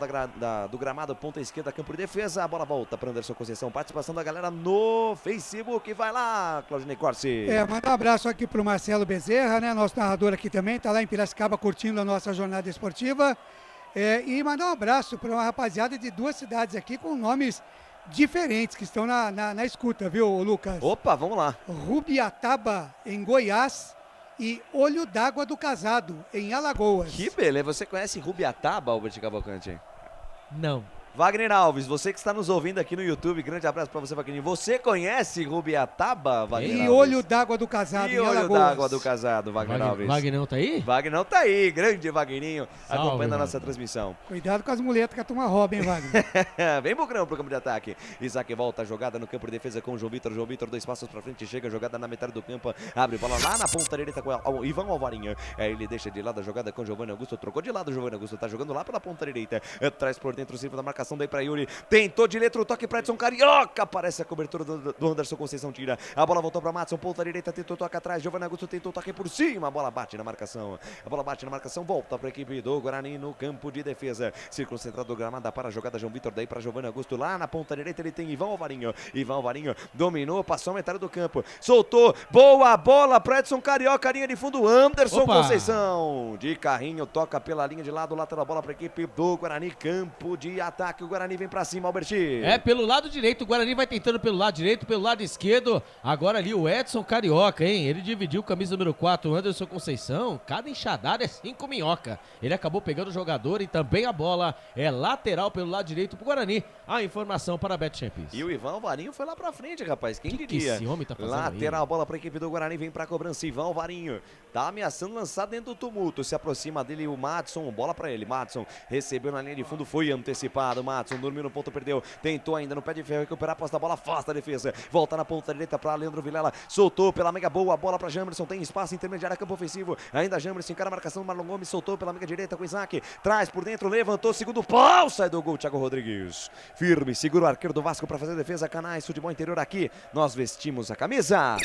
do gramado, ponta esquerda, campo de defesa. A bola volta para Anderson Conceição. Participação da galera no Facebook. Vai lá, Claudinei Corsi. Manda um abraço aqui pro Marcelo Bezerra, né? Nosso narrador aqui também, tá lá em Piracicaba curtindo a nossa jornada esportiva. E mandar um abraço para uma rapaziada de 2 cidades aqui com nomes diferentes que estão na escuta, viu, Lucas? Opa, vamos lá. Rubiataba, em Goiás, e Olho d'Água do Casado, em Alagoas. Que beleza. Você conhece Rubiataba, Albert Cavalcante? Não. Wagner Alves, você que está nos ouvindo aqui no YouTube, grande abraço para você, Wagner. Você conhece Rubiataba, Wagner Alves? E Olho d'Água do Casado, em Alagoas. Olho d'Água do Casado, Wagner Alves. Wagner não tá aí? Wagner não tá aí, grande Wagninho, acompanhando a nossa transmissão. Cuidado com as muletas que a turma rouba, hein, Wagner? Vem Bugrão pro campo de ataque. Isaac volta a jogada no campo de defesa com o João Vitor. João Vitor, 2 passos pra frente, chega a jogada na metade do campo, abre bola lá na ponta direita com o Ivan Alvarinho. Ele deixa de lado a jogada com o Giovanni Augusto, trocou de lado o Giovanni Augusto, tá jogando lá pela ponta direita, traz por dentro o centro da marcação. marcação daí pra Yuri. Tentou de letra o toque pra Edson Carioca. Aparece a cobertura do Anderson Conceição, tira. A bola voltou pra Madison, ponta direita, tentou toque atrás. Giovanni Augusto tentou toque por cima. A bola bate na marcação. A bola bate na marcação, volta pra equipe do Guarani no campo de defesa. Círculo central do gramado para a jogada João Vitor, daí pra Giovanni Augusto. Lá na ponta direita ele tem Ivan Alvarinho. Ivan Alvarinho dominou, passou a metade do campo. Soltou, boa bola pra Edson Carioca, linha de fundo, Anderson Conceição. De carrinho, toca pela linha de lado, lateral bola pra equipe do Guarani, campo de ataque. O Guarani vem pra cima, Alberti. É, pelo lado direito, o Guarani vai tentando pelo lado direito, pelo lado esquerdo. Agora ali o Edson Carioca, hein? Ele dividiu camisa número 4, o Anderson Conceição. Cada enxadada é 5 minhoca. Ele acabou pegando o jogador e também a bola é lateral pelo lado direito pro Guarani. A informação para a Bet Champions. E o Ivan Alvarinho foi lá pra frente, rapaz. Quem diria? Que esse homem tá fazendo lateral aí? Bola pra equipe do Guarani, vem pra cobrança. Ivan Alvarinho tá ameaçando lançar dentro do tumulto. Se aproxima dele o Madison, bola pra ele. Madison recebeu na linha de fundo, foi antecipado. Madison dormiu no ponto, perdeu. Tentou ainda no pé de ferro recuperar a posse da bola, afasta a defesa. Volta na ponta direita pra Leandro Vilela. Soltou pela mega boa, a bola pra Jamerson. Tem espaço intermediário, campo ofensivo. Ainda Jamerson encara a marcação do Marlon Gomes. Soltou pela mega direita com o Isaac. Traz por dentro, levantou, segundo pau. Sai do gol, Thiago Rodrigues. Firme, segura o arqueiro do Vasco pra fazer a defesa. Canais Futebol Interior aqui. Nós vestimos a camisa.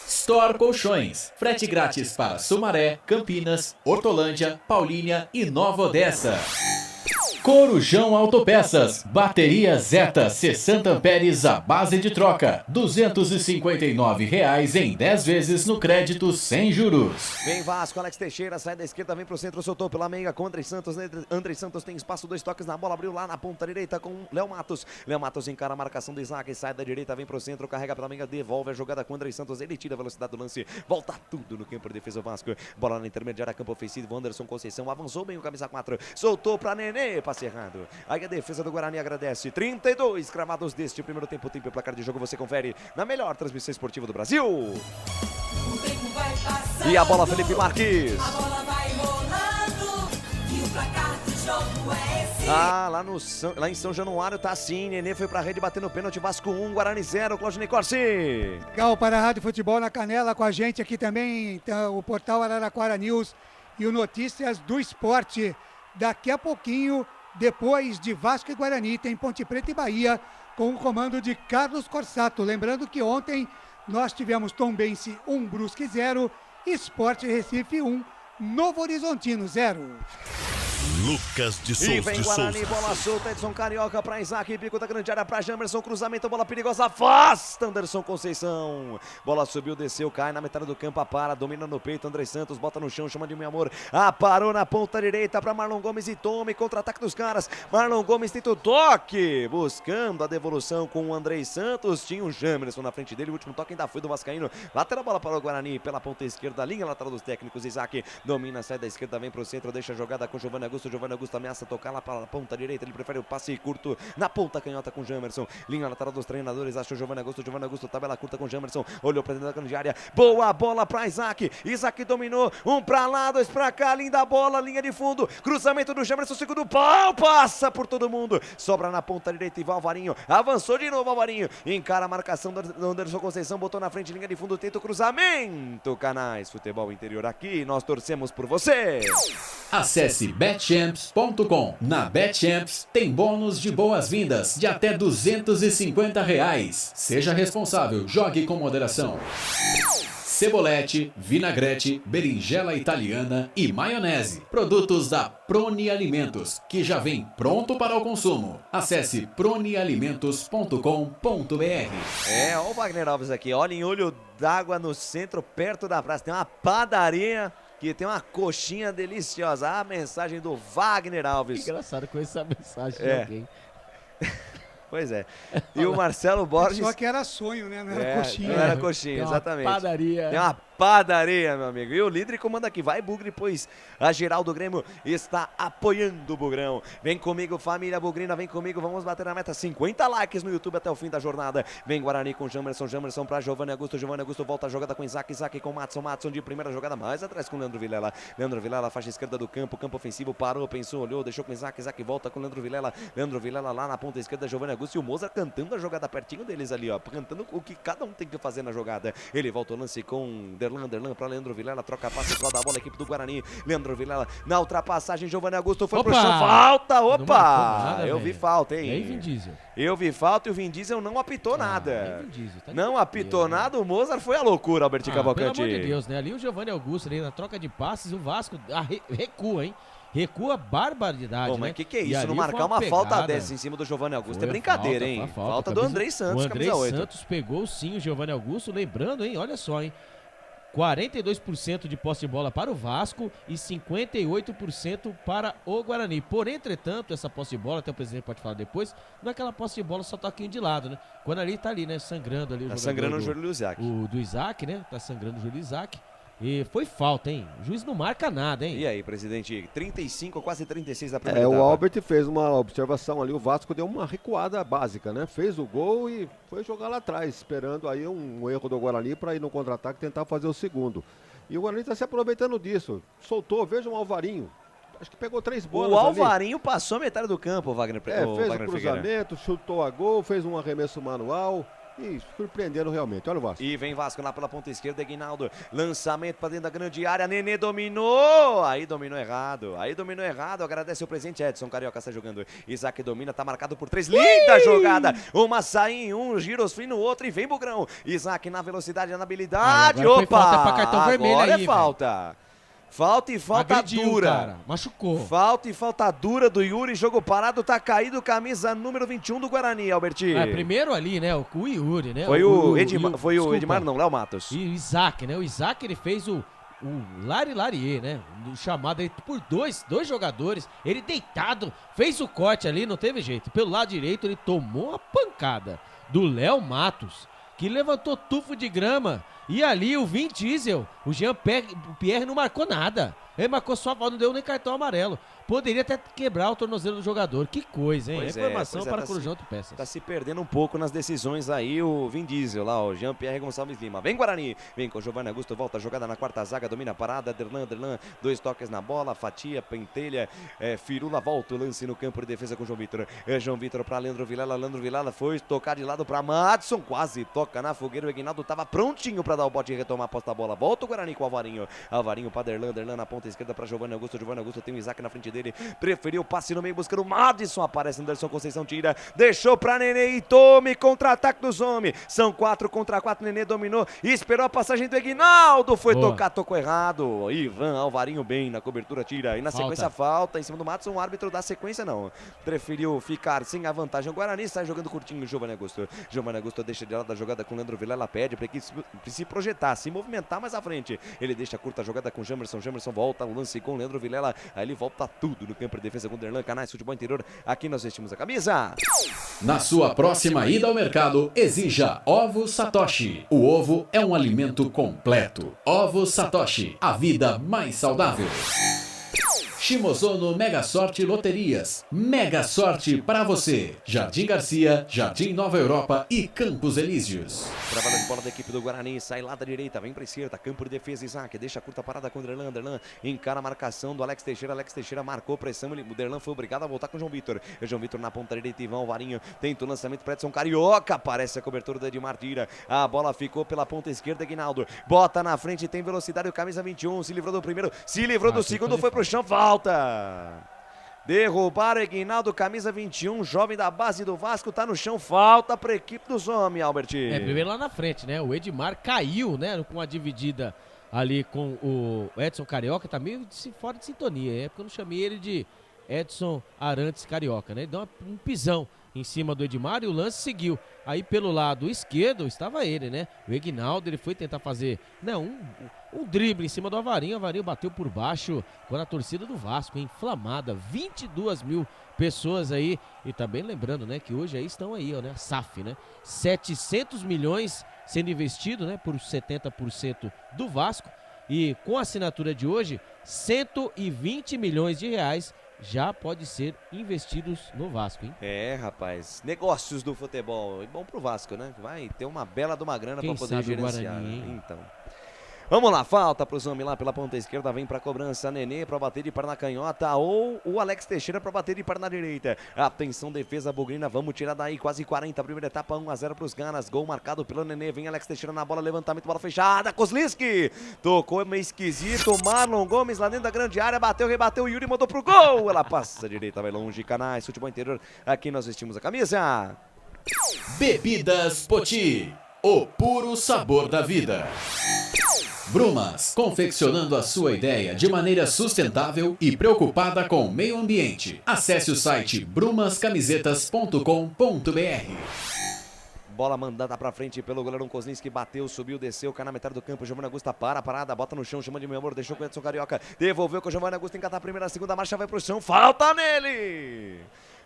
Store Colchões. Frete grátis para Sumaré, Campinas, Hortolândia, Paulínia e Nova Odessa. Corujão Autopeças, bateria Zeta 60 amperes à base de troca, R$ 259,00 em 10 vezes no crédito sem juros. Vem Vasco, Alex Teixeira, sai da esquerda, vem pro centro, soltou pela meia com André Santos. André Santos tem espaço, 2 toques na bola, abriu lá na ponta direita com Léo Matos. Léo Matos encara a marcação do Isaac, sai da direita, vem pro centro, carrega pela meia, devolve a jogada com André Santos, ele tira a velocidade do lance, volta tudo no campo de defesa Vasco. Bola na intermediária, campo ofensivo, Anderson Conceição avançou bem o camisa 4, soltou pra Nenê, passe errado. Aí a defesa do Guarani agradece. 32 cravados deste primeiro tempo. O tempo e placar de jogo você confere na melhor transmissão esportiva do Brasil. E a bola, Felipe Marques. A bola vai rolando e o placar do jogo é esse. Lá em São Januário tá assim. Nenê foi pra rede batendo pênalti. Vasco 1, Guarani 0. Claudinei Corsi. Legal para a Rádio Futebol na Canela com a gente aqui também. Então, o portal Araraquara News e o Notícias do Esporte. Daqui a pouquinho, depois de Vasco e Guarani, tem Ponte Preta e Bahia com o comando de Carlos Corsato. Lembrando que ontem nós tivemos Tombense 1, Brusque 0, Sport Recife 1, Novo Horizontino 0. Lucas de Souza. E vem Guarani, bola solta, Edson Carioca pra Isaac, bico da grande área pra Jamerson, cruzamento, bola perigosa, afasta Anderson Conceição. Bola subiu, desceu, cai na metade do campo, para, domina no peito, André Santos, bota no chão, chama de meu amor, parou na ponta direita pra Marlon Gomes e tome, contra-ataque dos caras. Marlon Gomes tenta o toque, buscando a devolução com o André Santos, tinha o Jamerson na frente dele, o último toque ainda foi do vascaíno, lateral bola para o Guarani, pela ponta esquerda, linha lateral dos técnicos, Isaac domina, sai da esquerda, vem pro centro, deixa a jogada com Giovanni Augusto. Giovanni Augusto ameaça tocar lá para a ponta direita, ele prefere o passe curto na ponta canhota com Jamerson, linha lateral dos treinadores, achou Giovanni Augusto, tabela curta com Jamerson, olhou para dentro da grande área, boa bola para Isaac dominou, 1 para lá, 2 para cá, linda bola, linha de fundo, cruzamento do Jamerson, segundo pau, passa por todo mundo, sobra na ponta direita, Ivan Alvarinho, avançou de novo Alvarinho, encara a marcação do Anderson Conceição, botou na frente, linha de fundo, tenta o cruzamento. Canais Futebol Interior aqui, nós torcemos por você. Acesse betchamps.com. Na Betchamps tem bônus de boas-vindas de até R$ 250,00. Seja responsável, jogue com moderação. Cebolete, vinagrete, berinjela italiana e maionese. Produtos da Proni Alimentos, que já vem pronto para o consumo. Acesse pronialimentos.com.br. Olha o Wagner Alves aqui, olha em olho d'água no centro, perto da praça, tem uma padaria que tem uma coxinha deliciosa. A mensagem do Wagner Alves. Engraçado com essa mensagem de alguém. Pois é. E o Marcelo Borges... Só que era sonho, né? Não era coxinha. Não era coxinha, exatamente. Tem uma padaria. Tem uma padaria, meu amigo. E o líder comanda aqui. Vai, Bugre, pois a geral do Grêmio está apoiando o Bugrão. Vem comigo, família Bugrina, vem comigo. Vamos bater na meta. 50 likes no YouTube até o fim da jornada. Vem Guarani com Jamerson para Giovanni Augusto. Giovanni Augusto volta a jogada com Isaac com Madison de primeira jogada mais atrás com Leandro Vilela. Leandro Vilela, faixa esquerda do campo ofensivo, parou, pensou, olhou, deixou com Isaac volta com Leandro Vilela. Leandro Vilela lá na ponta esquerda, Giovanni Augusto e o Mozart cantando a jogada pertinho deles ali, ó. Cantando o que cada um tem que fazer na jogada. Ele volta o lance com Derlan para Leandro Vilela, troca passe, roda a bola, equipe do Guarani. Leandro Vilela na ultrapassagem, Giovanni Augusto foi pro chão, falta, opa! Eu vi falta, hein? E aí, Vin Diesel? Eu vi falta e o Vin Diesel não apitou nada. Não apitou nada, o Mozart foi a loucura, Albertinho Cavalcante. Pelo amor de Deus, né? Ali o Giovanni Augusto, ali na troca de passes, o Vasco recua, hein? Recua barbaridade, mas né? que é isso? Não marcar uma falta dessa em cima do Giovanni Augusto é brincadeira, hein? Falta do Andrei Santos, camisa 8. O Andrei Santos pegou sim o Giovanni Augusto, lembrando, hein? Olha só, hein? 42% de posse de bola para o Vasco e 58% para o Guarani. Porém, entretanto, essa posse de bola, até o presidente pode falar depois, não é aquela posse de bola só toquinho de lado, né? Quando ali tá ali, né? Sangrando ali o jogador. Sangrando o joelho do Isaac. Do Isaac, né? Tá sangrando o joelho do Isaac. E foi falta, hein? O juiz não marca nada, hein? E aí, presidente? 35, quase 36 da primeira etapa. O Albert fez uma observação ali, o Vasco deu uma recuada básica, né? Fez o gol e foi jogar lá atrás, esperando aí um erro do Guarani para ir no contra-ataque e tentar fazer o segundo. E o Guarani está se aproveitando disso. Soltou, veja o Alvarinho. Acho que pegou 3 bolas. O Alvarinho ali passou a metade do campo, Wagner. Fez o cruzamento, chutou a gol, fez um arremesso manual. E surpreendendo realmente, olha o Vasco. E vem Vasco lá pela ponta esquerda, Aguinaldo, lançamento para dentro da grande área, Nenê dominou, aí dominou errado, agradece o presente, Edson Carioca está jogando, Isaac domina, tá marcado por 3, linda jogada, uma sai em um, Girosfim no outro e vem Bugrão, Isaac na velocidade, na habilidade, opa, falta pra cartão vermelho agora aí, é falta. Falta e falta agrediu, dura. Cara. Machucou. Falta e falta dura do Yuri. Jogo parado, tá caído. Camisa número 21 do Guarani, Albertinho. Primeiro ali, né? O Yuri, né? Foi o Edmar, não, Léo Matos. E o Isaac, né? O Isaac, ele fez o Lari-Lariê, né? Chamado aí por dois jogadores. Ele deitado, fez o corte ali, não teve jeito. Pelo lado direito, ele tomou a pancada do Léo Matos, que levantou tufo de grama. E ali o Vin Diesel, o Jean-Pierre não marcou nada. Ele marcou só, não deu nem cartão amarelo. Poderia até quebrar o tornozelo do jogador. Que coisa, hein? Informação para Corujão Autopeças. Tá se perdendo um pouco nas decisões aí o Vin Diesel lá, o Jean-Pierre Gonçalves Lima. Vem Guarani, vem com o Giovanni Augusto, volta a jogada na quarta zaga, domina a parada, Derlan, 2 toques na bola, fatia, pentelha, firula, volta o lance no campo de defesa com o João Vitor. João Vitor para Leandro Vilela foi tocar de lado para Madison, quase toca na fogueira, o Aguinaldo tava prontinho para dar o bote e retomar a posse da bola. Volta o Guarani com o Alvarinho para Derlan na ponta esquerda para Giovanni Augusto tem o Isaac na frente dele, preferiu o passe no meio buscando o Madison, aparece Anderson Conceição, tira, deixou pra Nenê e tome contra-ataque dos homens, são 4 contra 4, Nenê dominou, esperou a passagem do Aguinaldo, foi tocar, tocou errado, Ivan Alvarinho bem na cobertura, tira, e na sequência falta em cima do Madison, o árbitro da sequência não, preferiu ficar sem a vantagem, o Guarani sai jogando curtinho, Giovanni Augusto deixa de lado a jogada com o Leandro Vilela, pede para que se projetar, se movimentar mais à frente, ele deixa curta a jogada com o Jamerson volta o lance com o Leandro Vilela, aí ele volta tudo no campo de defesa com o Derlan, Canais Futebol Interior, aqui nós vestimos a camisa. Na sua próxima ida ao mercado, exija Ovos Satoshi. O ovo é um alimento completo. Ovos Satoshi, a vida mais saudável. Shimozono Mega Sorte Loterias. Mega Sorte para você. Jardim Garcia, Jardim Nova Europa e Campos Elíseos. Trabalho de bola da equipe do Guarani, sai lá da direita, vem para a esquerda, campo de defesa, Isaac, deixa a curta parada com o Derlan, encara a marcação do Alex Teixeira marcou pressão, o Derlan foi obrigado a voltar com o João Vitor na ponta direita, Ivan Alvarinho, tenta o lançamento para Edson Carioca, aparece a cobertura do Edmar, tira, a bola ficou pela ponta esquerda, Aguinaldo, bota na frente, tem velocidade, o camisa 21, se livrou do primeiro, se livrou do segundo, foi pro chão, falta! Derrubaram Aguinaldo, camisa 21, jovem da base do Vasco, tá no chão, falta pra equipe dos homens, Albert. Primeiro lá na frente, né? O Edmar caiu, né? Com a dividida ali com o Edson Carioca, tá meio fora de sintonia, porque eu não chamei ele de Edson Arantes Carioca, né? Ele deu um pisão em cima do Edmar e o lance seguiu. Aí pelo lado esquerdo estava ele, né? O Aguinaldo, ele foi tentar fazer, um drible em cima do Alvarinho. O Alvarinho bateu por baixo quando a torcida do Vasco, inflamada, 22 mil pessoas aí. E também lembrando, né, que hoje aí estão aí, ó, né, a SAF, né? 700 milhões sendo investido, né, por 70% do Vasco. E com a assinatura de hoje, 120 milhões de reais já pode ser investidos no Vasco, hein? Rapaz, negócios do futebol, e bom pro Vasco, né? Vai ter uma bela de uma grana para poder gerenciar. Guarani, então. Vamos lá, falta pro Zami lá pela ponta esquerda, vem pra cobrança, Nenê pra bater de par na canhota ou o Alex Teixeira pra bater de par na direita. Atenção, defesa bugrina, vamos tirar daí, quase 40, primeira etapa, 1-0 pros Ganas, gol marcado pelo Nenê, vem Alex Teixeira na bola, levantamento, bola fechada, Kozlinski, tocou meio esquisito, Marlon Gomes lá dentro da grande área, bateu, rebateu, Yuri mandou pro gol, ela passa à direita, vai longe, Canais, Futebol Interior, aqui nós vestimos a camisa. Bebidas Poti, o puro sabor da vida. Brumas, confeccionando a sua ideia de maneira sustentável e preocupada com o meio ambiente. Acesse o site brumascamisetas.com.br. Bola mandada pra frente pelo goleirão Kozlinski, bateu, subiu, desceu, cai na metade do campo, Giovanni Augusto parada, bota no chão, chama de meu amor, deixou com o Edson Carioca, devolveu com o Giovanni Augusto, encatar a primeira, a segunda marcha, vai pro chão, falta nele!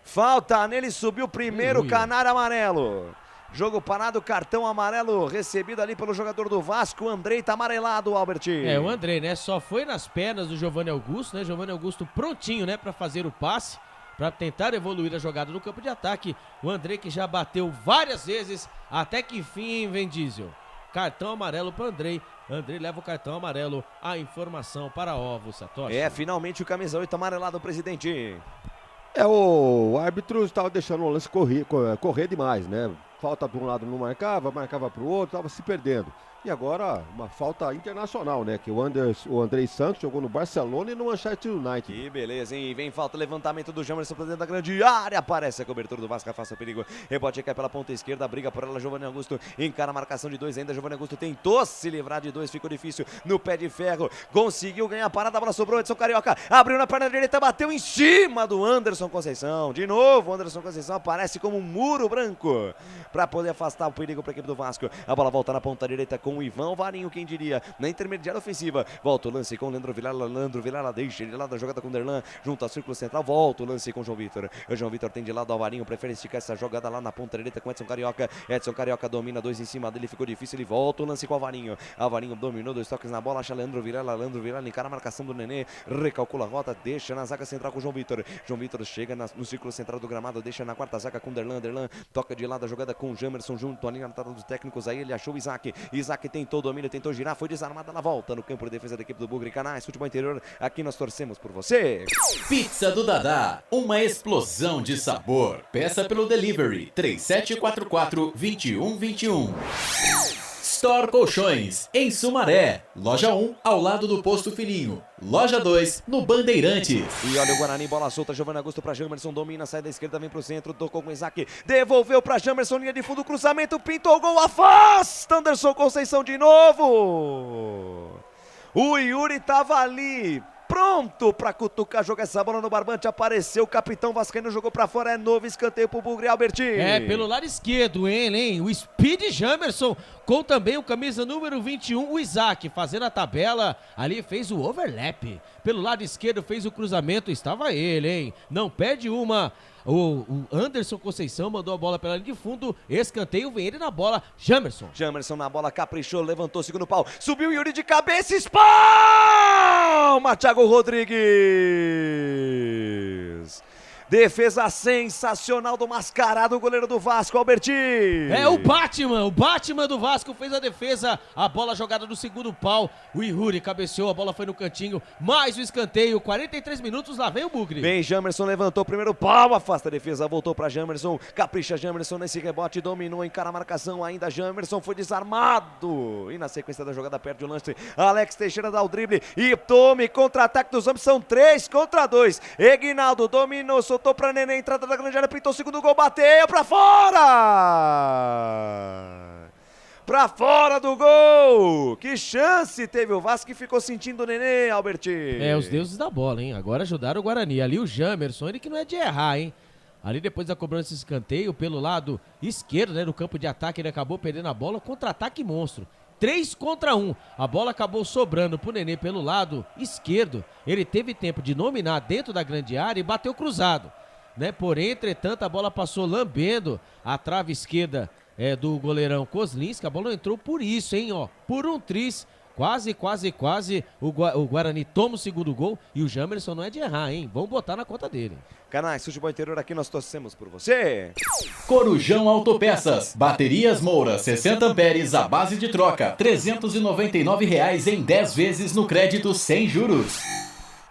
Falta nele, subiu primeiro, canário amarelo. Jogo parado, cartão amarelo recebido ali pelo jogador do Vasco, o Andrei tá amarelado, Albert. O Andrei, né, só foi nas pernas do Giovanni Augusto, né, Giovanni Augusto prontinho, né, pra fazer o passe, pra tentar evoluir a jogada no campo de ataque. O Andrei que já bateu várias vezes, até que enfim, vem Diesel. Cartão amarelo pro Andrei. Andrei leva o cartão amarelo, a informação para Ovo Satoshi. Finalmente o camisa 8 amarelado, presidente. O árbitro estava deixando o lance correr demais, né? Falta para um lado não marcava para o outro, estava se perdendo. E agora uma falta internacional, né? Que o Andrei Santos jogou no Barcelona e no Manchester United. Que beleza, hein? Vem falta, levantamento do Jamerson pra dentro da grande área. Aparece a cobertura do Vasco, afasta o perigo. Rebote cai pela ponta esquerda, briga por ela, Giovanni Augusto. Encara a marcação de 2 ainda. Giovanni Augusto tentou se livrar de 2, ficou difícil no pé de ferro. Conseguiu ganhar a parada, a bola sobrou. Edson Carioca abriu na perna direita, bateu em cima do Anderson Conceição. De novo, o Anderson Conceição aparece como um muro branco pra poder afastar o perigo pra equipe do Vasco. A bola volta na ponta direita com o Ivan Varinho, quem diria, na intermediária ofensiva. Volta o lance com o Leandro Vilela deixa ele lá da jogada com o Derlan, junto ao círculo central, volta o lance com o João Vitor. O João Vitor tem de lado ao Varinho, prefere esticar essa jogada lá na ponta direita com Edson Carioca. Edson Carioca domina, 2 em cima dele, ficou difícil, ele volta o lance com o Varinho. Varinho dominou, 2 toques na bola, acha Leandro Vilela encara a marcação do Nenê, recalcula a rota, deixa na zaga central com o João Vitor. João Vitor chega no círculo central do gramado, deixa na quarta zaga com o Derlan, toca de lado a jogada com o Jamerson junto ali na entrada dos técnicos, aí ele achou o Isaac tentou domínio, tentou girar, foi desarmada, ela volta no campo de defesa da equipe do Bugre. Canais, Futebol Interior, aqui nós torcemos por você. Pizza do Dadá, uma explosão de sabor. Peça pelo delivery 3744-2121. Store Colchões, em Sumaré. Loja 1, ao lado do Posto Filhinho. Loja 2, no Bandeirantes. E olha o Guarani, bola solta, Giovanni Augusto pra Jamerson, domina, sai da esquerda, vem pro centro, tocou com o Isaac, devolveu pra Jamerson, linha de fundo, cruzamento, pintou o gol, afasta Anderson Conceição de novo. O Yuri tava ali, pronto pra cutucar, jogar essa bola no barbante, apareceu o capitão vascaíno, jogou pra fora, é novo escanteio pro Bugre, Alberti. Pelo lado esquerdo, ele, hein? O Speed Jamerson, com também o camisa número 21, o Isaac, fazendo a tabela, ali fez o overlap. Pelo lado esquerdo fez o cruzamento, estava ele, hein? Não perde uma. O Anderson Conceição mandou a bola pela linha de fundo, escanteio, vem ele na bola, Jamerson na bola, caprichou, levantou o segundo pau, subiu o Yuri de cabeça, espalma, Thiago Rodrigues. Defesa sensacional do mascarado, o goleiro do Vasco, Alberti. O Batman do Vasco fez a defesa, a bola jogada no segundo pau, o Yuri cabeceou, a bola foi no cantinho, mais o escanteio, 43 minutos, lá vem o Bugre. Bem, Jamerson levantou o primeiro pau, afasta a defesa, voltou pra Jamerson, capricha Jamerson nesse rebote, dominou, encara a marcação ainda, Jamerson foi desarmado, e na sequência da jogada perde o lance, Alex Teixeira dá o drible, e tome, contra-ataque dos homens, são 3 contra 2, Eguinaldo dominou, soltou pra Nenê, entrada da grande área, pintou o segundo gol, bateu pra fora! Pra fora do gol! Que chance teve o Vasco que ficou sentindo o Nenê, Alberti. Os deuses da bola, hein? Agora ajudaram o Guarani. Ali o Jamerson, ele que não é de errar, hein? Ali depois da cobrança de escanteio, pelo lado esquerdo, né? No campo de ataque, ele acabou perdendo a bola, contra-ataque monstro. 3 contra 1, a bola acabou sobrando pro Nenê pelo lado esquerdo, ele teve tempo de dominar dentro da grande área e bateu cruzado, né? Porém, entretanto, a bola passou lambendo a trave esquerda do goleirão Kozlinski, a bola entrou por isso, hein, ó, por um tris, Quase o Guarani toma o segundo gol e o Jamerson não é de errar, hein? Vamos botar na conta dele. Canais Futebol Interior, aqui nós torcemos por você. Corujão Autopeças. Baterias Moura, 60 amperes à base de troca. R$ 399 em 10 vezes no crédito sem juros.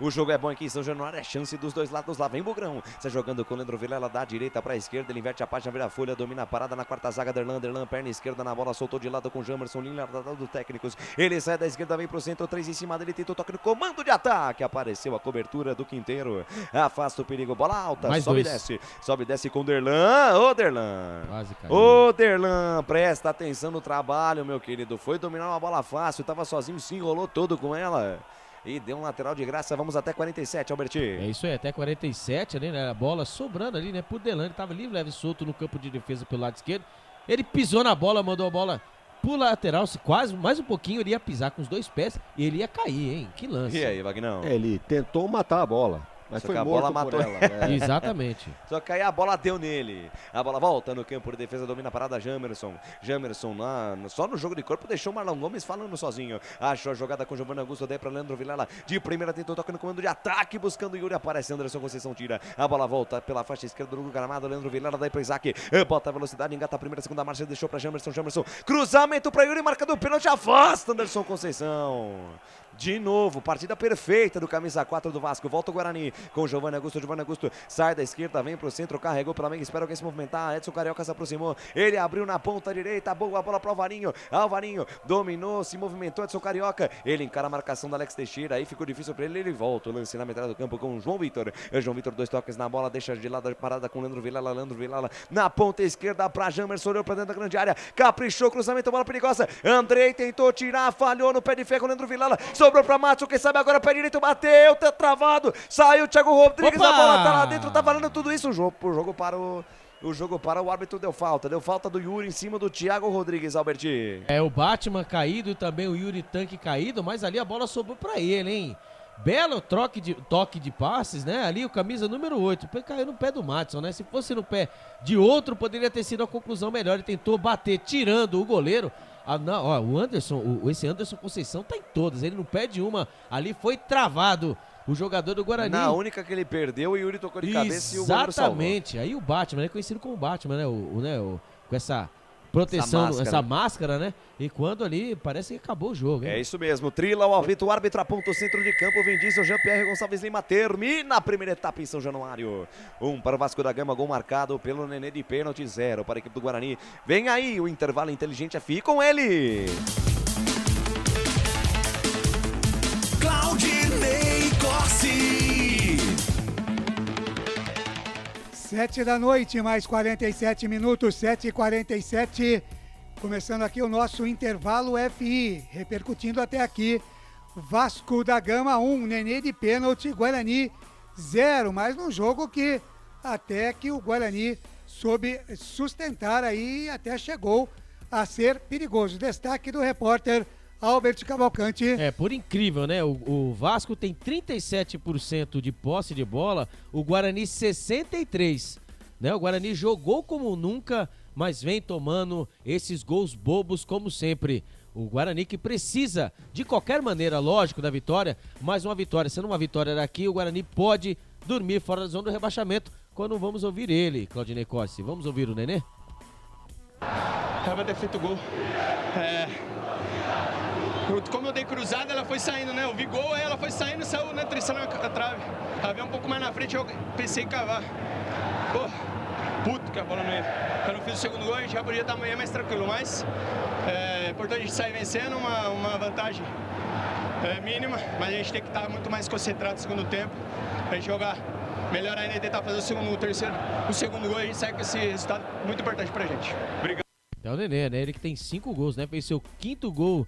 O jogo é bom aqui em São Januário, é chance dos dois lados. Lá vem Bugrão, está jogando com o Leandro Vilela da direita para a esquerda, ele inverte a página, vira a folha, domina a parada na quarta zaga, Derlan, perna esquerda na bola, soltou de lado com o Jamerson, linha dos técnicos, ele sai da esquerda, vem pro centro, 3 em cima dele, tentou toque no comando de ataque, apareceu a cobertura do Quinteiro, afasta o perigo, bola alta, Mais sobe dois. e desce com o Derlan, ô Derlan, Quase caiu. ô Derlan, presta atenção no trabalho, meu querido, foi dominar uma bola fácil, tava sozinho, se enrolou todo com ela. E deu um lateral de graça, vamos até 47, Alberti. É isso aí, até 47 ali, né? A bola sobrando ali, né? Por Delano, ele tava livre, leve e solto no campo de defesa pelo lado esquerdo. Ele pisou na bola, mandou a bola pro lateral, se quase, mais um pouquinho, ele ia pisar com os dois pés e ele ia cair, hein? Que lance. E aí, Vagnão? Ele tentou matar a bola, mas Só foi que a morto bola matou por ela. né? Exatamente. Só que aí a bola deu nele. A bola volta no campo de defesa, domina a parada Jamerson. Jamerson só no jogo de corpo deixou o Marlon Gomes falando sozinho. Achou a jogada com o Giovanni Augusto, daí para Leandro Vilela. De primeira tentou toque no comando de ataque, buscando o Yuri. Aparece Anderson Conceição, tira. A bola volta pela faixa esquerda do gramado. Leandro Vilela, daí para Isaac. Bota a velocidade, engata a primeira, segunda marcha, deixou para Jamerson. Cruzamento para Yuri, marcador pênalti, afasta Anderson Conceição. De novo, partida perfeita do camisa 4 do Vasco. Volta o Guarani com o Giovanni Augusto. Sai da esquerda, vem pro centro, carregou pela meia, espera alguém se movimentar. Edson Carioca se aproximou, ele abriu na ponta direita, boa bola pro Alvarinho. Alvarinho dominou, se movimentou, Edson Carioca. Ele encara a marcação da Alex Teixeira, aí ficou difícil pra ele. Ele volta o lance na metade do campo com o João Vitor. João Vitor, 2 toques na bola, deixa de lado a parada com o Leandro Vilela na ponta esquerda pra Jamerson, olhou pra dentro da grande área, caprichou, cruzamento, bola perigosa. Andrei tentou tirar, falhou no pé de ferro, Leandro Vilela, sobrou pra Márcio, quem sabe agora pé direito, bateu, tá travado, saiu o Thiago Rodrigues, Opa! a bola tá lá dentro, tá valendo tudo isso, o jogo para o árbitro, deu falta do Yuri em cima do Thiago Rodrigues, Alberti. É, o Batman caído e também o Yuri Tanque caído, mas ali a bola sobrou pra ele, hein? Belo toque de passes, né? Ali o camisa número 8, caiu no pé do Madison, né? Se fosse no pé de outro, poderia ter sido a conclusão melhor. Ele tentou bater, tirando o goleiro. Não, ó, esse Anderson Conceição tá em todas, ele não perde uma, ali foi travado o jogador do Guarani. Na única que ele perdeu, o Yuri tocou de cabeça e o goleiro salvou. Exatamente, aí o Batman, é conhecido como Batman, né? Com essa proteção, essa máscara, né? E quando ali, parece que acabou o jogo, hein? É isso mesmo, trila o árbitro aponta o centro de campo, Vin Diesel, Jean-Pierre Gonçalves Lima termina a primeira etapa em São Januário. 1 para o Vasco da Gama, gol marcado pelo Nenê de pênalti, 0 para a equipe do Guarani. Vem aí o intervalo inteligente, FI com ele. Claudinei Corsi. 7 da noite, mais 47 minutos, 7h47. Começando aqui o nosso intervalo FI, repercutindo até aqui. Vasco da Gama 1, Nenê de pênalti, Guarani 0. Mas num jogo que até que o Guarani soube sustentar aí, até chegou a ser perigoso. Destaque do repórter Albert Cavalcante. É, por incrível, né? O Vasco tem 37% de posse de bola, o Guarani 63%. Né? O Guarani jogou como nunca, mas vem tomando esses gols bobos como sempre. O Guarani que precisa, de qualquer maneira, lógico, da vitória, mas uma vitória, sendo uma vitória daqui, o Guarani pode dormir fora da zona do rebaixamento quando vamos ouvir ele, Claudinei Corsi. Vamos ouvir o Nenê? Tava ter feito gol. Como eu dei cruzada, ela foi saindo, né? Eu vi gol, ela foi saindo e saiu na trave. Ela veio um pouco mais na frente, eu pensei em cavar. Pô, puto que a bola não ia. Quando eu fiz o segundo gol, a gente já podia estar amanhã mais tranquilo, mas é importante a gente sair vencendo, uma vantagem mínima, mas a gente tem que estar muito mais concentrado no segundo tempo, pra gente jogar melhor ainda e tentar fazer o segundo gol, a gente sai com esse resultado muito importante pra gente. Obrigado. É o Nenê, né? Ele que tem 5 gols, né? Fez seu 5º gol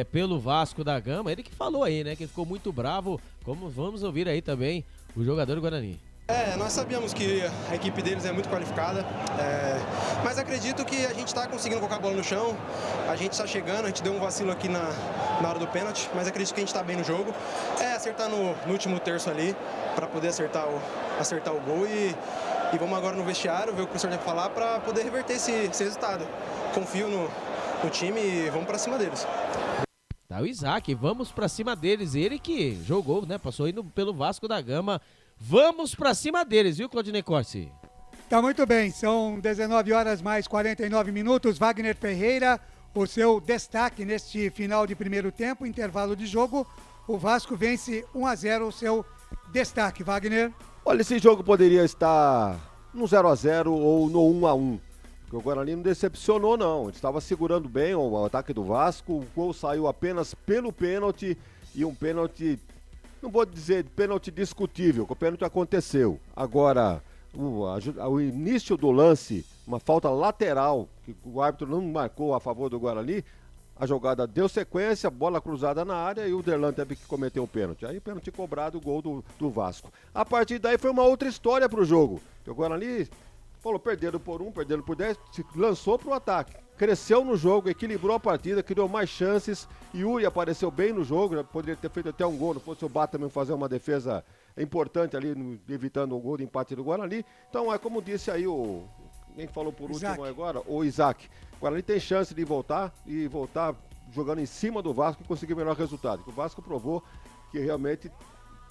pelo Vasco da Gama. Ele que falou aí, né? Que ele ficou muito bravo. Como vamos ouvir aí também o jogador do Guarani. Nós sabíamos que a equipe deles é muito qualificada, mas acredito que a gente está conseguindo colocar a bola no chão, a gente está chegando, a gente deu um vacilo aqui na hora do pênalti, mas acredito que a gente está bem no jogo. Acertar no último terço ali, para poder acertar o gol e vamos agora no vestiário, ver o que o professor tem que falar para poder reverter esse resultado. Confio no time e vamos para cima deles. Tá o Isaac, vamos pra cima deles. Ele que jogou, né? Passou indo pelo Vasco da Gama. Vamos pra cima deles, viu, Claudinei Corsi? Tá muito bem, são 19 horas mais 49 minutos. Wagner Ferreira, o seu destaque neste final de primeiro tempo, intervalo de jogo. O Vasco vence 1-0, o seu destaque, Wagner. Olha, esse jogo poderia estar no 0-0 ou no 1-1. Porque o Guarani não decepcionou, não. Ele estava segurando bem o ataque do Vasco. O gol saiu apenas pelo pênalti. E um pênalti, não vou dizer pênalti discutível, que o pênalti aconteceu. Agora, o início do lance, uma falta lateral, que o árbitro não marcou a favor do Guarani. A jogada deu sequência, bola cruzada na área e o Derlan teve que cometer um pênalti. Aí o pênalti cobrado, o gol do Vasco. A partir daí foi uma outra história pro jogo. O Guarani falou, perderam por 1, perderam por 10, se lançou pro ataque. Cresceu no jogo, equilibrou a partida, criou mais chances. Yuri apareceu bem no jogo, poderia ter feito até um gol, não fosse o Batman fazer uma defesa importante ali, evitando o gol de empate do Guarani. Então, é como disse aí quem falou por último agora? O Isaac. O Guarani tem chance de voltar jogando em cima do Vasco e conseguir o melhor resultado. O Vasco provou que realmente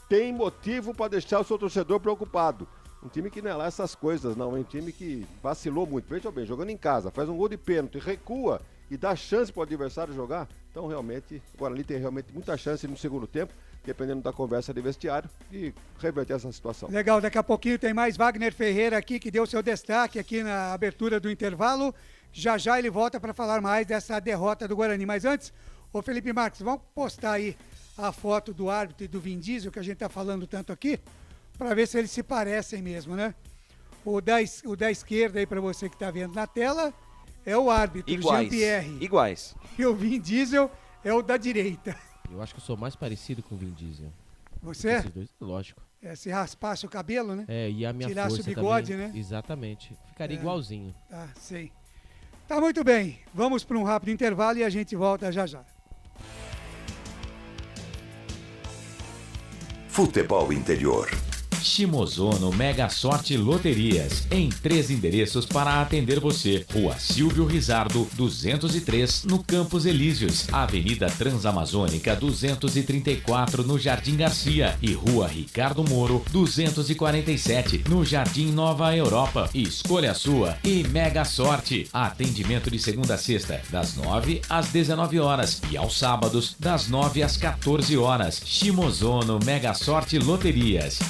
tem motivo para deixar o seu torcedor preocupado. Um time que não é lá essas coisas, não. É um time que vacilou muito. Veja bem, jogando em casa, faz um gol de pênalti, recua e dá chance para o adversário jogar. Então, realmente, o Guarani tem realmente muita chance no segundo tempo, dependendo da conversa de vestiário, de reverter essa situação. Legal, daqui a pouquinho tem mais Wagner Ferreira aqui, que deu seu destaque aqui na abertura do intervalo. Já já ele volta para falar mais dessa derrota do Guarani. Mas antes, ô Felipe Marques, vamos postar aí a foto do árbitro e do Vin Diesel, que a gente tá falando tanto aqui, para ver se eles se parecem mesmo, né? O da esquerda aí para você que tá vendo na tela é o árbitro, Jean-Pierre. Iguais. E o Vin Diesel é o da direita. Eu acho que eu sou mais parecido com o Vin Diesel. Você? Esses dois, lógico. Se raspasse o cabelo, né? E a minha tirasse força o bigode, também, né? Exatamente. Ficaria igualzinho. Tá, sei. Tá muito bem. Vamos para um rápido intervalo e a gente volta já já. Futebol Interior. Shimozono Mega Sorte Loterias, em 3 endereços para atender você. Rua Silvio Rizardo, 203, no Campos Elíseos, Avenida Transamazônica, 234, no Jardim Garcia, e Rua Ricardo Moro, 247, no Jardim Nova Europa. Escolha a sua e Mega Sorte. Atendimento de segunda a sexta, das 9 às 19 horas e aos sábados, das 9 às 14 horas. Shimozono Mega Sorte Loterias.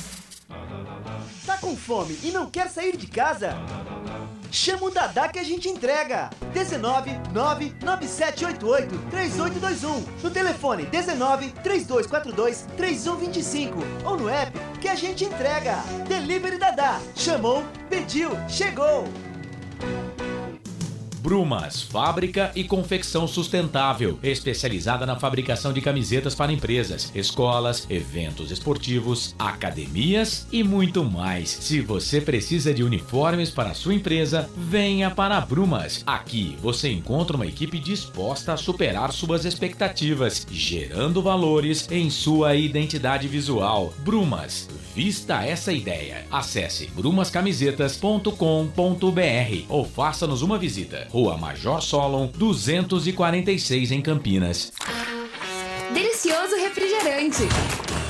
Tá com fome e não quer sair de casa? Chama o Dadá que a gente entrega. 19 99788 3821. No telefone 19 3242 3125 ou no app que a gente entrega. Delivery Dadá. Chamou, pediu, chegou. Brumas, fábrica e confecção sustentável, especializada na fabricação de camisetas para empresas, escolas, eventos esportivos, academias e muito mais. Se você precisa de uniformes para a sua empresa, venha para a Brumas. Aqui você encontra uma equipe disposta a superar suas expectativas, gerando valores em sua identidade visual. Brumas, vista essa ideia. Acesse brumascamisetas.com.br ou faça-nos uma visita. Rua Major Solon, 246 em Campinas. Delicioso refrigerante.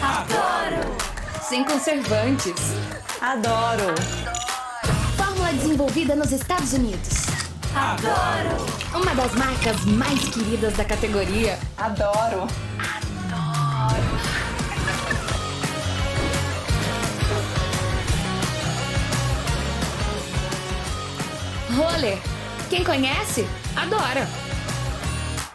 Adoro! Sem conservantes. Adoro! Fórmula desenvolvida nos Estados Unidos. Adoro! Uma das marcas mais queridas da categoria. Adoro! Roller. Quem conhece, adora.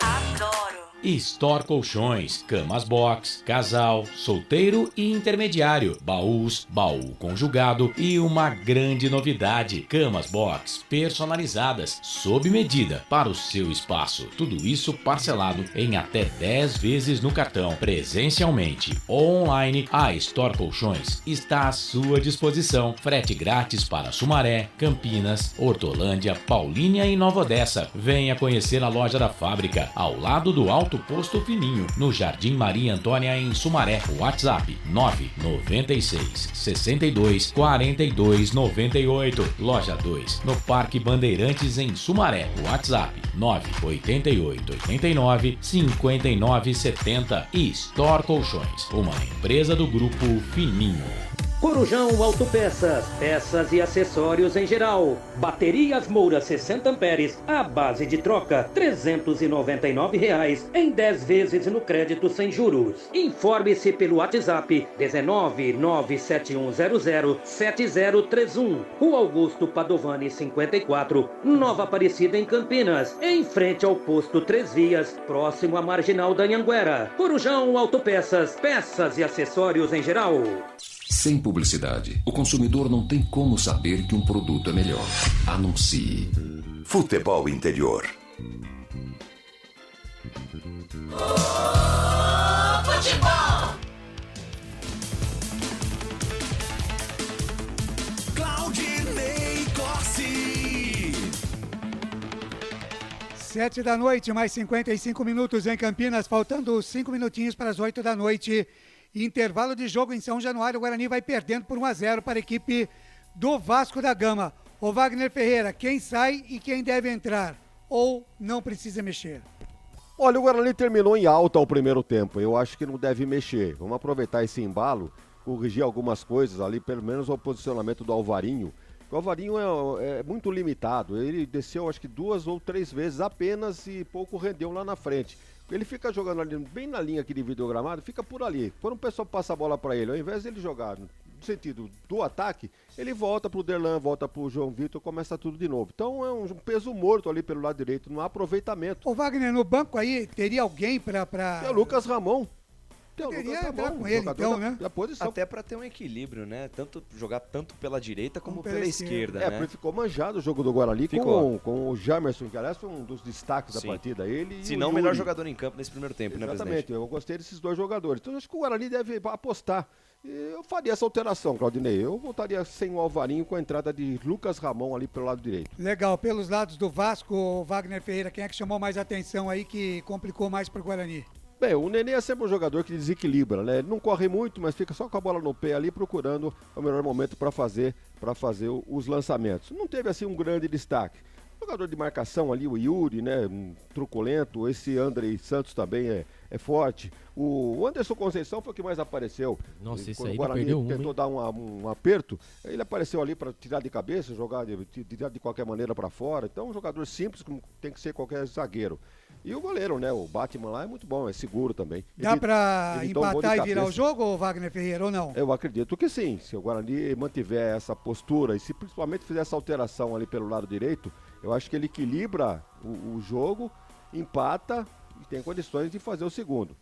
Adoro. Store Colchões, camas box, casal, solteiro e intermediário, baús, baú conjugado e uma grande novidade, camas box personalizadas, sob medida para o seu espaço. Tudo isso parcelado em até 10 vezes no cartão, presencialmente ou online. A Store Colchões está à sua disposição. Frete grátis para Sumaré, Campinas, Hortolândia, Paulínia e Nova Odessa. Venha conhecer a loja da fábrica, ao lado do Alto Pronto Posto Fininho, no Jardim Maria Antônia, em Sumaré. WhatsApp 996 62 42 98. Loja 2, no Parque Bandeirantes, em Sumaré. WhatsApp 988 89 59 70. E Store Colchões, uma empresa do Grupo Fininho. Corujão Autopeças, peças e acessórios em geral. Baterias Moura 60 amperes, a base de troca, R$ 399 em 10 vezes no crédito sem juros. Informe-se pelo WhatsApp 19971007031. Rua Augusto Padovani 54, Nova Aparecida, em Campinas, em frente ao posto 3 Vias, próximo à Marginal da Anhanguera. Corujão Autopeças, peças e acessórios em geral. Sem publicidade, o consumidor não tem como saber que um produto é melhor. Anuncie. Futebol Interior. Futebol! Claudinei Corsi. 7 da noite, mais 55 minutos em Campinas, faltando 5 minutinhos para as 8 da noite. Intervalo de jogo em São Januário, o Guarani vai perdendo por 1-0 para a equipe do Vasco da Gama. Ô Wagner Ferreira, quem sai e quem deve entrar? Ou não precisa mexer? Olha, o Guarani terminou em alta o primeiro tempo. Eu acho que não deve mexer. Vamos aproveitar esse embalo, corrigir algumas coisas ali, pelo menos o posicionamento do Alvarinho. O Alvarinho é muito limitado. Ele desceu acho que 2 ou 3 vezes apenas e pouco rendeu lá na frente. Ele fica jogando ali bem na linha aqui de videogramado, fica por ali. Quando o pessoal passa a bola para ele, ao invés de ele jogar no sentido do ataque, ele volta pro Derlan, volta pro João Vitor, começa tudo de novo. Então é um peso morto ali pelo lado direito, não há aproveitamento. Ô Wagner, no banco aí, teria alguém pra... É o Lucas Ramon. Poderia entrar com ele, então, né? Da posição. Até pra ter um equilíbrio, né? Jogar tanto pela direita como pela esquerda, né? Porque ficou manjado o jogo do Guarani com o Jamerson, que aliás foi um dos destaques da partida. Se não o melhor jogador em campo nesse primeiro tempo, né, presidente? Exatamente, eu gostei desses dois jogadores. Então eu acho que o Guarani deve apostar. Eu faria essa alteração, Claudinei. Eu voltaria sem o Alvarinho com a entrada de Lucas Ramon ali pelo lado direito. Legal, pelos lados do Vasco, Wagner Ferreira, quem é que chamou mais atenção aí, que complicou mais pro Guarani? Bem, o Nenê é sempre um jogador que desequilibra, né? Ele não corre muito, mas fica só com a bola no pé ali, procurando o melhor momento para fazer os lançamentos. Não teve assim um grande destaque. Jogador de marcação ali, o Yuri, né? Um truculento. Esse Andrei Santos também é forte. O Anderson Conceição foi o que mais apareceu. Nossa, esse aí aí o Guarani perdeu tentou dar um aperto. Ele apareceu ali para tirar de cabeça, tirar de qualquer maneira para fora. Então, um jogador simples, como tem que ser qualquer zagueiro. E o goleiro, né? O Batman lá é muito bom, é seguro também. Dá pra empatar e virar o jogo, Wagner Ferreira, ou não? Eu acredito que sim. Se o Guarani mantiver essa postura e se principalmente fizer essa alteração ali pelo lado direito, eu acho que ele equilibra o jogo, empata e tem condições de fazer o segundo.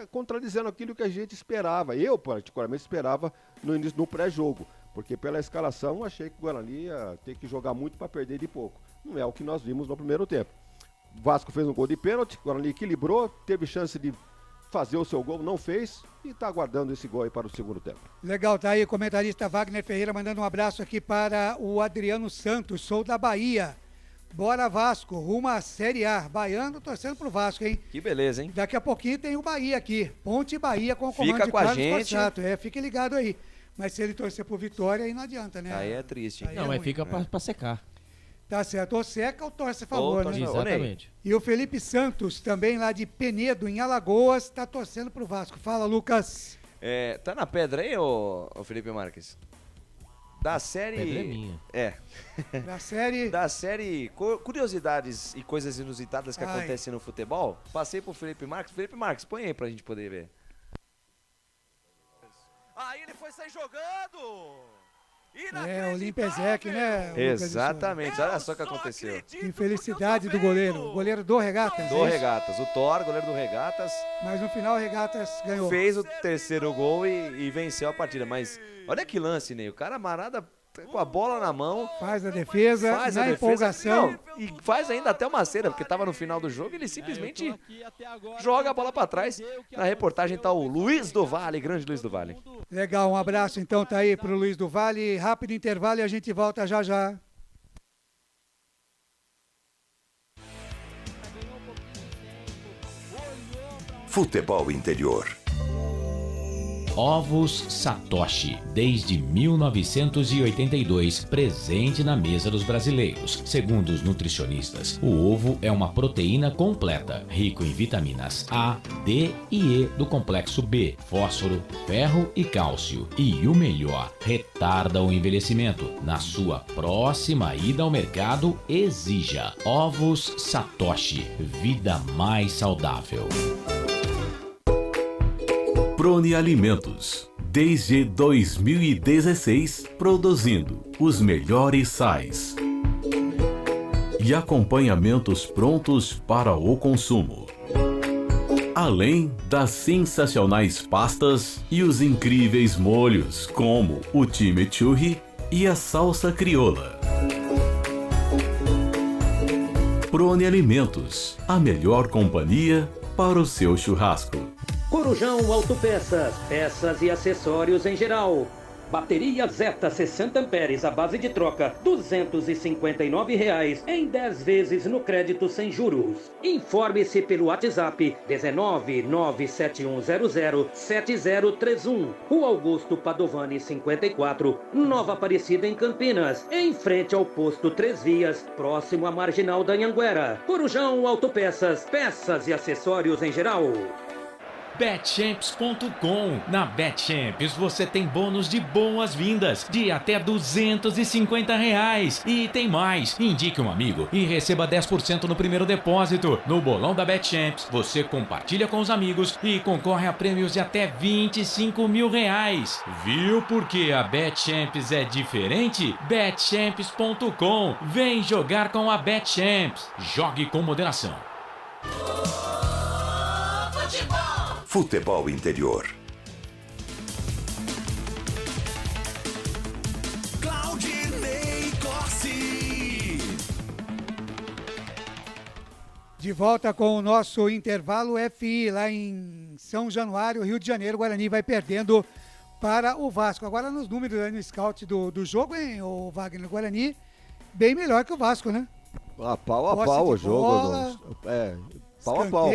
Contradizendo aquilo que a gente esperava. Eu, particularmente, esperava no pré-jogo. Porque pela escalação, achei que o Guarani ia ter que jogar muito para perder de pouco. Não é o que nós vimos no primeiro tempo. O Vasco fez um gol de pênalti, o Guarani equilibrou, teve chance de fazer o seu gol, não fez e está aguardando esse gol aí para o segundo tempo. Legal, tá aí o comentarista Wagner Ferreira mandando um abraço aqui para o Adriano Santos, sou da Bahia. Bora Vasco, rumo à Série A. Baiano torcendo pro Vasco, hein? Que beleza, hein? Daqui a pouquinho tem o Bahia aqui, Ponte Bahia com o comando Fica de com a Carlos gente. Passato. Fique ligado aí. Mas se ele torcer pro Vitória, aí não adianta, né? Aí é triste. Aí não, mas fica pra secar. Tá certo, ou seca ou torce a favor, né? Exatamente. E o Felipe Santos, também lá de Penedo, em Alagoas, tá torcendo pro Vasco. Fala, Lucas. Tá na pedra aí, ô Felipe Marques? Da série... Pedra é minha. Da série Curiosidades e Coisas Inusitadas que acontecem no futebol, passei pro Felipe Marques. Felipe Marques, põe aí pra gente poder ver. Aí ele foi sair jogando! O Limpezec, né? Exatamente, olha só o que aconteceu. Infelicidade do goleiro. O goleiro do Regatas. Do Regatas, o Thor, goleiro do Regatas. Mas no final o Regatas ganhou. Fez o terceiro gol e venceu a partida. Mas olha que lance, Ney. O cara marada com a bola na mão. Faz a defesa, na empolgação. Não, e faz ainda até uma cera, porque tava no final do jogo e ele simplesmente joga a bola pra trás. Na reportagem tá o Luiz do Vale, grande Luiz do Vale. Legal, um abraço então tá aí pro Luiz do Vale. Rápido intervalo e a gente volta já já. Futebol Interior. Ovos Satoshi, desde 1982, presente na mesa dos brasileiros. Segundo os nutricionistas, o ovo é uma proteína completa, rico em vitaminas A, D e E do complexo B, fósforo, ferro e cálcio. E o melhor, retarda o envelhecimento. Na sua próxima ida ao mercado, exija Ovos Satoshi, vida mais saudável. Prone Alimentos, desde 2016, produzindo os melhores sais e acompanhamentos prontos para o consumo. Além das sensacionais pastas e os incríveis molhos, como o chimichurri e a salsa crioula. Prone Alimentos, a melhor companhia para o seu churrasco. Corujão Autopeças, peças e acessórios em geral. Bateria Zeta 60 amperes à base de troca, R$ 259,00 em 10 vezes no crédito sem juros. Informe-se pelo WhatsApp 19971007031. Rua Augusto Padovani 54, Nova Aparecida em Campinas, em frente ao posto 3 Vias, próximo à Marginal da Anhanguera. Corujão Autopeças, peças e acessórios em geral. Betchamps.com. Na Betchamps você tem bônus de boas-vindas de até R$250. E tem mais. Indique um amigo e receba 10% no primeiro depósito. No bolão da Betchamps você compartilha com os amigos e concorre a prêmios de até R$25 mil. Viu porque a Betchamps é diferente? Betchamps.com. Vem jogar com a Betchamps. Jogue com moderação. Futebol Interior. Claudinei Corsi. De volta com o nosso intervalo FI lá em São Januário, Rio de Janeiro. O Guarani vai perdendo para o Vasco. Agora nos números aí no scout do jogo, hein, o Wagner? O Guarani bem melhor que o Vasco, né? Pau a pau o jogo. Pau a pau,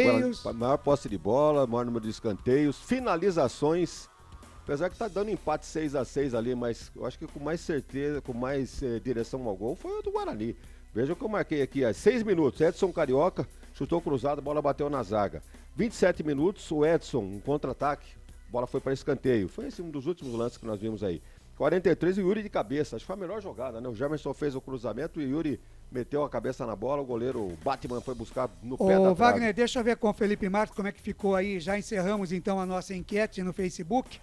maior posse de bola, maior número de escanteios, finalizações, apesar que tá dando empate 6-6 ali, mas eu acho que com mais certeza, com mais direção ao gol, foi o do Guarani. Veja o que eu marquei aqui, 6 minutos, Edson Carioca, chutou cruzado, a bola bateu na zaga. 27 minutos, o Edson, um contra-ataque, a bola foi para escanteio, foi esse um dos últimos lances que nós vimos aí. 43, o Yuri de cabeça, acho que foi a melhor jogada, né? O Jamerson fez o cruzamento e o Yuri meteu a cabeça na bola, o goleiro Batman foi buscar no pé da trave. Wagner, deixa eu ver com o Felipe Marques como é que ficou aí. Já encerramos então a nossa enquete no Facebook.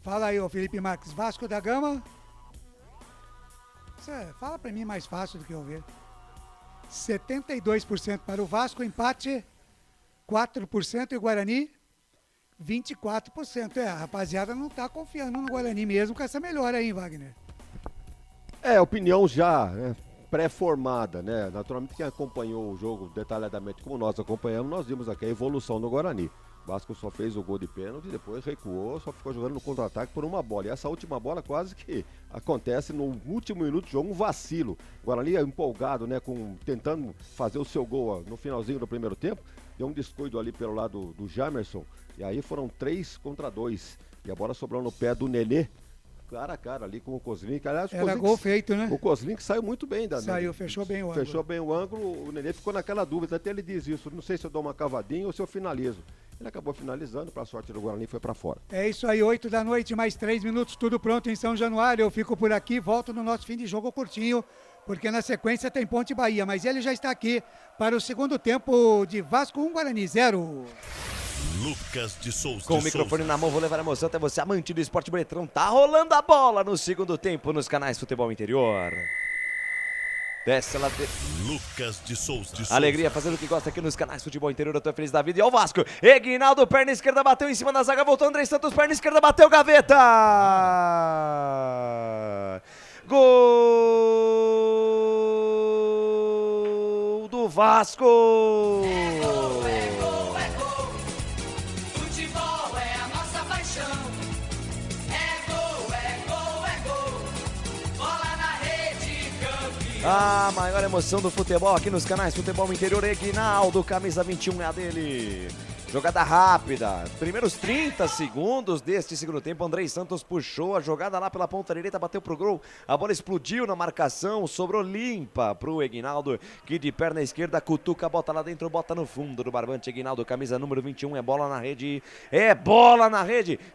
Fala aí, ô Felipe Marques, Vasco da Gama. Fala pra mim mais fácil do que eu ver. 72% para o Vasco, empate 4% e o Guarani 24%. A rapaziada não tá confiando no Guarani mesmo com essa melhora aí, Wagner. Opinião já, né, pré-formada, né? Naturalmente quem acompanhou o jogo detalhadamente como nós acompanhamos, nós vimos aqui a evolução do Guarani. O Vasco só fez o gol de pênalti, depois recuou, só ficou jogando no contra-ataque por uma bola. E essa última bola quase que acontece no último minuto do jogo, um vacilo. O Guarani empolgado, né, tentando fazer o seu gol no finalzinho do primeiro tempo, deu um descuido ali pelo lado do Jamerson, e aí foram 3 contra 2. E a bola sobrou no pé do Nenê, cara a cara ali com o Kozlink. Aliás, era gol feito, né? O Kozlink saiu muito bem. Fechou bem o ângulo. Fechou bem o ângulo, o Nenê ficou naquela dúvida, até ele diz isso, não sei se eu dou uma cavadinha ou se eu finalizo. Ele acabou finalizando, para a sorte do Guarani, foi para fora. É isso aí, 8 da noite, mais 3 minutos, tudo pronto em São Januário. Eu fico por aqui, volto no nosso fim de jogo curtinho, porque na sequência tem Ponte Bahia, mas ele já está aqui para o segundo tempo de Vasco 1, Guarani 0. Lucas de Souza. Com o microfone na mão, vou levar a emoção até você, amante do esporte boletrão. Tá rolando a bola no segundo tempo nos canais Futebol Interior. Desce lá. Lucas de Souza. Alegria fazendo o que gosta aqui nos canais Futebol Interior. Eu tô feliz da vida. E ao Vasco. Eguinaldo, perna esquerda, bateu em cima da zaga. Voltou André Santos, perna esquerda, bateu, gaveta. Gol do Vasco. A maior emoção do futebol aqui nos canais Futebol Interior. Eguinaldo, camisa 21 é a dele. Jogada rápida, primeiros 30 segundos deste segundo tempo, Andrei Santos puxou a jogada lá pela ponta direita, bateu pro gol, a bola explodiu na marcação, sobrou limpa pro Eguinaldo, que de perna esquerda cutuca, bota lá dentro, bota no fundo do barbante. Eguinaldo, camisa número 21, é bola na rede,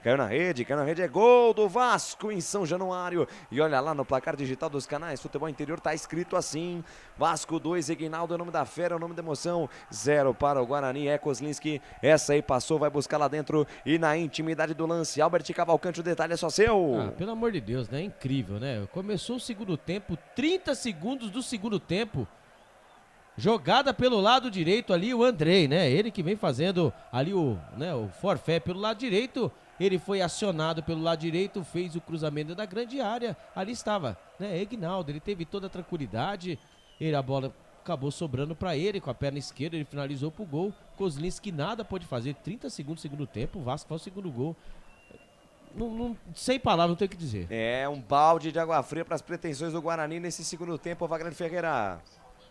caiu na rede, é gol do Vasco em São Januário. E olha lá no placar digital dos canais Futebol Interior, tá escrito assim: Vasco 2, Eguinaldo é o nome da fera, é o nome da emoção, 0 para o Guarani. É Kozlinski, essa aí passou, vai buscar lá dentro e na intimidade do lance, Albert Cavalcante, o detalhe é só seu. Pelo amor de Deus, né? Incrível, né? Começou o segundo tempo, 30 segundos do segundo tempo, jogada pelo lado direito ali, o Andrei, né? Ele que vem fazendo ali o forfé pelo lado direito. Ele foi acionado pelo lado direito, fez o cruzamento da grande área. Ali estava, né? Eguinaldo, ele teve toda a tranquilidade. A bola acabou sobrando para ele com a perna esquerda, ele finalizou pro gol. Kozlinski nada pôde fazer, 30 segundos do segundo tempo, o Vasco faz o segundo gol. Sem palavras, não tenho o que dizer. É um balde de água fria para as pretensões do Guarani nesse segundo tempo, Wagner Ferreira.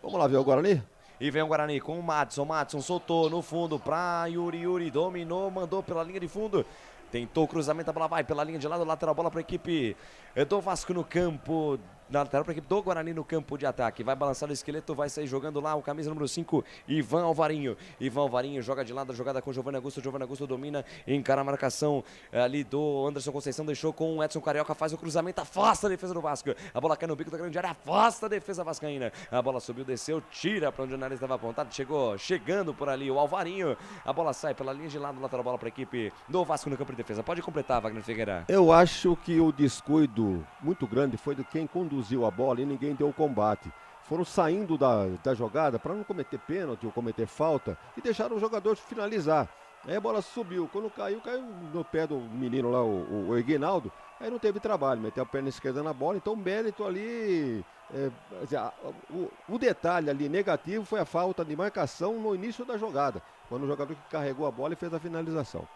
Vamos lá ver o Guarani? E vem o Guarani com o Madison soltou no fundo para Yuri, dominou, mandou pela linha de fundo. Tentou o cruzamento, a bola vai pela linha de lado, lateral, bola para a equipe do Vasco no campo, lateral para a equipe do Guarani no campo de ataque. Vai balançar o esqueleto, vai sair jogando lá o camisa número 5, Ivan Alvarinho. Ivan Alvarinho joga de lado, jogada com Giovanni Augusto domina, encara a marcação ali do Anderson Conceição, deixou com o Edson Carioca, faz o cruzamento, afasta a defesa do Vasco. A bola cai no bico da grande área, afasta a defesa vascaína. A bola subiu, desceu, tira para onde o nariz estava apontado, chegando por ali o Alvarinho. A bola sai pela linha de lado, lateral, bola para a equipe do Vasco no campo de defesa. Pode completar, Wagner Figueira. Eu acho que o descuido muito grande foi de quem conduziu a bola e ninguém deu combate. Foram saindo da jogada para não cometer pênalti ou cometer falta e deixaram o jogador finalizar. Aí a bola subiu, quando caiu no pé do menino lá, o Eguinaldo, aí não teve trabalho, meteu a perna esquerda na bola, então o mérito ali, o detalhe ali negativo foi a falta de marcação no início da jogada, quando o jogador que carregou a bola e fez a finalização.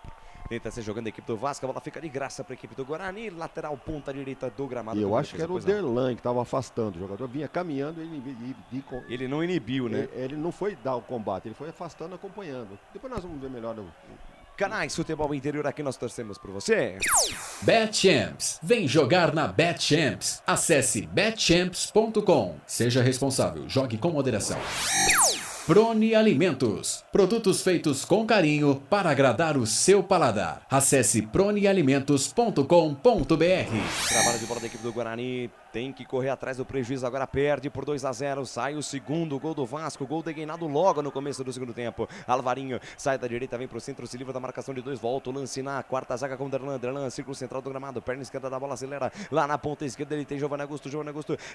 Tenta ser jogando a equipe do Vasco, a bola fica de graça para a equipe do Guarani, lateral ponta direita do gramado. E eu acho que era o Derlan que estava afastando, o jogador vinha caminhando e ele não inibiu, né? Ele não foi dar o combate, ele foi afastando, acompanhando. Depois nós vamos ver melhor Canais Futebol Interior, aqui nós torcemos por você. BetChamps. Vem jogar na BetChamps. Acesse betchamps.com. Seja responsável, jogue com moderação. Prone Alimentos. Produtos feitos com carinho para agradar o seu paladar. Acesse pronealimentos.com.br. Trabalho de bola da equipe do Guarani. Tem que correr atrás do prejuízo, agora perde por 2-0, sai o segundo gol do Vasco, gol de Eguinaldo logo no começo do segundo tempo. Alvarinho sai da direita, vem pro centro, se livra da marcação de 2, volta o lance na quarta zaga com Derlan, círculo central do gramado, perna esquerda da bola, acelera, lá na ponta esquerda ele tem Giovanni Augusto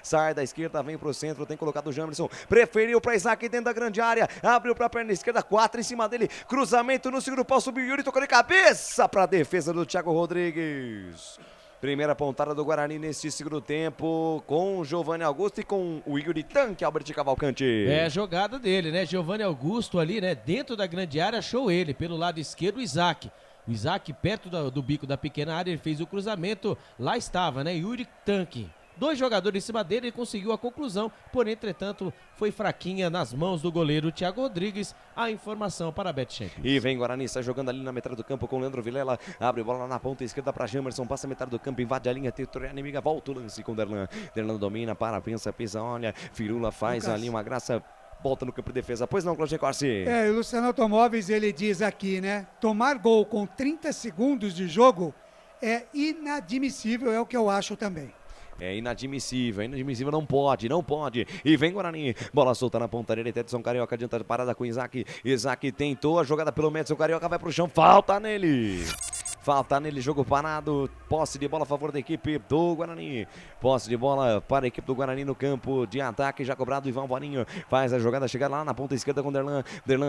sai da esquerda, vem pro centro, tem colocado o Jamerson, preferiu pra Isaac dentro da grande área, abriu pra perna esquerda, 4 em cima dele, cruzamento no segundo pau, subiu Yuri, tocou de cabeça pra defesa do Thiago Rodrigues. Primeira pontada do Guarani neste segundo tempo, com o Giovanni Augusto e com o Yuri Tanque, Albert Cavalcante. É a jogada dele, né? Giovanni Augusto ali, né? Dentro da grande área, achou ele. Pelo lado esquerdo, o Isaac. O Isaac, perto do bico da pequena área, ele fez o cruzamento. Lá estava, né? Yuri Tanque. 2 jogadores em cima dele, ele conseguiu a conclusão, porém, entretanto, foi fraquinha nas mãos do goleiro Thiago Rodrigues. A informação para a BetChamps. E vem Guarani, sai jogando ali na metade do campo com o Leandro Vilela, abre bola na ponta esquerda para Jamerson, passa a metade do campo, invade a linha territorial inimiga, volta o lance com o Derlan. Derlan domina, pensa, pisa, olha, Firula faz ali uma graça, volta no campo de defesa. Pois não, Claudio Corsi? O Luciano Automóveis, ele diz aqui, né, tomar gol com 30 segundos de jogo é inadmissível, é o que eu acho também. É inadmissível, não pode. E vem Guarani, bola solta na ponta direita, Edson Carioca adianta parada com Isaac. Isaac tentou a jogada pelo Edson Carioca, vai pro chão, falta nele, jogo parado, posse de bola a favor da equipe do Guarani, posse de bola para a equipe do Guarani no campo de ataque, já cobrado, Ivan Alvarinho faz a jogada, chegar lá na ponta esquerda com Derlan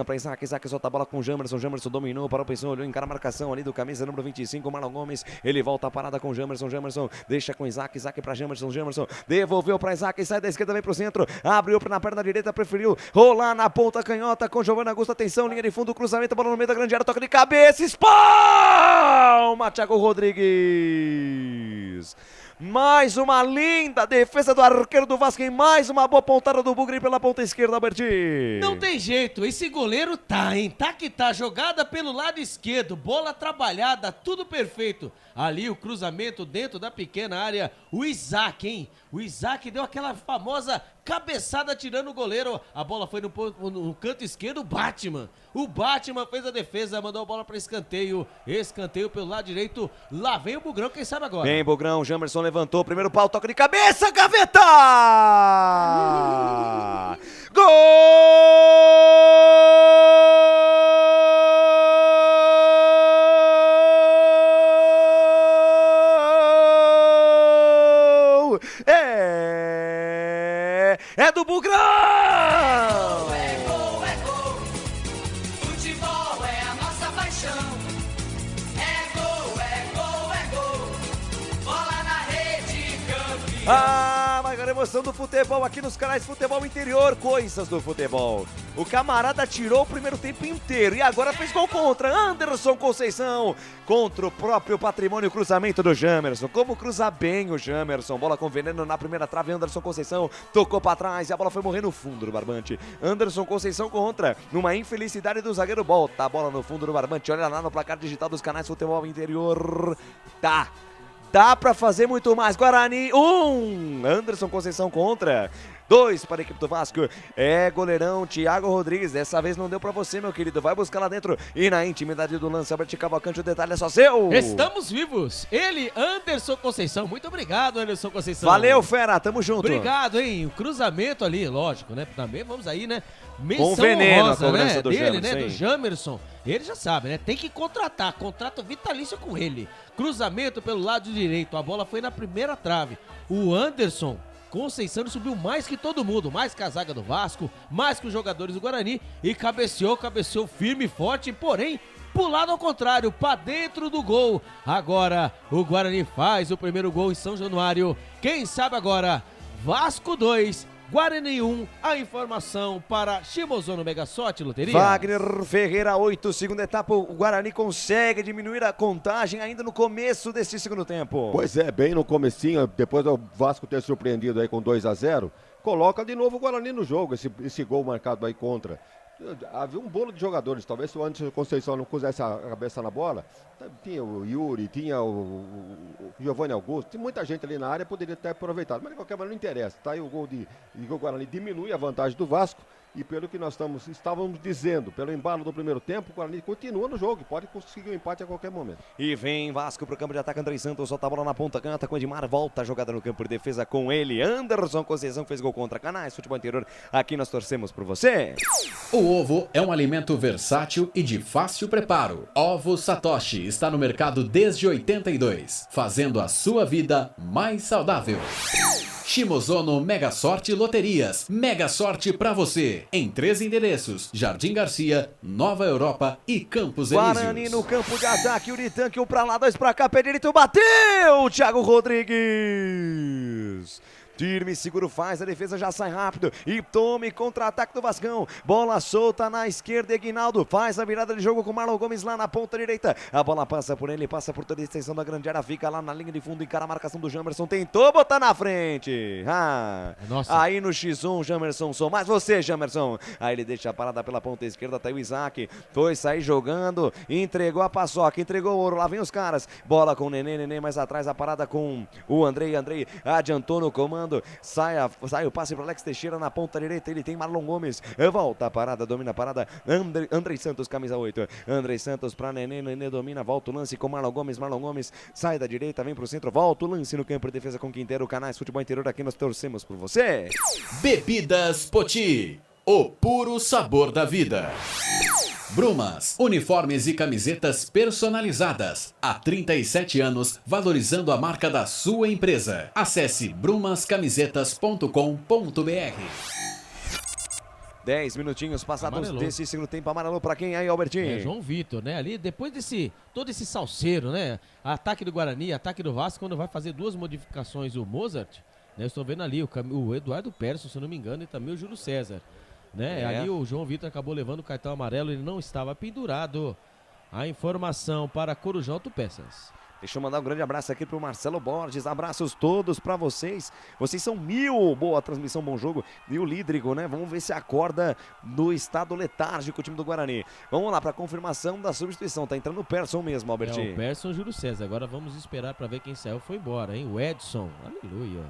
para Isaac solta a bola com Jamerson dominou, parou, pensou, olhou, encara a marcação ali do camisa número 25, Marlon Gomes, ele volta a parada com Jamerson deixa com Isaac para Jamerson, devolveu para Isaac, sai da esquerda, vem pro centro, abriu na perna direita, preferiu rolar na ponta canhota com Giovanni Augusto, atenção, linha de fundo, cruzamento, bola no meio da grande área, toca de cabeça, Thiago Rodrigues. Mais uma linda defesa do arqueiro do Vasco e mais uma boa pontada do Bugre pela ponta esquerda, Albertinho. Não tem jeito, esse goleiro tá, hein? Tá que tá, jogada pelo lado esquerdo, bola trabalhada, tudo perfeito. Ali o cruzamento dentro da pequena área, o Isaac, hein? O Isaac deu aquela famosa cabeçada tirando o goleiro. A bola foi no canto esquerdo, o Batman fez a defesa, mandou a bola para escanteio. Escanteio pelo lado direito, lá vem o Bugrão, quem sabe agora. Vem Bugrão, Jamerson levantou, primeiro pau, toca de cabeça, gaveta! Gol! É do Bugrão! É gol, futebol é a nossa paixão. É gol, bola na rede, campeão. Ah, mas a emoção do futebol aqui nos canais Futebol Interior, coisas do futebol. O camarada tirou o primeiro tempo inteiro e agora fez gol contra Anderson Conceição, contra o próprio patrimônio, cruzamento do Jamerson. Como cruza bem o Jamerson, bola com veneno na primeira trave, Anderson Conceição tocou pra trás e a bola foi morrer no fundo do barbante. Anderson Conceição contra, numa infelicidade do zagueiro, bota a bola no fundo do barbante, olha lá no placar digital dos canais Futebol Interior. Dá pra fazer muito mais. Guarani 1, Anderson Conceição contra. 2 para a equipe do Vasco. É goleirão Thiago Rodrigues. Dessa vez não deu pra você, meu querido. Vai buscar lá dentro. E na intimidade do lance, Albert Cavalcante, o detalhe é só seu. Estamos vivos. Ele, Anderson Conceição. Muito obrigado, Anderson Conceição. Valeu, fera. Tamo junto. Obrigado, hein. O cruzamento ali, lógico, né? Também vamos aí, né? Com veneno honrosa, a cobrança né? do Dele, Jamerson, né? Do Jamerson. Ele já sabe, né? Tem que contratar. Contrato vitalício com ele. Cruzamento pelo lado direito. A bola foi na primeira trave. O Anderson Conceição subiu mais que todo mundo, mais que a zaga do Vasco, mais que os jogadores do Guarani e cabeceou firme e forte, porém, pro lado ao contrário, pra dentro do gol. Agora, o Guarani faz o primeiro gol em São Januário. Quem sabe agora, Vasco 2, Guarani 1, a informação para Shimozono Mega Sorte Loteria. Wagner Ferreira 8, segunda etapa, o Guarani consegue diminuir a contagem ainda no começo desse segundo tempo. Pois é, bem no comecinho, depois do Vasco ter surpreendido aí com 2-0, coloca de novo o Guarani no jogo, esse gol marcado aí contra. Havia um bolo de jogadores, talvez se o Anderson Conceição não pusesse a cabeça na bola, tinha o Yuri, tinha o Giovanni Augusto, tem muita gente ali na área, poderia ter aproveitado, mas de qualquer maneira não interessa, tá aí o gol de Guarani, diminui a vantagem do Vasco, e pelo que nós estávamos dizendo, pelo embalo do primeiro tempo, o Guarani continua no jogo, pode conseguir um empate a qualquer momento. E vem Vasco pro campo de ataque, Andrei Santos solta a bola na ponta, canta com Edmar, volta a jogada no campo de defesa com ele, Anderson Conceição fez gol contra Canais Futebol Interior, aqui nós torcemos por você. O ovo é um alimento versátil e de fácil preparo. Ovo Satoshi está no mercado desde 82, fazendo a sua vida mais saudável. Shimozono Mega Sorte Loterias. Mega Sorte pra você. Em 3 endereços: Jardim Garcia, Nova Europa e Campos Elíseos. Guarani no campo de ataque, Uritanque, 1 pra lá, 2 pra cá, pé direito, bateu! Thiago Rodrigues. Firme, seguro, faz, a defesa já sai rápido e tome contra-ataque do Vascão. Bola solta na esquerda, Aguinaldo faz a virada de jogo com Marlon Gomes lá na ponta direita. A bola passa por ele, passa por toda a extensão da grande área, fica lá na linha de fundo, encara a marcação do Jamerson, tentou botar na frente. Aí no X1, Jamerson sou mais você, Jamerson. Aí ele deixa a parada pela ponta esquerda, tá aí o Isaac, foi sair jogando, entregou a paçoca, entregou o ouro, lá vem os caras. Bola com o Nenê mais atrás, a parada com o Andrei adiantou no comando. Sai o passe para Alex Teixeira na ponta direita, ele tem Marlon Gomes, volta a parada, domina a parada, Andrei Santos, camisa 8, Andrei Santos para Nenê domina, volta o lance com Marlon Gomes sai da direita, vem pro centro, volta o lance no campo de defesa com Quinteiro, Canais Futebol Interior, aqui nós torcemos por você. Bebidas Poti, o puro sabor da vida. Brumas, uniformes e camisetas personalizadas. Há 37 anos, valorizando a marca da sua empresa. Acesse brumascamisetas.com.br. 10 minutinhos passados desse segundo tempo, amarelo pra quem aí, Albertinho? É João Vitor, né? Ali, depois todo esse salseiro, né? Ataque do Guarani, ataque do Vasco, quando vai fazer 2 modificações o Mozart, né? Eu estou vendo ali o Eduardo Persson, se eu não me engano, e também o Júlio César. Né? Ali o João Vitor acabou levando o cartão amarelo, ele não estava pendurado. A informação para Corujão Autopeças. Deixa eu mandar um grande abraço aqui pro Marcelo Borges. Abraços todos pra vocês. Vocês são 1000. Boa transmissão, bom jogo. E o Lídrigo, né? Vamos ver se acorda no estado letárgico o time do Guarani. Vamos lá pra confirmação da substituição. Tá entrando o Persson mesmo, Albertinho. O Persson, Júlio César. Agora vamos esperar pra ver quem saiu. Foi embora, hein? O Edson. Aleluia.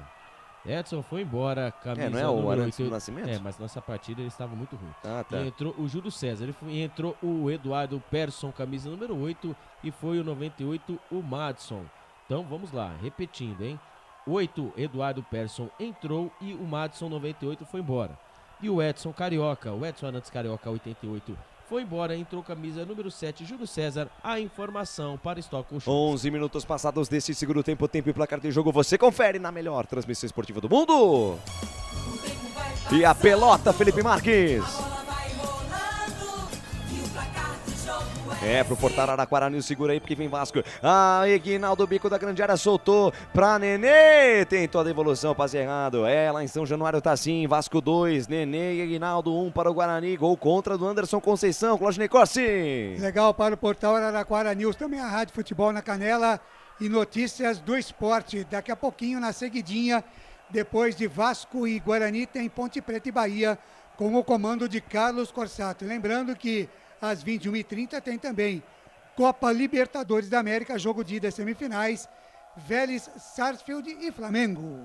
Edson foi embora, camisa não é o número Arantes 8. do Nascimento? Mas nessa partida ele estava muito ruim. Ah, tá. E entrou o Júlio César, entrou o Eduardo Persson, camisa número 8, e foi o 98, o Madson. Então vamos lá, repetindo, hein? 8, Eduardo Persson entrou e o Madson 98 foi embora. E o Edson Carioca, o Edson Arantes Carioca 88 foi embora, entrou camisa número 7, Júlio César. A informação para Stock Colchões. 11 minutos passados desse segundo tempo e placar de jogo. Você confere na melhor transmissão esportiva do mundo. E a pelota, Felipe Marques. É pro Portal Araquara, Nil, segura aí porque vem Vasco. Eguinaldo, bico da grande área, soltou pra Nenê. Tentou a devolução, passe errado. Lá em São Januário tá assim, Vasco 2, Nenê e Eguinaldo 1 para o Guarani. Gol contra do Anderson Conceição, Claudinei Corsi. Legal para o Portal Araraquara News, também a Rádio Futebol na Canela e notícias do esporte. Daqui a pouquinho, na seguidinha, depois de Vasco e Guarani, tem Ponte Preta e Bahia com o comando de Carlos Corsato. Lembrando que às 21h30 tem também Copa Libertadores da América, jogo de ida semifinais, Vélez, Sarsfield e Flamengo.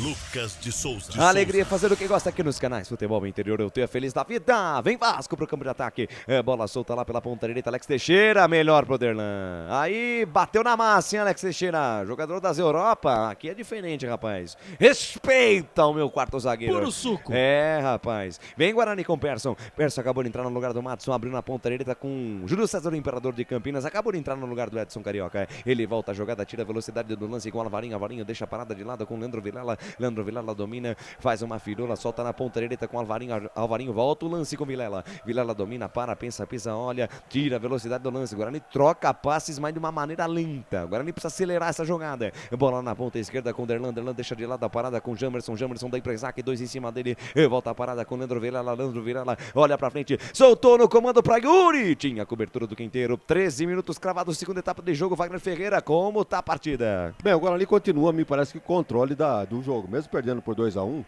Lucas de Souza. Alegria fazer o que gosta aqui nos canais Futebol Interior. Eu tenho a feliz da vida. Vem Vasco pro campo de ataque. Bola solta lá pela ponta direita. Alex Teixeira, melhor pro Derlan. Aí bateu na massa, hein, Alex Teixeira. Jogador das Europa. Aqui é diferente, rapaz. Respeita o meu quarto zagueiro. Puro suco. Rapaz. Vem Guarani com Persson. Persson acabou de entrar no lugar do Madson. Abriu na ponta direita com Júlio César, o Imperador de Campinas. Acabou de entrar no lugar do Edson Carioca. Ele volta a jogada, tira a velocidade do lance com o Alvarinho. Alvarinho deixa a parada de lado com o Leandro Vilela. Leandro Vilela domina, faz uma firula, solta na ponta direita com Alvarinho. Alvarinho volta o lance com Vilela. Vilela domina, para, pensa, olha, tira a velocidade do lance. Guarani troca passes, mas de uma maneira lenta. Guarani precisa acelerar essa jogada. Bola na ponta esquerda com Derlan. Derlan deixa de lado a parada com Jamerson. Jamerson dá para Isaac, 2 em cima dele. Volta a parada com Leandro Vilela. Leandro Vilela olha pra frente, soltou no comando pra Yuri. Tinha a cobertura do Quinteiro. 13 minutos cravados, segunda etapa de jogo. Wagner Ferreira, como tá a partida? Bem, o Guarani continua, me parece que controle do jogo. Mesmo perdendo por 2-1,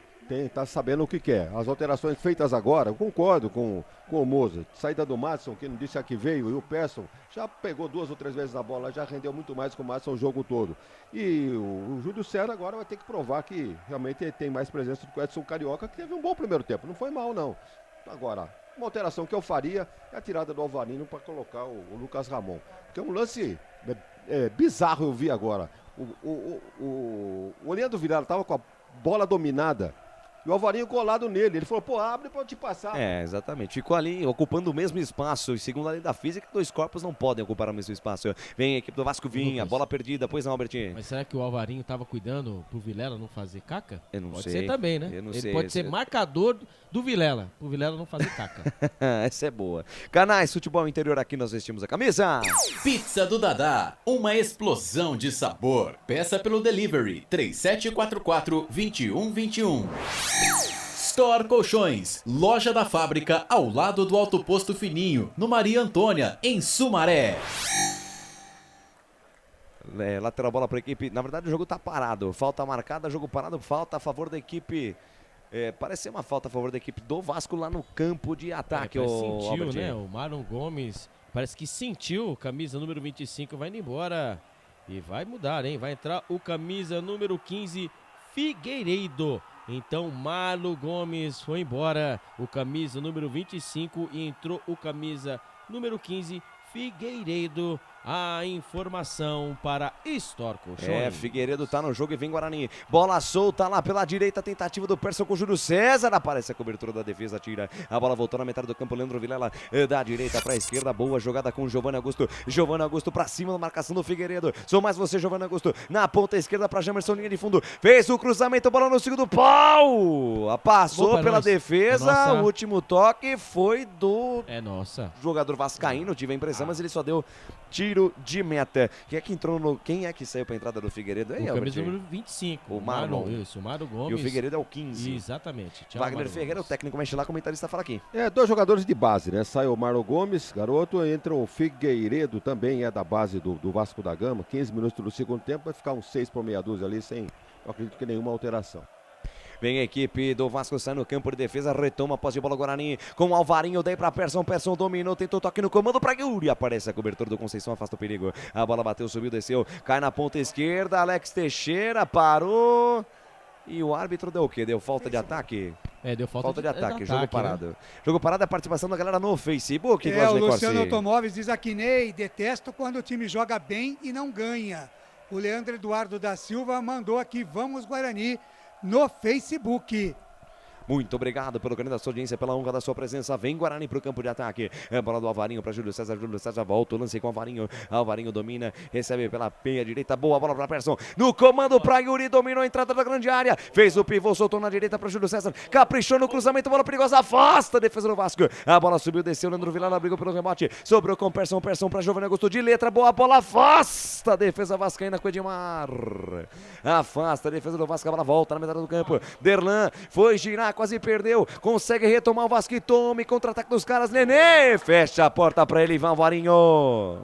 tá sabendo o que quer. As alterações feitas agora, eu concordo com o Moza. Saída do Madson, que não disse a que veio, e o Persson já pegou 2 ou 3 vezes na bola, já rendeu muito mais com o Madson o jogo todo. E o Júlio César agora vai ter que provar que realmente tem mais presença do que o Edson Carioca, que teve um bom primeiro tempo, não foi mal não. Agora, uma alteração que eu faria é a tirada do Alvarinho para colocar o Lucas Ramon. Porque é um lance bizarro, eu vi agora. O Leandro Vilela estava com a bola dominada e o Alvarinho colado nele. Ele falou, abre pra eu te passar. Exatamente. Ficou ali ocupando o mesmo espaço. E segundo a lei da física, 2 corpos não podem ocupar o mesmo espaço. Vem a equipe do Vasco Vinha, bola perdida. Pois não, Albertinho? Mas será que o Alvarinho tava cuidando pro Vilela não fazer caca? Eu não sei. Pode ser também, né? Ele pode ser marcador do Vilela, pro Vilela não fazer caca. Essa é boa. Canais Futebol Interior, aqui nós vestimos a camisa. Pizza do Dadá, uma explosão de sabor. Peça pelo delivery 3744-2121. Store Colchões, loja da fábrica ao lado do Alto Posto Fininho, no Maria Antônia, em Sumaré. Lateral bola para a equipe. Na verdade, o jogo tá parado. Falta marcada, jogo parado, falta a favor da equipe. Parece ser uma falta a favor da equipe do Vasco lá no campo de ataque. Sentiu, né? O Marlon Gomes parece que sentiu. Camisa número 25 vai indo embora. E vai mudar, hein? Vai entrar o camisa número 15, Figueiredo. Então, Marlon Gomes foi embora, o camisa número 25, e entrou o camisa número 15, Figueiredo. A informação para Store Colchões. Figueiredo tá no jogo e vem Guarani. Bola solta lá pela direita, tentativa do Persson com o Júlio César. Aparece a cobertura da defesa, tira. A bola voltou na metade do campo, Leandro Vilela da direita pra esquerda. Boa jogada com o Giovanni Augusto. Giovanni Augusto pra cima na marcação do Figueiredo. Sou mais você, Giovanni Augusto. Na ponta esquerda pra Jamerson, linha de fundo. Fez o cruzamento, bola no segundo pau. Passou pela defesa. O último toque foi do nossa jogador vascaíno. Tive a impressão, mas ele só deu tiro de meta. Quem é que saiu pra entrada do Figueiredo aí, O camisa Albert? número 25. O Marlon. Isso, o Mário Gomes. E o Figueiredo é o 15. Exatamente. Tchau, Wagner Mário Ferreira, o Gomes. técnico mexe lá, comentarista fala aqui. 2 jogadores de base, né? Sai o Marlon Gomes, garoto, entra o Figueiredo, também é da base do Vasco da Gama. 15 minutos do segundo tempo, vai ficar uns 6 por meia dúzia ali, sem, eu acredito que nenhuma alteração. Vem a equipe do Vasco, sai no campo de defesa, retoma a posse de bola Guarani, com o Alvarinho, daí pra Persson, Persson dominou, tentou toque no comando pra Yuri, aparece a cobertura do Conceição, afasta o perigo, a bola bateu, subiu, desceu, cai na ponta esquerda, Alex Teixeira, parou, e o árbitro deu o quê? Deu falta de ataque? Deu falta de ataque, jogo ataque, parado. né? Jogo parado é a participação da galera no Facebook, o Claudinei Luciano Corsi. Automóveis diz aqui, Ney, detesto quando o time joga bem e não ganha. O Leandro Eduardo da Silva mandou aqui, vamos Guarani, no Facebook. Muito obrigado pelo carinho da sua audiência, pela honra da sua presença. Vem Guarani pro campo de ataque. É bola do Alvarinho para Júlio César volta o lance com o Alvarinho. Alvarinho domina, recebe pela meia direita. Boa bola para Persson. No comando para Yuri, dominou a entrada da grande área. Fez o pivô, soltou na direita para Júlio César. Caprichou no cruzamento, bola perigosa, afasta a defesa do Vasco. A bola subiu, desceu. Leandro Vilela brigou pelo rebote. Sobrou com Persson para Giovanni Augusto de letra. Boa bola, afasta a defesa vascaína com Edmar. Afasta a defesa do Vasco, a bola volta na metade do campo. Derlan foi girar, quase perdeu, consegue retomar o Vasco e tome contra-ataque dos caras, Nenê, fecha a porta pra ele, Ivan Alvarinho,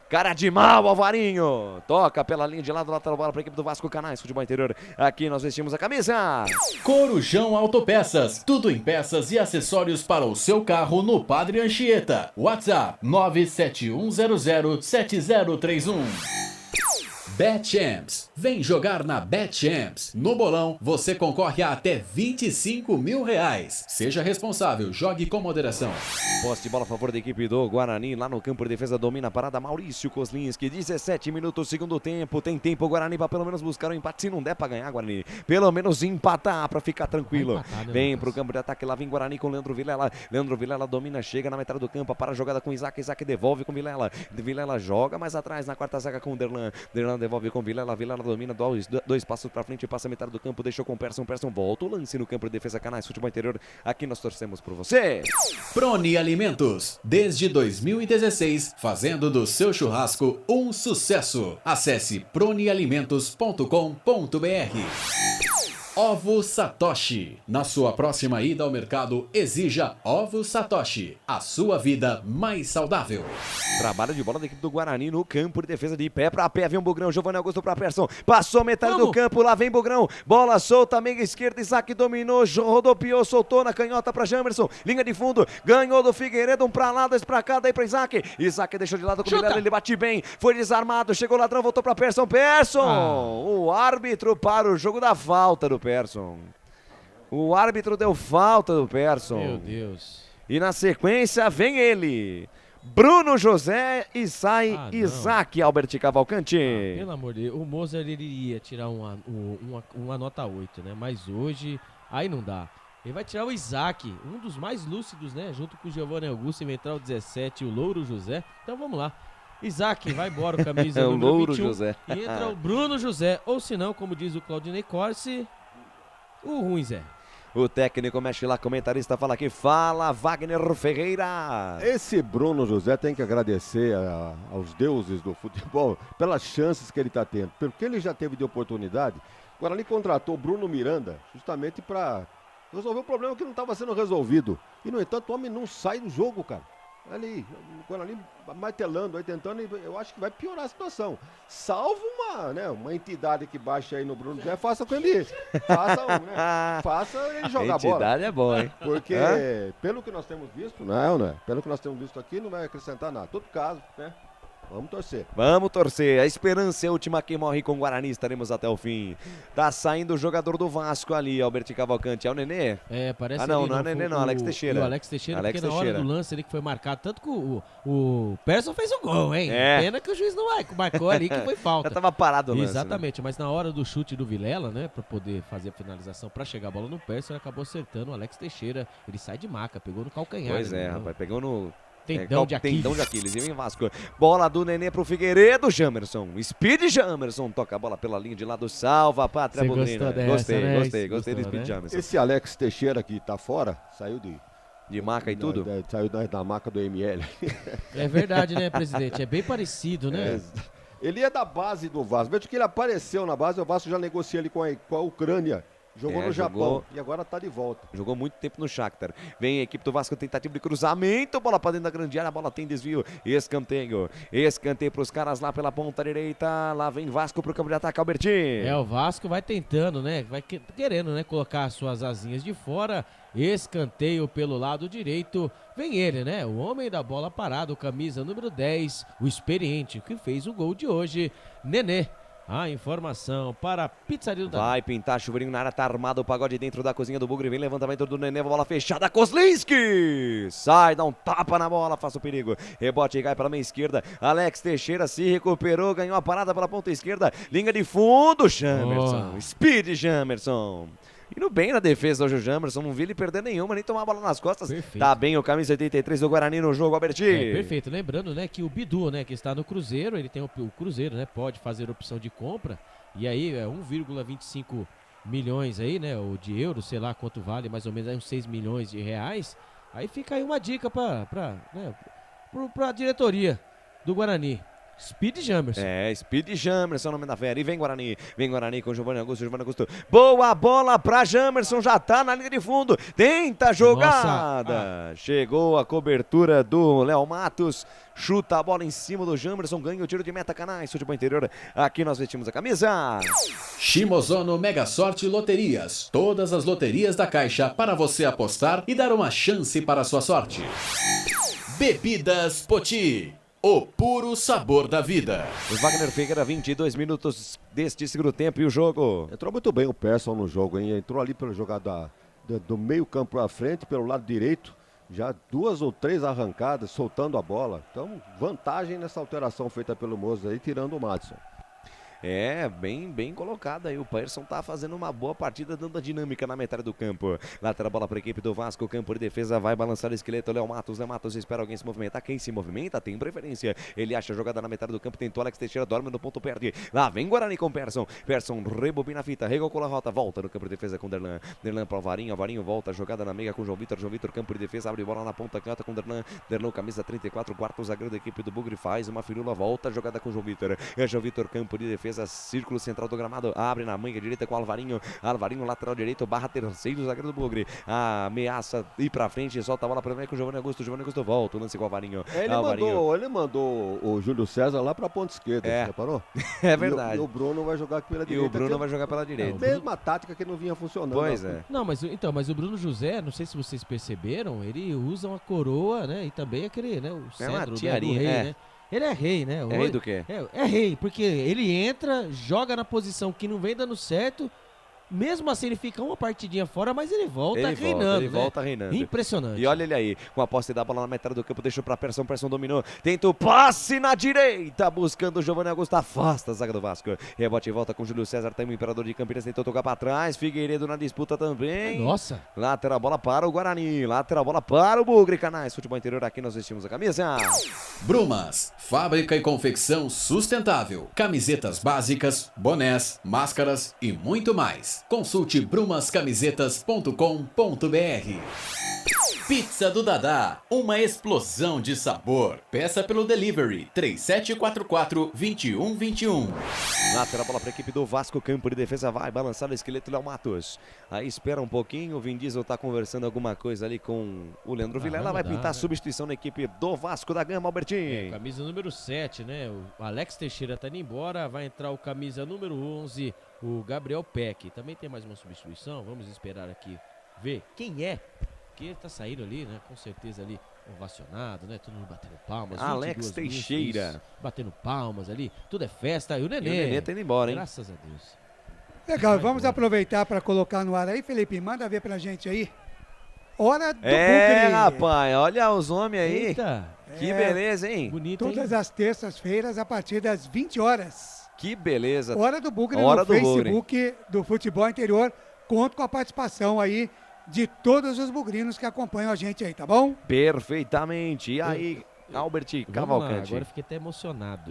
cara de mal, Alvarinho, toca pela linha de lado, lateral bola pra equipe do Vasco, Canais Futebol Interior, aqui nós vestimos a camisa. Corujão Autopeças, tudo em peças e acessórios para o seu carro no Padre Anchieta, WhatsApp 971007031. BetChamps. Vem jogar na BetChamps. No bolão, você concorre a até R$25 mil. Seja responsável, jogue com moderação. Posse de bola a favor da equipe do Guarani, lá no campo de defesa, domina a parada Maurício Kozlinski, 17 minutos, segundo tempo, tem tempo o Guarani para pelo menos buscar o empate, se não der para ganhar, Guarani, pelo menos empatar para ficar tranquilo. Empatar, né, vem pro campo de ataque, lá vem Guarani com Leandro Vilela domina, chega na metade do campo, para a jogada com Isaac devolve com Vilela joga mais atrás na quarta zaga com Derlan devolve com Vilela domina, dois passos para frente, passa a metade do campo, deixou com Persson, volta o lance no campo de defesa, Canais Futebol Interior, aqui nós torcemos por você. Prone Alimentos, desde 2016, fazendo do seu churrasco um sucesso. Acesse pronealimentos.com.br. Ovo Satoshi. Na sua próxima ida ao mercado, exija Ovo Satoshi. A sua vida mais saudável. Trabalho de bola da equipe do Guarani no campo de defesa de pé para pé. Vem o Bugrão, Giovanni Augusto para Persson. Passou metade do campo, lá vem Bugrão. Bola solta, meia esquerda, Isaac dominou, rodopiou, soltou na canhota para Jamerson. Linha de fundo, ganhou do Figueiredo, um para lá, dois para cá, daí para Isaac. Isaac deixou de lado com o Vilela, ele bate bem. Foi desarmado, chegou o ladrão, voltou para Persson. O árbitro para o jogo da falta do Persson. O árbitro deu falta do Persson. Meu Deus. E na sequência vem ele, Bruno José, e sai Isaac Albert Cavalcante. Pelo amor de Deus, o Mozart ele ia tirar uma nota 8, né? Mas hoje, aí não dá. Ele vai tirar o Isaac, um dos mais lúcidos, né? Junto com o Giovanni Augusto, vai entrar o 17 e o Louro José. Então vamos lá. Isaac vai embora, o camisa número Louro 21. José. E entra o Bruno José. Ou se não, como diz o Claudinei Corsi, o ruim Zé. O técnico mexe lá, comentarista fala aqui, fala Wagner Ferreira. Esse Bruno José tem que agradecer aos deuses do futebol pelas chances que ele está tendo, porque ele já teve de oportunidade. O Guarani contratou Bruno Miranda justamente para resolver o problema que não estava sendo resolvido. E, no entanto, o homem não sai do jogo, cara. Ali, o Guarani martelando, aí tentando, eu acho que vai piorar a situação. Salvo uma entidade que baixa aí no Bruno José, faça com ele. Faça ele jogar bola. A entidade é boa, hein? Porque, pelo que nós temos visto, pelo que nós temos visto aqui, não vai acrescentar nada. Todo caso, né? Vamos torcer. Vamos torcer. A esperança é a última que morre com o Guarani. Estaremos até o fim. Tá saindo o jogador do Vasco ali, Albert Cavalcante. É o Nenê? Parece não é o Nenê, não. Alex Teixeira. O Alex Teixeira, porque na hora do lance ali que foi marcado, tanto que o Persson fez o gol, hein? Pena que o juiz não marcou ali, que foi falta. Já tava parado o lance. Exatamente, né? Mas na hora do chute do Vilela, né, pra poder fazer a finalização, pra chegar a bola no Persson, ele acabou acertando o Alex Teixeira. Ele sai de maca, pegou no calcanhar. Pois rapaz, pegou no... Tendão de Aquiles. Tendão de Aquiles. E vem Vasco. Bola do Nenê pro Figueiredo. Jamerson. Speed Jamerson. Toca a bola pela linha de lado. Salva a Pátria Bugrina. Gostei do Speed Jamerson. Esse Alex Teixeira que tá fora, saiu De maca e tudo? Saiu da maca do ML. É verdade, né, presidente? É bem parecido, né? Ele é da base do Vasco. Veja que ele apareceu na base, o Vasco já negocia ali com a Ucrânia. Jogou no Japão e agora tá de volta. Jogou muito tempo no Shakhtar. Vem a equipe do Vasco, tentativa de cruzamento, bola pra dentro da grande área, a bola tem desvio, escanteio pros caras lá pela ponta direita, lá vem Vasco pro campo de ataque, Albertinho. O Vasco vai tentando, né, vai querendo, né, colocar as suas asinhas de fora, escanteio pelo lado direito, vem ele, né, o homem da bola parada, o camisa número 10, o experiente, que fez o gol de hoje, Nenê. A informação para a Pizzaria do Dadá. Vai pintar chuveirinho na área, tá armado o pagode dentro da cozinha do Bugre. Vem levantamento do Nenê, bola fechada, Kozlinski! Sai, dá um tapa na bola, faça o perigo. Rebote e cai pela meia esquerda. Alex Teixeira se recuperou, ganhou a parada pela ponta esquerda. Linha de fundo, Jamerson. Speed Jamerson. Indo bem na defesa hoje o Jamerson, não vi ele perder nenhuma, nem tomar a bola nas costas. Perfeito. Tá bem o camisa 83 do Guarani no jogo, Albertinho. Perfeito, lembrando, né, que o Bidu, né, que está no Cruzeiro, ele tem o Cruzeiro, né, pode fazer opção de compra, e aí é 1,25 milhões aí, né, ou de euros, sei lá quanto vale, mais ou menos aí uns 6 milhões de reais. Aí fica aí uma dica pra diretoria do Guarani. Speed Jamerson. Speed Jamerson, o nome da fera. E vem Guarani com Giovanni Augusto. Boa bola pra Jamerson, já tá na linha de fundo. Tenta a jogada. Chegou a cobertura do Léo Matos. Chuta a bola em cima do Jamerson, ganha o tiro de meta, Canais Futebol Interior. Aqui nós vestimos a camisa. Shimozono Mega Sorte Loterias. Todas as loterias da Caixa para você apostar e dar uma chance para a sua sorte. Bebidas Poti. O puro sabor da vida. Wagner Ferreira, 22 minutos deste segundo tempo e o jogo. Entrou muito bem o Persson no jogo, hein? Entrou ali pelo jogada do meio campo à frente, pelo lado direito. Já 2 ou 3 arrancadas, soltando a bola. Então, vantagem nessa alteração feita pelo Moza aí, tirando o Madison. Bem colocado aí. O Persson tá fazendo uma boa partida, dando a dinâmica na metade do campo. Lateral bola para a equipe do Vasco, campo de defesa, vai balançar o esqueleto. Léo Matos espera alguém se movimentar. Quem se movimenta tem preferência. Ele acha a jogada na metade do campo, tentou Alex Teixeira, dorme no ponto, perde. Lá vem Guarani com Persson. Persson rebobina a fita, recalcula a rota, volta no campo de defesa com Derlan. Derlan para o Alvarinho volta, jogada na meia com João Vitor. campo de defesa, abre bola na ponta, canta com Derlan. Derlan, camisa 34, quarto zagueiro da equipe do Bugre, faz uma firula, volta, jogada com João Vitor. João Vitor, campo de defesa, círculo central do gramado, abre na manga direita com Alvarinho, lateral direito, barra terceiro, zagueiro do Bugre, ameaça ir pra frente, solta a bola pra meio com o Giovanni Augusto volta, o lance com o Alvarinho. Ele mandou o Júlio César lá pra ponta esquerda, você reparou? É verdade. E o Bruno vai jogar pela direita. E o Bruno vai jogar pela direita. Mesma tática que não vinha funcionando. Pois é. Não, mas o Bruno José, não sei se vocês perceberam, ele usa uma coroa, né, e também aquele, né, o cedro, né, do rei, né? Ele é rei, né? É rei do quê? É rei, porque ele entra, joga na posição que não vem dando certo, mesmo assim ele fica uma partidinha fora, mas ele volta reinando. Ele volta reinando. Impressionante. E olha ele aí, com a posse da bola na metade do campo, deixou pra Persson dominou, tenta o passe na direita, buscando o Giovanni Augusto, afasta a zaga do Vasco. Rebote e volta com o Júlio César, também o Imperador de Campinas, tentou tocar pra trás, Figueiredo na disputa também. Nossa. Lateral bola para o Guarani, lateral bola para o Bugre, Canais Futebol Interior, aqui nós vestimos a camisa. Brumas, fábrica e confecção sustentável, camisetas básicas, bonés, máscaras e muito mais. Consulte brumascamisetas.com.br. Pizza do Dadá, uma explosão de sabor. Peça pelo delivery 3744-2121. Lateral bola para a equipe do Vasco, campo de defesa, vai balançar o esqueleto Léo Matos. Aí espera um pouquinho, o Vin Diesel tá conversando alguma coisa ali com o Leandro Vilela, vai pintar a substituição na equipe do Vasco da Gama, Albertinho. Camisa número 7, né? O Alex Teixeira tá indo embora, vai entrar o camisa número 11, o Gabriel Peck. Também tem mais uma substituição, vamos esperar aqui ver quem é. Porque ele tá saindo ali, né? Com certeza ali, ovacionado, né? Todo mundo batendo palmas. Alex Teixeira. Batendo palmas ali, tudo é festa. E o Nenê. E o Nenê tá indo embora, hein? Graças a Deus. Legal, vamos aproveitar para colocar no ar aí, Felipe. Manda ver pra gente aí. Hora do Bugre. Rapaz, olha os homens aí. Eita. Que beleza, hein? Bonito, Todas as terças-feiras, a partir das 20 horas. Que beleza. Hora do Bugre no Facebook do Futebol Interior. Conto com a participação aí de todos os bugrinos que acompanham a gente aí, tá bom? Perfeitamente. E aí, Albert Cavalcante? Agora eu fiquei até emocionado.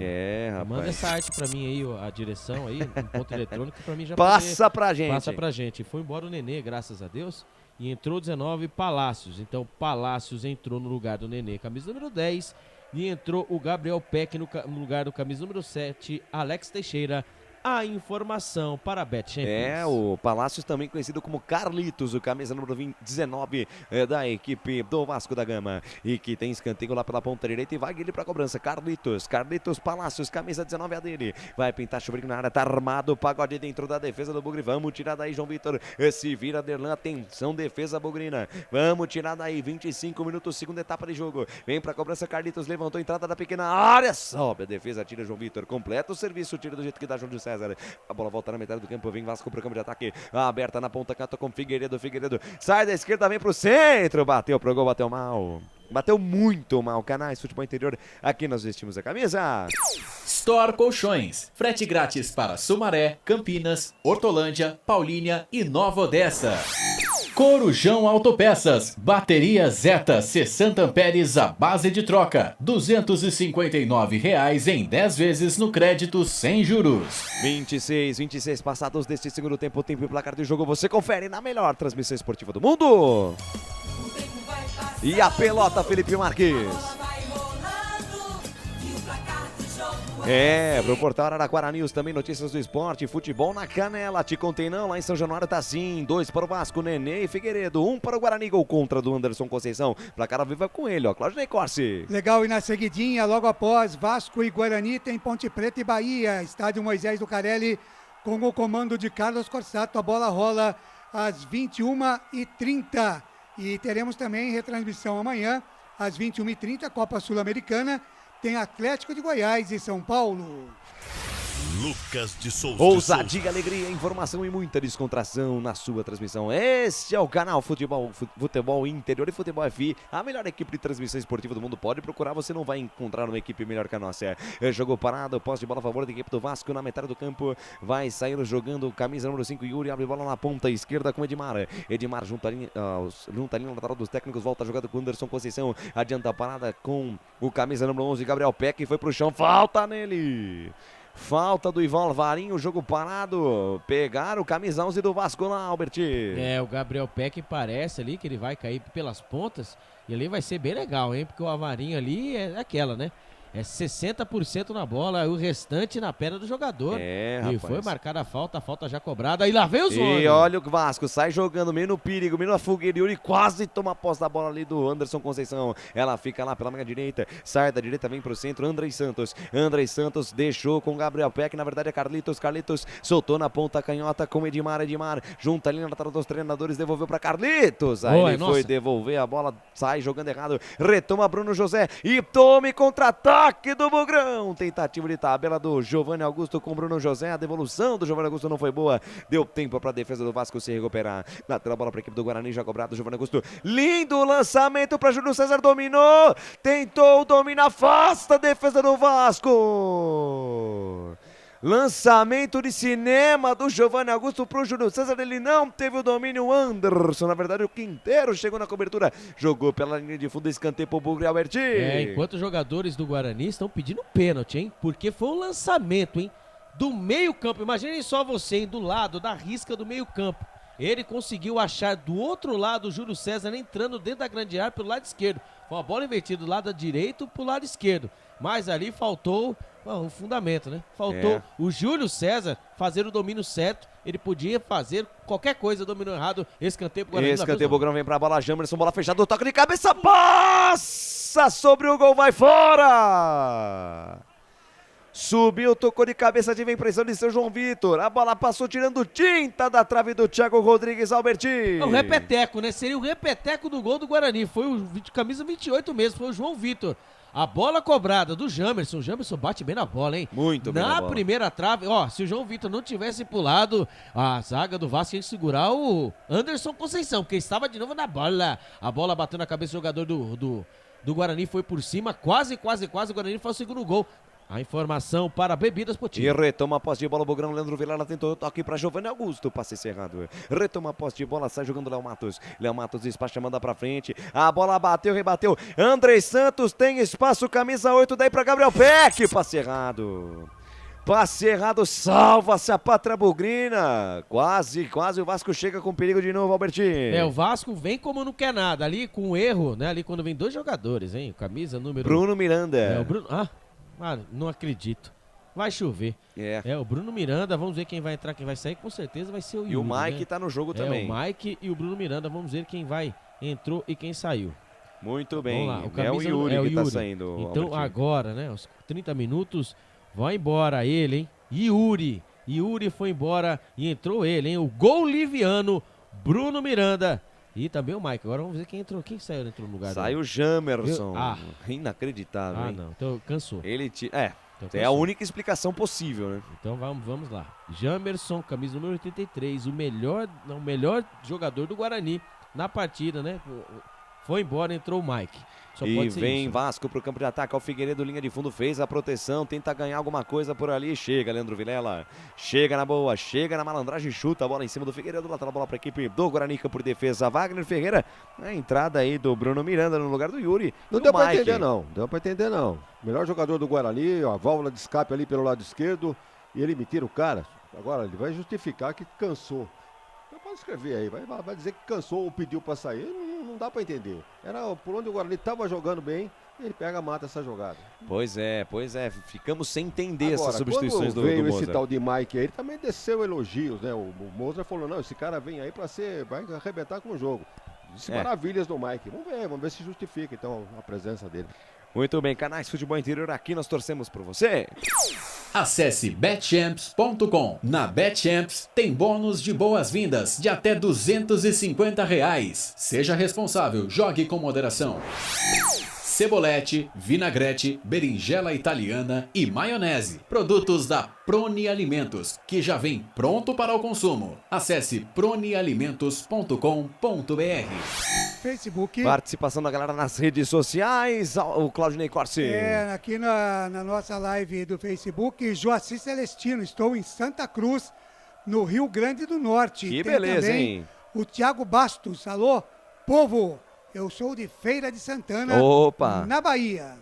Rapaz. Manda essa arte pra mim aí, a direção aí, um ponto eletrônico pra mim já Passa pra gente. Passa pra gente. Foi embora o Nenê, graças a Deus. e entrou 19 Palácios. Então Palácios entrou no lugar do Nenê, camisa número 10, e entrou o Gabriel Peck no lugar do camisa número 7, Alex Teixeira. A informação para a Bet Champions. O Palácios, também conhecido como Carlitos, o camisa número 19 da equipe do Vasco da Gama, e que tem escanteio lá pela ponta direita e vai ele para a cobrança. Carlitos Palácios, camisa 19 a dele, vai pintar chuveirinho na área, tá armado, pagode dentro da defesa do Bugre, vamos tirar daí João Vitor, se vira Derlan, atenção defesa bugrina, vamos tirar daí, 25 minutos, segunda etapa de jogo, vem para a cobrança, Carlitos levantou a entrada da pequena área, sobe a defesa, tira João Vitor, completa o serviço, tira do jeito que dá Júlio César. A bola volta na metade do campo, vem Vasco pro campo de ataque, aberta na ponta, canta com Figueiredo, sai da esquerda, vem pro centro, bateu pro gol, bateu mal. Bateu muito mal. Canais Futebol Interior, aqui nós vestimos a camisa. Store Colchões, frete grátis para Sumaré, Campinas, Hortolândia, Paulínia e Nova Odessa. Corujão Autopeças, bateria Zeta 60 amperes à base de troca, R$ 259,00 em 10 vezes no crédito sem juros. 26 passados deste segundo tempo, tempo e placar do jogo, você confere na melhor transmissão esportiva do mundo. E a pelota, Felipe Marques. Pro portal Araraquara News, também notícias do esporte, futebol na canela, te contei não, lá em São Januário tá assim, 2 para o Vasco, Nenê e Figueiredo, 1 para o Guarani, gol contra do Anderson Conceição, placar viva com ele, ó, Claudinei Corsi. Legal, e na seguidinha, logo após Vasco e Guarani, tem Ponte Preta e Bahia, estádio Moisés Lucarelli, com o comando de Carlos Corsato, a bola rola às 21h30, e teremos também retransmissão amanhã, às 21h30, Copa Sul-Americana, tem Atlético de Goiás e São Paulo. Lucas de Souza. Ousadia, alegria, informação e muita descontração na sua transmissão. Este é o canal Futebol Interior e Futebol FI, a melhor equipe de transmissão esportiva do mundo. Pode procurar, você não vai encontrar uma equipe melhor que a nossa. Jogo parado, posse de bola a favor da equipe do Vasco na metade do campo. Vai sair jogando camisa número 5, Yuri, abre bola na ponta esquerda com Edmar. Edmar junto à linha lateral dos técnicos, volta a jogada com Anderson Conceição. Adianta a parada com o camisa número 11, Gabriel Peck, foi pro chão, falta nele. Falta do Ivan Alvarinho, jogo parado. Pegaram o camisa 11 do Vasco lá, Albert. O Gabriel Peck parece ali que ele vai cair pelas pontas. E ali vai ser bem legal, hein? Porque o Alvarinho ali é aquela, né? É 60% na bola, o restante na perna do jogador. E rapaz. foi marcada a falta já cobrada. E lá vem o Zone. E olha o Vasco, sai jogando meio no perigo, meio na fogueira. E quase toma posse da bola ali do Anderson Conceição. Ela fica lá pela meia direita, sai da direita, vem pro centro. Andrei Santos deixou com Gabriel Peck. Na verdade é Carlitos soltou na ponta canhota com Edmar. Junta ali na lateral dos treinadores, devolveu pra Carlitos. Aí ele foi devolver a bola, sai jogando errado. Retoma Bruno José e tome contra-ataque do Bugrão. Tentativa de tabela do Giovanni Augusto com Bruno José. A devolução do Giovanni Augusto não foi boa. Deu tempo para a defesa do Vasco se recuperar. Lateral bola para a equipe do Guarani, já cobrado. Giovanni Augusto. Lindo lançamento para Júlio César. Dominou. Tentou dominar. Afasta a defesa do Vasco. Lançamento de cinema do Giovanni Augusto pro Júlio César, ele não teve o domínio. Anderson, na verdade o Quinteiro chegou na cobertura, jogou pela linha de fundo, escanteio pro Bugre, Alberti. Enquanto os jogadores do Guarani estão pedindo pênalti, hein? Porque foi um lançamento, hein? Do meio campo, imaginem só você, hein? Do lado, da risca do meio campo. Ele conseguiu achar do outro lado o Júlio César entrando dentro da grande área pelo lado esquerdo. Foi uma bola invertida do lado direito pro lado esquerdo. Mas ali faltou o fundamento, né? Faltou o Júlio César fazer o domínio certo. Ele podia fazer qualquer coisa, domínio errado. Escanteio pro Guarani. Escanteio, Bugrão vem pra bola, Jamerson, bola fechada, toque de cabeça, passa sobre o gol, vai fora! Subiu, tocou de cabeça, tive a impressão de seu João Vitor. A bola passou tirando tinta da trave do Thiago Rodrigues, Alberti. É o repeteco, né? Seria o repeteco do gol do Guarani. Foi o camisa 28 mesmo, foi o João Vitor. A bola cobrada do Jamerson. O Jamerson bate bem na bola, hein? Muito bem na bola. Na primeira trave, se o João Vitor não tivesse pulado, a zaga do Vasco ia segurar o Anderson Conceição, porque estava de novo na bola. A bola bateu na cabeça do jogador do Guarani, foi por cima, quase, o Guarani faz o segundo gol. A informação para Bebidas Potinho. E retoma a posse de bola, o Bugrão, Leandro Vilela tentou toque para Giovanni Augusto, passe cerrado. Retoma a posse de bola, sai jogando Léo Matos. Léo Matos despacha, manda pra frente. A bola bateu, rebateu. Andrei Santos tem espaço, camisa 8, daí para Gabriel Peck, passe errado. Passe errado, salva-se a Pátria Bugrina. Quase o Vasco chega com perigo de novo, Albertinho. O Vasco vem como não quer nada. Ali com um erro, né? Ali quando vem 2 jogadores, hein? Camisa número... Bruno Miranda. O Bruno... não acredito. Vai chover. O Bruno Miranda, vamos ver quem vai entrar, quem vai sair. Com certeza vai ser o Yuri. E o Mike, né? tá no jogo também. O Mike e o Bruno Miranda, vamos ver quem entrou e quem saiu. Muito bem. Vamos lá, é o Yuri que tá saindo. Então Albertinho. agora, né? Os 30 minutos, vai embora ele, hein? Yuri foi embora e entrou ele, hein? O gol liviano, Bruno Miranda. E também o Mike. Agora vamos ver quem entrou. Quem saiu no lugar dele? Saiu o Jamerson. Inacreditável, hein? Não. Então cansou. É a única explicação possível, né? Então vamos lá. Jamerson, camisa número 83, o melhor jogador do Guarani na partida, né? Foi embora, entrou o Mike. Só e pode ser vem isso. Vasco pro campo de ataque. O Figueiredo, linha de fundo, fez a proteção, tenta ganhar alguma coisa por ali. Chega, Leandro Vilela. Chega na boa, chega na malandragem, chuta a bola em cima do Figueiredo. Lateral bola pra equipe do Guarani, campo de defesa. Wagner Ferreira. A entrada aí do Bruno Miranda no lugar do Yuri. Não deu pra entender, não. Deu pra entender, não. Melhor jogador do Guarani, a válvula de escape ali pelo lado esquerdo. E ele me tira o cara. Agora ele vai justificar que cansou. Pode escrever aí, vai dizer que cansou ou pediu pra sair, não dá pra entender. Era por onde o Guarani tava jogando bem, ele mata essa jogada. Pois é, ficamos sem entender agora, essas substituições do veio Mozart. esse tal de Mike aí, ele também desceu elogios, né? O Mozart falou, não, esse cara vem aí vai arrebentar com o jogo. Disse maravilhas do Mike. Vamos ver se justifica então a presença dele. Muito bem, canais Futebol Interior, aqui nós torcemos por você. Acesse betchamps.com. Na Betchamps tem bônus de boas-vindas de até R$250. Seja responsável, jogue com moderação. Cebolete, vinagrete, berinjela italiana e maionese. Produtos da Proni Alimentos, que já vem pronto para o consumo. Acesse pronialimentos.com.br. Facebook. Participação da galera nas redes sociais. O Claudinei Corsi. Aqui na nossa live do Facebook, Joaci Celestino. Estou em Santa Cruz, no Rio Grande do Norte. Que Tem beleza, também hein? O Thiago Bastos. Alô, povo. Eu sou de Feira de Santana, na Bahia.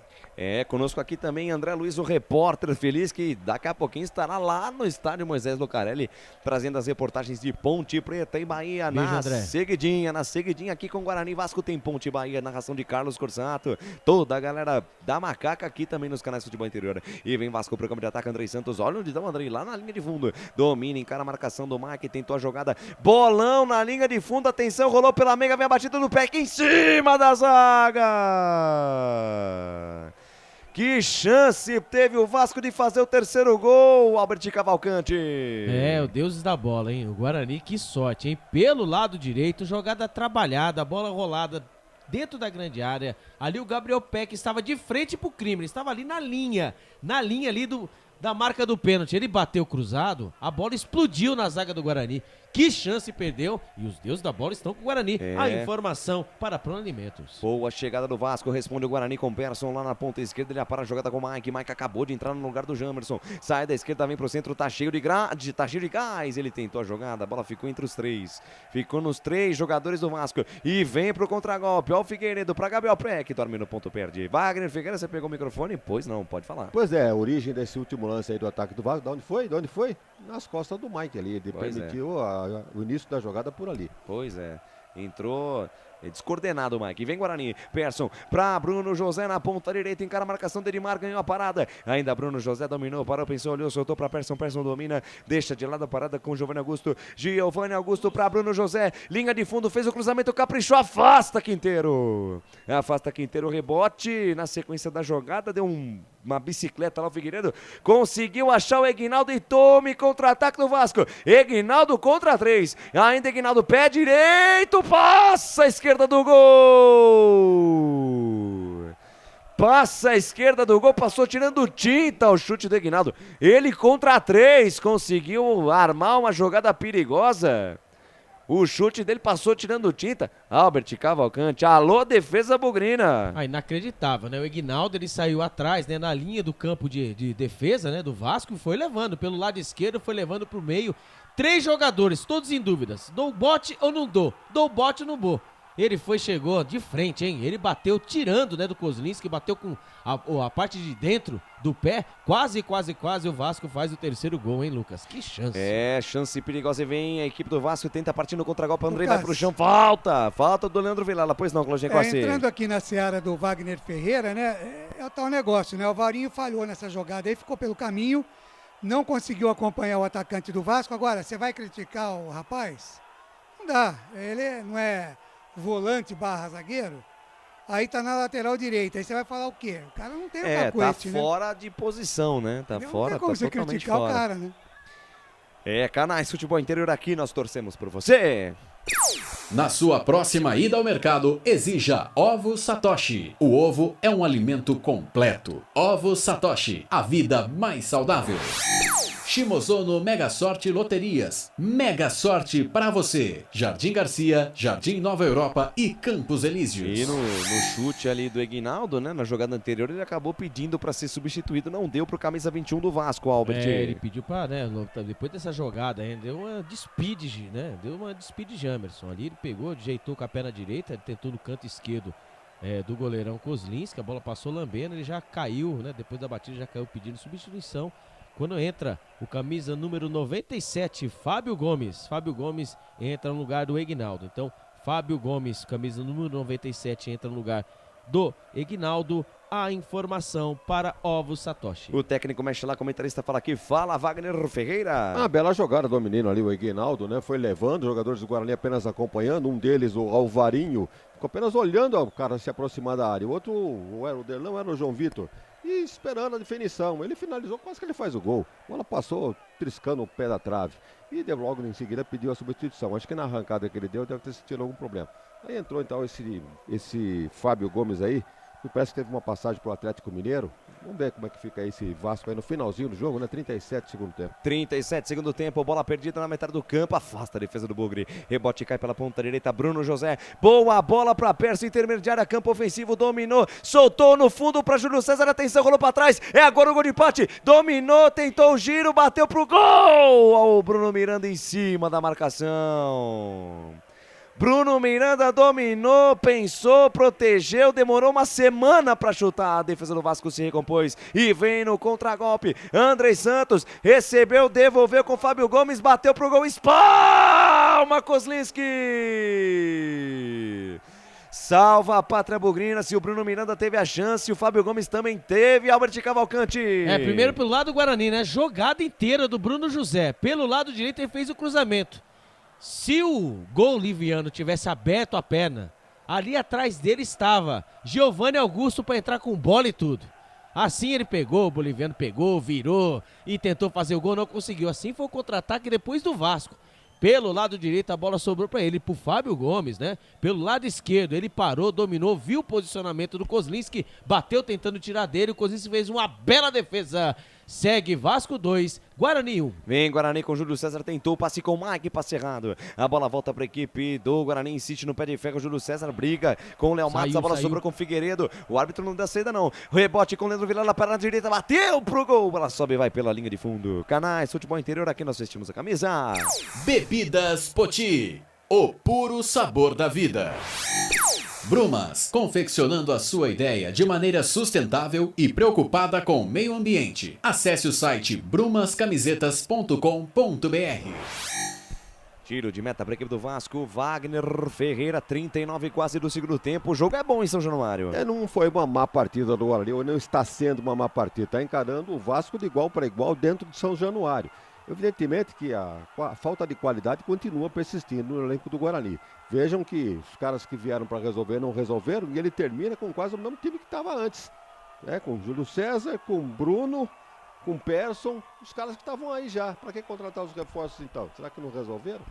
Conosco aqui também André Luiz, o repórter feliz, que daqui a pouquinho estará lá no estádio Moisés Lucarelli, trazendo as reportagens de Ponte Preta e Bahia. Beijo, na André. seguidinha aqui com Guarani Vasco tem Ponte Bahia, narração de Carlos Corsato, toda a galera da Macaca aqui também nos canais Futebol Interior. E vem Vasco pro campo de ataque, Andrei Santos, olha onde dá o Andrei, lá na linha de fundo, domina, encara a marcação do Mike, tentou a jogada, bolão na linha de fundo, atenção, rolou pela meiga, vem a batida do pé aqui em cima da zaga. Que chance teve o Vasco de fazer o terceiro gol, Albert Cavalcante. O deuses da bola, hein? O Guarani, que sorte, hein? Pelo lado direito, jogada trabalhada, bola rolada dentro da grande área. Ali o Gabriel Peck estava de frente pro crime, ele estava ali na linha ali da marca do pênalti. Ele bateu cruzado, a bola explodiu na zaga do Guarani. Que chance perdeu, e os deuses da bola estão com o Guarani. A informação para a Prona Alimentos. Boa chegada do Vasco, responde o Guarani com Persson lá na ponta esquerda, ele para a jogada com o Mike. Mike acabou de entrar no lugar do Jamerson, sai da esquerda, vem pro centro, tá cheio de grade, tá cheio de gás. Ele tentou a jogada, a bola ficou entre os três, ficou nos 3 jogadores do Vasco e vem pro contragolpe. Ó o Figueiredo para Gabriel Peck, dorme no ponto, perde. Wagner Figueira, você pegou o microfone? Pois não, pode falar. Pois é, a origem desse último lance aí do ataque do Vasco, de onde foi? Nas costas do Mike ali, ele permitiu o início da jogada por ali. Pois é, entrou descoordenado o Mike. Vem Guarani, Persson pra Bruno José na ponta direita, encara a marcação de Edmar, ganhou a parada. Ainda Bruno José dominou, parou, pensou, olhou, soltou pra Persson, Persson domina, deixa de lado a parada com Giovanni Augusto. Giovanni Augusto pra Bruno José, linha de fundo, fez o cruzamento, caprichou, afasta Quinteiro, rebote na sequência da jogada, deu uma bicicleta lá o Figueiredo, conseguiu achar o Eguinaldo e tome contra-ataque do Vasco. Eguinaldo contra 3, ainda Eguinaldo, pé direito, passa a esquerda do gol. Passa a esquerda do gol, passou tirando tinta o chute do Eguinaldo. Ele contra 3, conseguiu armar uma jogada perigosa. O chute dele passou tirando tinta. Albert Cavalcante, alô defesa bugrina. Inacreditável, né? O Eguinaldo, ele saiu atrás, né? Na linha do campo de defesa, né? Do Vasco, foi levando pelo lado esquerdo, foi levando pro meio. 3 jogadores, todos em dúvidas. Dou bote ou não dou? Dou bote ou não dou? Ele chegou de frente, hein? Ele bateu tirando, né, do Kozlinski, bateu com a parte de dentro do pé. Quase o Vasco faz o terceiro gol, hein, Lucas? Que chance. Chance perigosa e vem a equipe do Vasco, tenta partir no contra-golpe, Andrei vai pro chão, falta do Leandro Vilela, pois não, Claudinei Corsi. Entrando aqui na seara do Wagner Ferreira, né, é o tal negócio, né, o Varinho falhou nessa jogada aí, ficou pelo caminho, não conseguiu acompanhar o atacante do Vasco. Agora, você vai criticar o rapaz? Não dá, ele não é volante / zagueiro, aí tá na lateral direita, aí você vai falar o quê? O cara não tem o cacuete, tá fora de posição, né? Tá fora, não tem como você totalmente criticar fora. o cara, né? Canais Futebol Interior aqui, nós torcemos por você. Na sua próxima ida ao mercado, exija Ovos Satoshi. O ovo é um alimento completo. Ovos Satoshi, a vida mais saudável. Shimozono Mega Sorte Loterias. Mega sorte pra você. Jardim Garcia, Jardim Nova Europa e Campos Elíseos. E no chute ali do Eguinaldo, né, na jogada anterior, ele acabou pedindo pra ser substituído, não deu pro camisa 21 do Vasco, Albert. Ele pediu pra, né, depois dessa jogada aí, deu uma despide, né, Jamerson ali, ele pegou, ajeitou com a perna direita, ele tentou no canto esquerdo do goleirão Kozlinski, a bola passou lambendo, ele já caiu, né, depois da batida já caiu pedindo substituição. Quando entra o camisa número 97, Fábio Gomes entra no lugar do Eguinaldo. Então, Fábio Gomes, camisa número 97, entra no lugar do Eguinaldo. A informação para Ovos Satoshi. O técnico mexe lá, comentarista fala aqui, fala Wagner Ferreira. Bela jogada do menino ali, o Eguinaldo, né? Foi levando, os jogadores do Guarani apenas acompanhando, um deles, o Alvarinho, ficou apenas olhando o cara se aproximar da área. O outro, o Derlão, era o João Vitor. E esperando a definição, ele finalizou, quase que ele faz o gol. A bola passou triscando o pé da trave. E logo em seguida pediu a substituição. Acho que na arrancada que ele deu deve ter sentido algum problema. Aí entrou então esse Fábio Gomes aí, que parece que teve uma passagem pro Atlético Mineiro. Vamos ver como é que fica esse Vasco aí no finalzinho do jogo, né? 37 segundo tempo. 37 segundo tempo, bola perdida na metade do campo, afasta a defesa do Bugre. Rebote cai pela ponta direita, Bruno José. Boa bola pra Persa, intermediária, campo ofensivo, dominou, soltou no fundo pra Júlio César, atenção, rolou pra trás. É agora o gol de empate, dominou, tentou o giro, bateu pro gol. O Bruno Miranda em cima da marcação. Bruno Miranda dominou, pensou, protegeu, demorou uma semana para chutar. A defesa do Vasco se recompôs e vem no contragolpe. Andrei Santos recebeu, devolveu com Fábio Gomes, bateu pro gol, espalma Kozlinski. Salva a pátria bugrina, se o Bruno Miranda teve a chance, o Fábio Gomes também teve, Albert Cavalcante. Primeiro pelo lado do Guarani, né? Jogada inteira do Bruno José. Pelo lado direito ele fez o cruzamento. Se o gol liviano tivesse aberto a perna, ali atrás dele estava Giovanni Augusto para entrar com bola e tudo. Assim ele pegou, o boliviano pegou, virou e tentou fazer o gol, não conseguiu. Assim foi o contra-ataque depois do Vasco. Pelo lado direito a bola sobrou para ele, pro Fábio Gomes, né? Pelo lado esquerdo ele parou, dominou, viu o posicionamento do Kozlinski, bateu tentando tirar dele, o Kozlinski fez uma bela defesa. Segue Vasco 2, Guarani 1. Vem Guarani com Júlio César, tentou, passe com o Mike, passe errado. A bola volta para a equipe do Guarani, insiste no pé de ferro, Júlio César briga com o Léo Matos, a bola sobrou com o Figueiredo. O árbitro não dá saída não. Rebote com o Leandro Vilela, perna direita, bateu pro gol. Bola sobe e vai pela linha de fundo. Canais Futebol Interior, aqui nós vestimos a camisa. Bebidas Poti, o puro sabor da vida. Brumas, confeccionando a sua ideia de maneira sustentável e preocupada com o meio ambiente. Acesse o site brumascamisetas.com.br. Tiro de meta para a equipe do Vasco, Wagner Ferreira, 39 quase do segundo tempo. O jogo é bom em São Januário. Não foi uma má partida do Guarani, ou não está sendo uma má partida. Está encarando o Vasco de igual para igual dentro de São Januário. Evidentemente que a falta de qualidade continua persistindo no elenco do Guarani. Vejam que os caras que vieram para resolver não resolveram e ele termina com quase o mesmo time que estava antes. Com Júlio César, com Bruno, com Persson, os caras que estavam aí já. Para que contratar os reforços então? Será que não resolveram?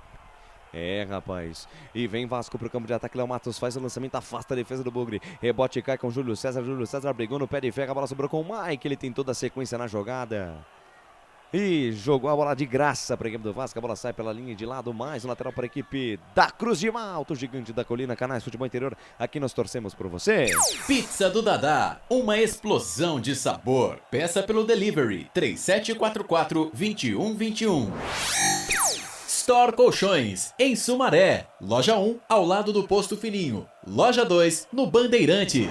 Rapaz. E vem Vasco pro campo de ataque. Léo Matos faz o lançamento, afasta a defesa do Bugre. Rebote cai com Júlio César. Júlio César brigou no pé de ferro. A bola sobrou com o Mike. Ele tem toda a sequência na jogada. E jogou a bola de graça para a equipe do Vasco. A bola sai pela linha de lado, mais um lateral para a equipe da Cruz de Malta, o gigante da colina. Canais Futebol Interior, aqui nós torcemos por você. Pizza do Dadá, uma explosão de sabor. Peça pelo delivery 3744-2121. Store Colchões, em Sumaré. Loja 1, ao lado do Posto Fininho. Loja 2, no Bandeirantes.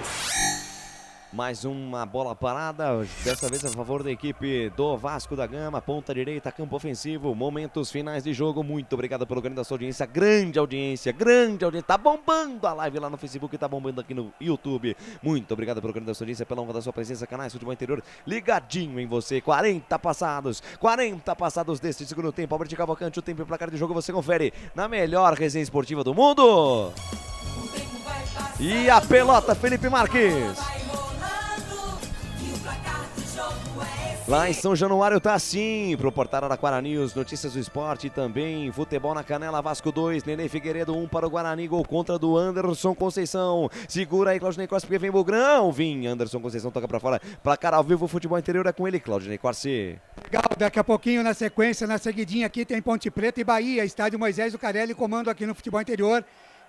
Mais uma bola parada, dessa vez a favor da equipe do Vasco da Gama, ponta direita, campo ofensivo, momentos finais de jogo. Muito obrigado pelo grande da sua audiência, grande audiência, tá bombando a live lá no Facebook, tá bombando aqui no YouTube. Muito obrigado pelo grande da sua audiência, pela honra da sua presença, canais Futebol Interior, ligadinho em você. 40 passados deste segundo tempo. Albert Cavalcante, o tempo e o placar de jogo você confere na melhor resenha esportiva do mundo. E a pelota, Felipe Marques. Lá em São Januário tá assim, pro portal Araquara News, notícias do esporte também, futebol na canela, Vasco 2, Nenê Figueiredo 1 para o Guarani, gol contra do Anderson Conceição, segura aí Claudinei Corsi porque vem Bugrão, Anderson Conceição toca pra fora, placar ao vivo, futebol interior é com ele, Claudinei Corsi. Legal, daqui a pouquinho na sequência, na seguidinha aqui tem Ponte Preta e Bahia, estádio Moisés Zucarelli, comando aqui no futebol interior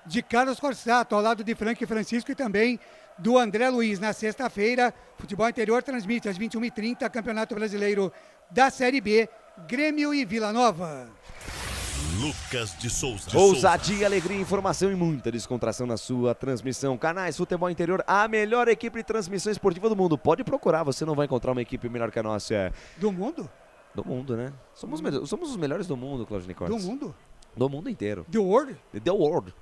de Carlos Corsato, ao lado de Frank Francisco e também do André Luiz. Na sexta-feira, Futebol Interior transmite às 21h30, Campeonato Brasileiro da Série B, Grêmio e Vila Nova. Lucas de Souza. Ousadia, alegria, informação e muita descontração na sua transmissão. Canais Futebol Interior, a melhor equipe de transmissão esportiva do mundo. Pode procurar, você não vai encontrar uma equipe melhor que a nossa. Do mundo? Do mundo, né? Somos os melhores do mundo, Claudinei Cortes. Do mundo? Do mundo inteiro. The world? The world.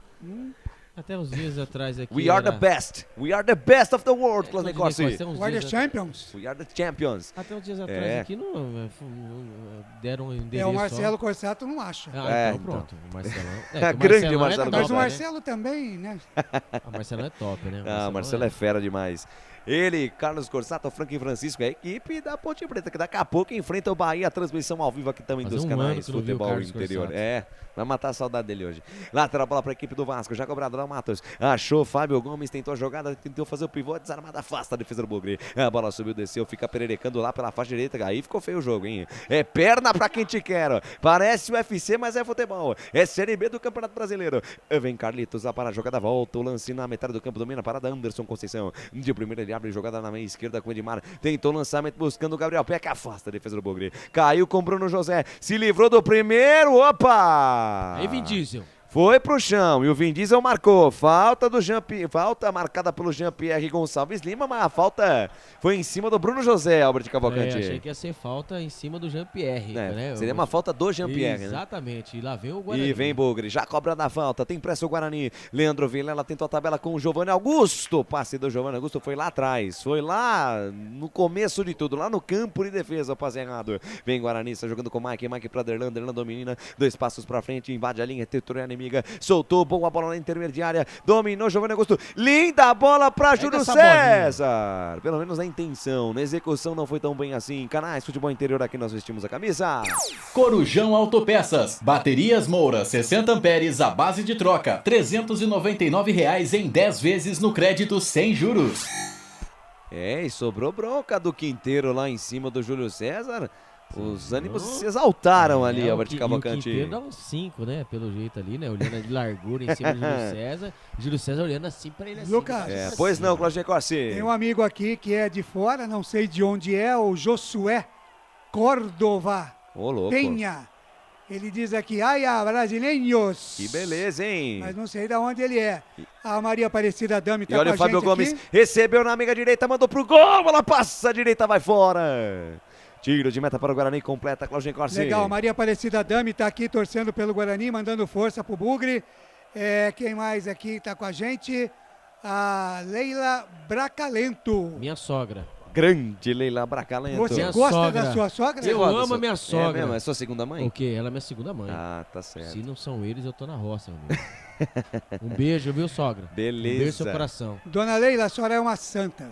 Até uns dias atrás aqui. We are the best. We are the best of the world, Claudinei Corsi. We are the champions. We are the champions. Até uns dias atrás aqui não deram um endereço. O Marcelo Corsato não acha. Então pronto. O Marcelão. Grande Marcelo. Mas o Marcelo também, né? O Marcelo é top, né? O Marcelo é fera demais. Ele, Carlos Corsato, Frank Francisco, a equipe da Ponte Preta, que daqui a pouco enfrenta o Bahia, a transmissão ao vivo aqui também dos canais Futebol Interior. Vai matar a saudade dele hoje. Lateral bola para a equipe do Vasco, já cobrado lá, Matos. Achou Fábio Gomes, tentou a jogada, tentou fazer o pivô, desarmada, afasta a defesa do Bugre. A bola subiu, desceu, fica pererecando lá pela faixa direita, aí ficou feio o jogo, hein? É perna pra quem te quer. Parece o UFC, mas é futebol. É Série B do Campeonato Brasileiro. Vem Carlitos, lá para a jogada, volta o lance na metade do campo, domina a parada, Anderson Conceição. De primeira ele abre jogada na meia esquerda com o Edmar, tentou lançamento buscando o Gabriel Peck, afasta a defesa do Bugre. Caiu com Bruno José, se livrou do primeiro, opa! Aí Vin Diesel. Foi pro chão e o Vin Diesel marcou. Falta marcada pelo Jean-Pierre Gonçalves Lima, mas a falta foi em cima do Bruno José, Albert Cavalcante. Achei que ia ser falta em cima do Jean-Pierre. Né? Seria uma falta do Jean-Pierre, né? Exatamente. E lá vem o Guarani. E vem Bugre, já cobra da falta, tem pressa o Guarani. Leandro Vilela tentou a tabela com o Giovanni Augusto. O passe do Giovanni Augusto foi lá atrás. Foi lá no começo de tudo, lá no campo de defesa, o passe errado. Vem Guarani, está jogando com o Mike pra Derlan, domina, 2 passos pra frente, invade a linha, territorial inimiga. Soltou, boa bola na intermediária, dominou Giovanni Augusto, linda bola para Júlio César, pelo menos na intenção, na execução não foi tão bem assim. Canais Futebol Interior, aqui nós vestimos a camisa. Corujão Autopeças, baterias Moura, 60 amperes, a base de troca, R$ 399 em 10 vezes no crédito sem juros. E sobrou bronca do Quinteiro lá em cima do Júlio César. Os ânimos se exaltaram ali, Albert Cavalcante. O Quinteiro dá uns 5, né? Pelo jeito ali, né? Olhando de largura em cima do Júlio César. Júlio César olhando assim pra ele assim. Lucas. Pois não, Claudinei Corsi. Tem um amigo aqui que é de fora, não sei de onde é, o Josué Córdova. Ô, louco. Penha. Ele diz aqui, aia, brasileiros. Que beleza, hein? Mas não sei de onde ele é. A Maria Aparecida Dami tá com a gente aqui. E olha o Fábio Gomes, recebeu na amiga direita, mandou pro gol, ela passa a direita, vai fora. Tiro de meta para o Guarani, completa, Claudinei Corsi. Legal, Maria Aparecida Dami tá aqui torcendo pelo Guarani, mandando força pro Bugre. Quem mais aqui tá com a gente? A Leila Bracalento. Minha sogra. Grande Leila Bracalento. Você minha gosta sogra. da sua sogra? Eu amo a minha sogra. É mesmo? É sua segunda mãe? O quê? Ela é minha segunda mãe. Ah, tá certo. Se não são eles, eu tô na roça, meu amigo. Um beijo, viu, sogra? Beleza. Um beijo no seu coração. Dona Leila, a senhora é uma santa.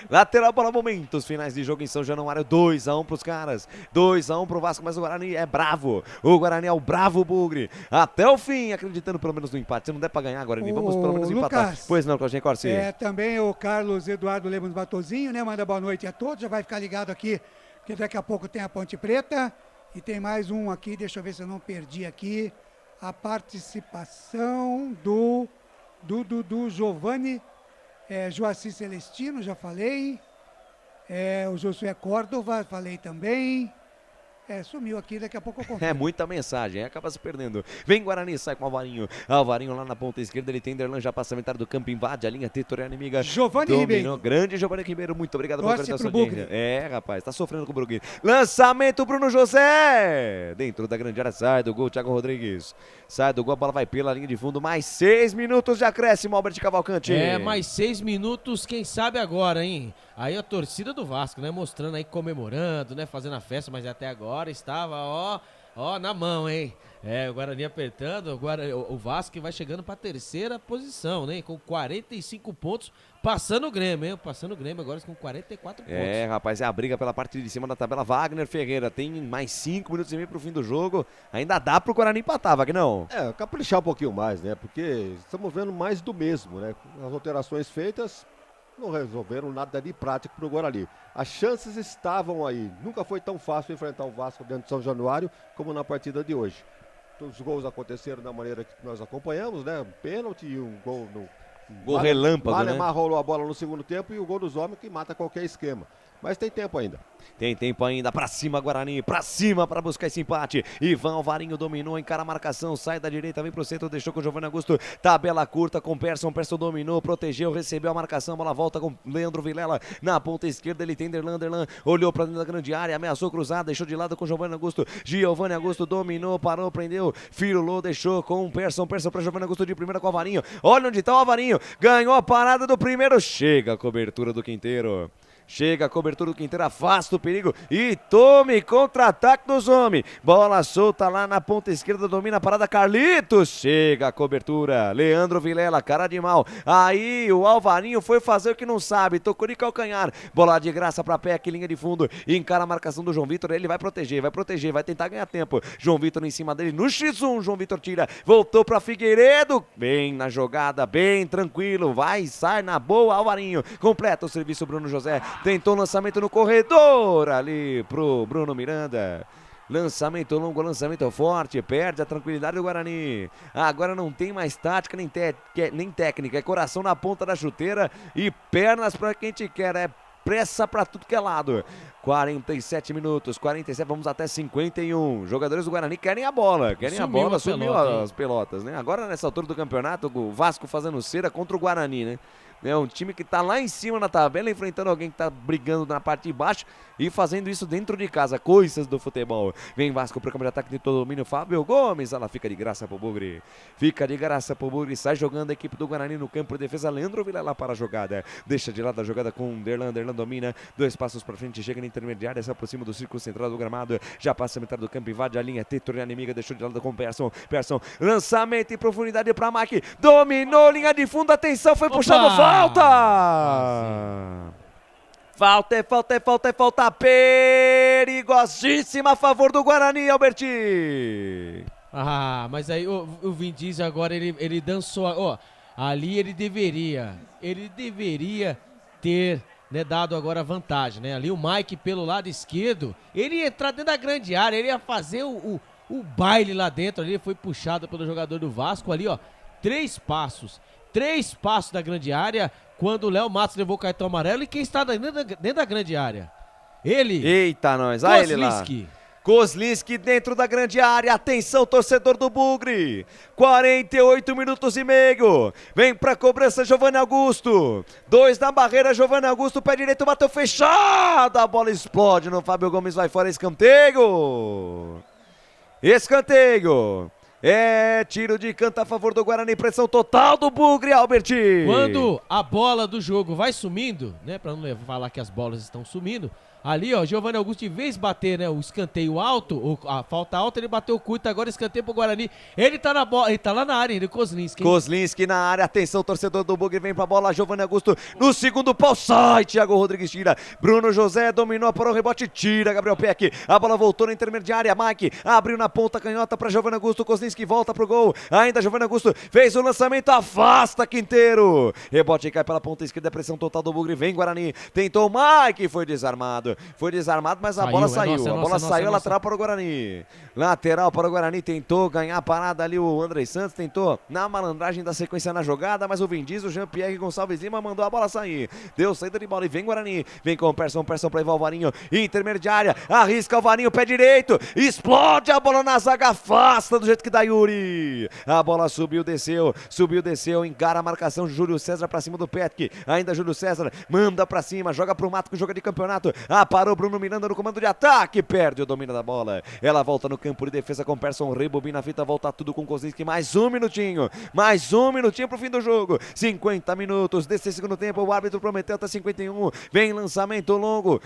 Lateral bola, momentos finais de jogo em São Januário, 2-1 pros caras, 2-1 pro Vasco, mas o Guarani é bravo, o Guarani é o bravo Bugre, até o fim, acreditando pelo menos no empate. Se não der pra ganhar, Guarani, vamos pelo menos empatar. Pois não, Claudinei Corsi. Também o Carlos Eduardo Lemos Batozinho, né, manda boa noite a todos, já vai ficar ligado aqui, porque daqui a pouco tem a Ponte Preta, e tem mais um aqui, deixa eu ver se eu não perdi aqui, a participação do Giovanni, Joaci Celestino, já falei. O Josué Córdova, falei também. Sumiu aqui, daqui a pouco eu confio. É muita mensagem, acaba se perdendo. Vem Guarani, sai com o Alvarinho. Alvarinho lá na ponta esquerda, ele tem Derlan, já passa a metade do campo, invade a linha territorial inimiga. Giovani Ribeiro. Grande Giovani Ribeiro, muito obrigado pela participação da audiência. Rapaz, tá sofrendo com o Brugui. Lançamento, Bruno José. Dentro da grande área, sai do gol, Thiago Rodrigues. Sai do gol, a bola vai pela linha de fundo. Mais 6 minutos de acréscimo, Albert Cavalcante. Mais 6 minutos, quem sabe agora, hein? Aí a torcida do Vasco, né? Mostrando aí, comemorando, né? Fazendo a festa, mas até agora estava, ó, na mão, hein? O Guarani apertando, o Vasco vai chegando para a terceira posição, né? Com 45 pontos, passando o Grêmio, hein? Passando o Grêmio agora com 44 pontos. Rapaz, é a briga pela parte de cima da tabela. Wagner Ferreira tem mais 5 minutos e meio pro fim do jogo. Ainda dá pro Guarani empatar, Vagnão. Caprichar um pouquinho mais, né? Porque estamos vendo mais do mesmo, né? As alterações feitas não resolveram nada de prático pro Guarani. As chances estavam aí. Nunca foi tão fácil enfrentar o Vasco dentro de São Januário como na partida de hoje. Os gols aconteceram da maneira que nós acompanhamos, né? Um pênalti e um gol no... Gol relâmpago, né? Malemar rolou a bola no segundo tempo e o gol dos homens que mata qualquer esquema. Mas tem tempo ainda. Tem tempo ainda, pra cima Guarani, pra cima pra buscar esse empate. Ivan Alvarinho dominou, encara a marcação, sai da direita, vem pro centro, deixou com o Giovanni Augusto. Tabela curta com Persson dominou, protegeu, recebeu a marcação, bola volta com Leandro Vilela. Na ponta esquerda ele tem Derlan, olhou pra dentro da grande área, ameaçou cruzar, deixou de lado com o Giovanni Augusto. Giovanni Augusto dominou, parou, prendeu, firulou, deixou com o Persson pra Giovanni Augusto de primeira com o Alvarinho. Olha onde tá o Alvarinho, ganhou a parada do primeiro, chega a cobertura do Quinteiro. Chega a cobertura do Quinteiro, afasta o perigo e tome contra-ataque dos homens. Bola solta lá na ponta esquerda, domina a parada Carlitos. Chega a cobertura, Leandro Vilela, cara de mal. Aí o Alvarinho foi fazer o que não sabe, tocou de calcanhar. Bola de graça pra Peck, linha de fundo. Encara a marcação do João Vitor, ele vai proteger, vai tentar ganhar tempo. João Vitor em cima dele, no X1, João Vitor tira, voltou pra Figueiredo. Bem na jogada, bem tranquilo, sai na boa, Alvarinho. Completa o serviço Bruno José. Tentou lançamento no corredor ali pro Bruno Miranda. Lançamento longo, lançamento forte, perde a tranquilidade do Guarani. Agora não tem mais tática nem técnica, é coração na ponta da chuteira e pernas pra quem te quer, é pressa pra tudo que é lado. 47 minutos, 47, vamos até 51. Jogadores do Guarani querem a bola, sumiu as pelotas, né? Agora nessa altura do campeonato, o Vasco fazendo cera contra o Guarani, né? É um time que tá lá em cima na tabela, enfrentando alguém que tá brigando na parte de baixo e fazendo isso dentro de casa, coisas do futebol. Vem Vasco pro campo de ataque de todo domínio, Fábio Gomes, ela fica de graça pro Bugre. Sai jogando a equipe do Guarani no campo de defesa, Leandro Vilela para a jogada. Deixa de lado a jogada com Derlan domina, 2 passos pra frente, chega na intermediária, se aproxima do círculo central do gramado, já passa a metade do campo, invade a linha territorial inimiga, deixou de lado com Persson, lançamento em profundidade pra Mike, dominou, linha de fundo, atenção, foi puxado, falta! Falta perigosíssima a favor do Guarani, Alberti. Mas aí o Vin Diesel agora ele dançou, ali ele deveria ter, né, dado agora a vantagem, né? Ali o Mike pelo lado esquerdo, ele ia entrar dentro da grande área, ele ia fazer o baile lá dentro, ali foi puxado pelo jogador do Vasco ali, 3 passos da grande área, quando o Léo Matos levou o cartão amarelo, e quem está dentro da grande área? Ele. Eita, nós, olha ele lá. Kozlinski dentro da grande área, atenção torcedor do Bugre, 48 minutos e meio, vem pra cobrança Giovanni Augusto, 2 na barreira, Giovanni Augusto, pé direito, bateu fechado, a bola explode no Fábio Gomes, vai fora, escanteio, tiro de canto a favor do Guarani, pressão total do Bugre, Alberti. Quando a bola do jogo vai sumindo, né, pra não falar que as bolas estão sumindo, ali, Giovanni Augusto, em vez de bater, né, o escanteio alto, a falta alta, ele bateu curto, agora escanteio pro Guarani. Ele tá na bola, ele tá lá na área, ele, Kozlinski. Kozlinski na área, atenção, torcedor do Bugre, vem pra bola, Giovanni Augusto, no segundo pau, sai, Thiago Rodrigues tira, Bruno José dominou, parou o rebote, tira, Gabriel Peck, a bola voltou na intermediária, Mike, abriu na ponta, canhota pra Giovanni Augusto, Kozlinski volta pro gol, ainda Giovanni Augusto, fez o lançamento, afasta Quinteiro, rebote cai pela ponta esquerda, pressão total do Bugre, vem Guarani, tentou Mike, foi desarmado, Fernando. Foi desarmado, mas a bola saiu. A bola saiu, lateral para o Guarani. Lateral para o Guarani, tentou ganhar a parada ali o André Santos, tentou na malandragem da sequência na jogada, mas o Vin Diesel, o Jean-Pierre Gonçalves Lima mandou a bola sair. Deu saída de bola e vem Guarani. Vem com o Persson para o Alvarinho. Intermediária, arrisca o Alvarinho, pé direito. Explode a bola na zaga, afasta do jeito que dá Yuri. A bola subiu, desceu, encara a marcação. Júlio César pra cima do Petke. Ainda Júlio César manda pra cima, joga pro Mato que joga de campeonato. Parou Bruno Miranda no comando de ataque, perde o domínio da bola. Ela volta no campo de defesa com Persson, rebobina a fita, volta tudo com Kozinski. Mais um minutinho pro fim do jogo. 50 minutos desse segundo tempo, o árbitro prometeu até 51. Vem lançamento longo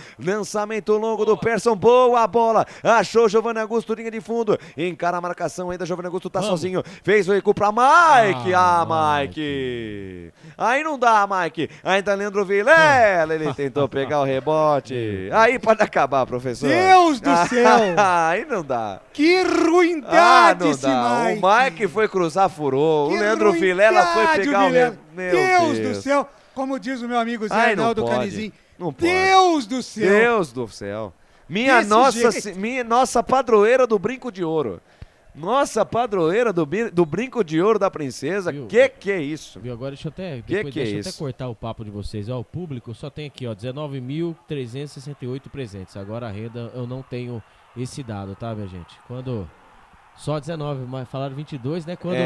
do Persson, boa bola. Achou Giovanni Augusto, linha de fundo. Encara a marcação ainda, Giovanni Augusto tá sozinho. Fez o recuo pra Mike. Mike. Aí não dá, Mike. Ainda Leandro Vilela, ele tentou pegar o rebote. Aí pode acabar, professor. Deus do céu. Aí não dá. Que ruindade não esse dá. Mike. O Mike foi cruzar, furou. O Leandro Vilela foi pegar o rebote. Deus do céu. Como diz o meu amigo Zé Arnaldo Canizinho. Não pode. Deus do céu. Deus do céu. Minha nossa padroeira do brinco de ouro. Nossa padroeira do brinco de ouro da princesa. Que é isso? Viu? Agora deixa eu até, até cortar o papo de vocês. Ó, o público só tem aqui, ó, 19.368 presentes. Agora a renda eu não tenho esse dado, tá, minha gente? Quando só 19, mas falaram 22, né? Quando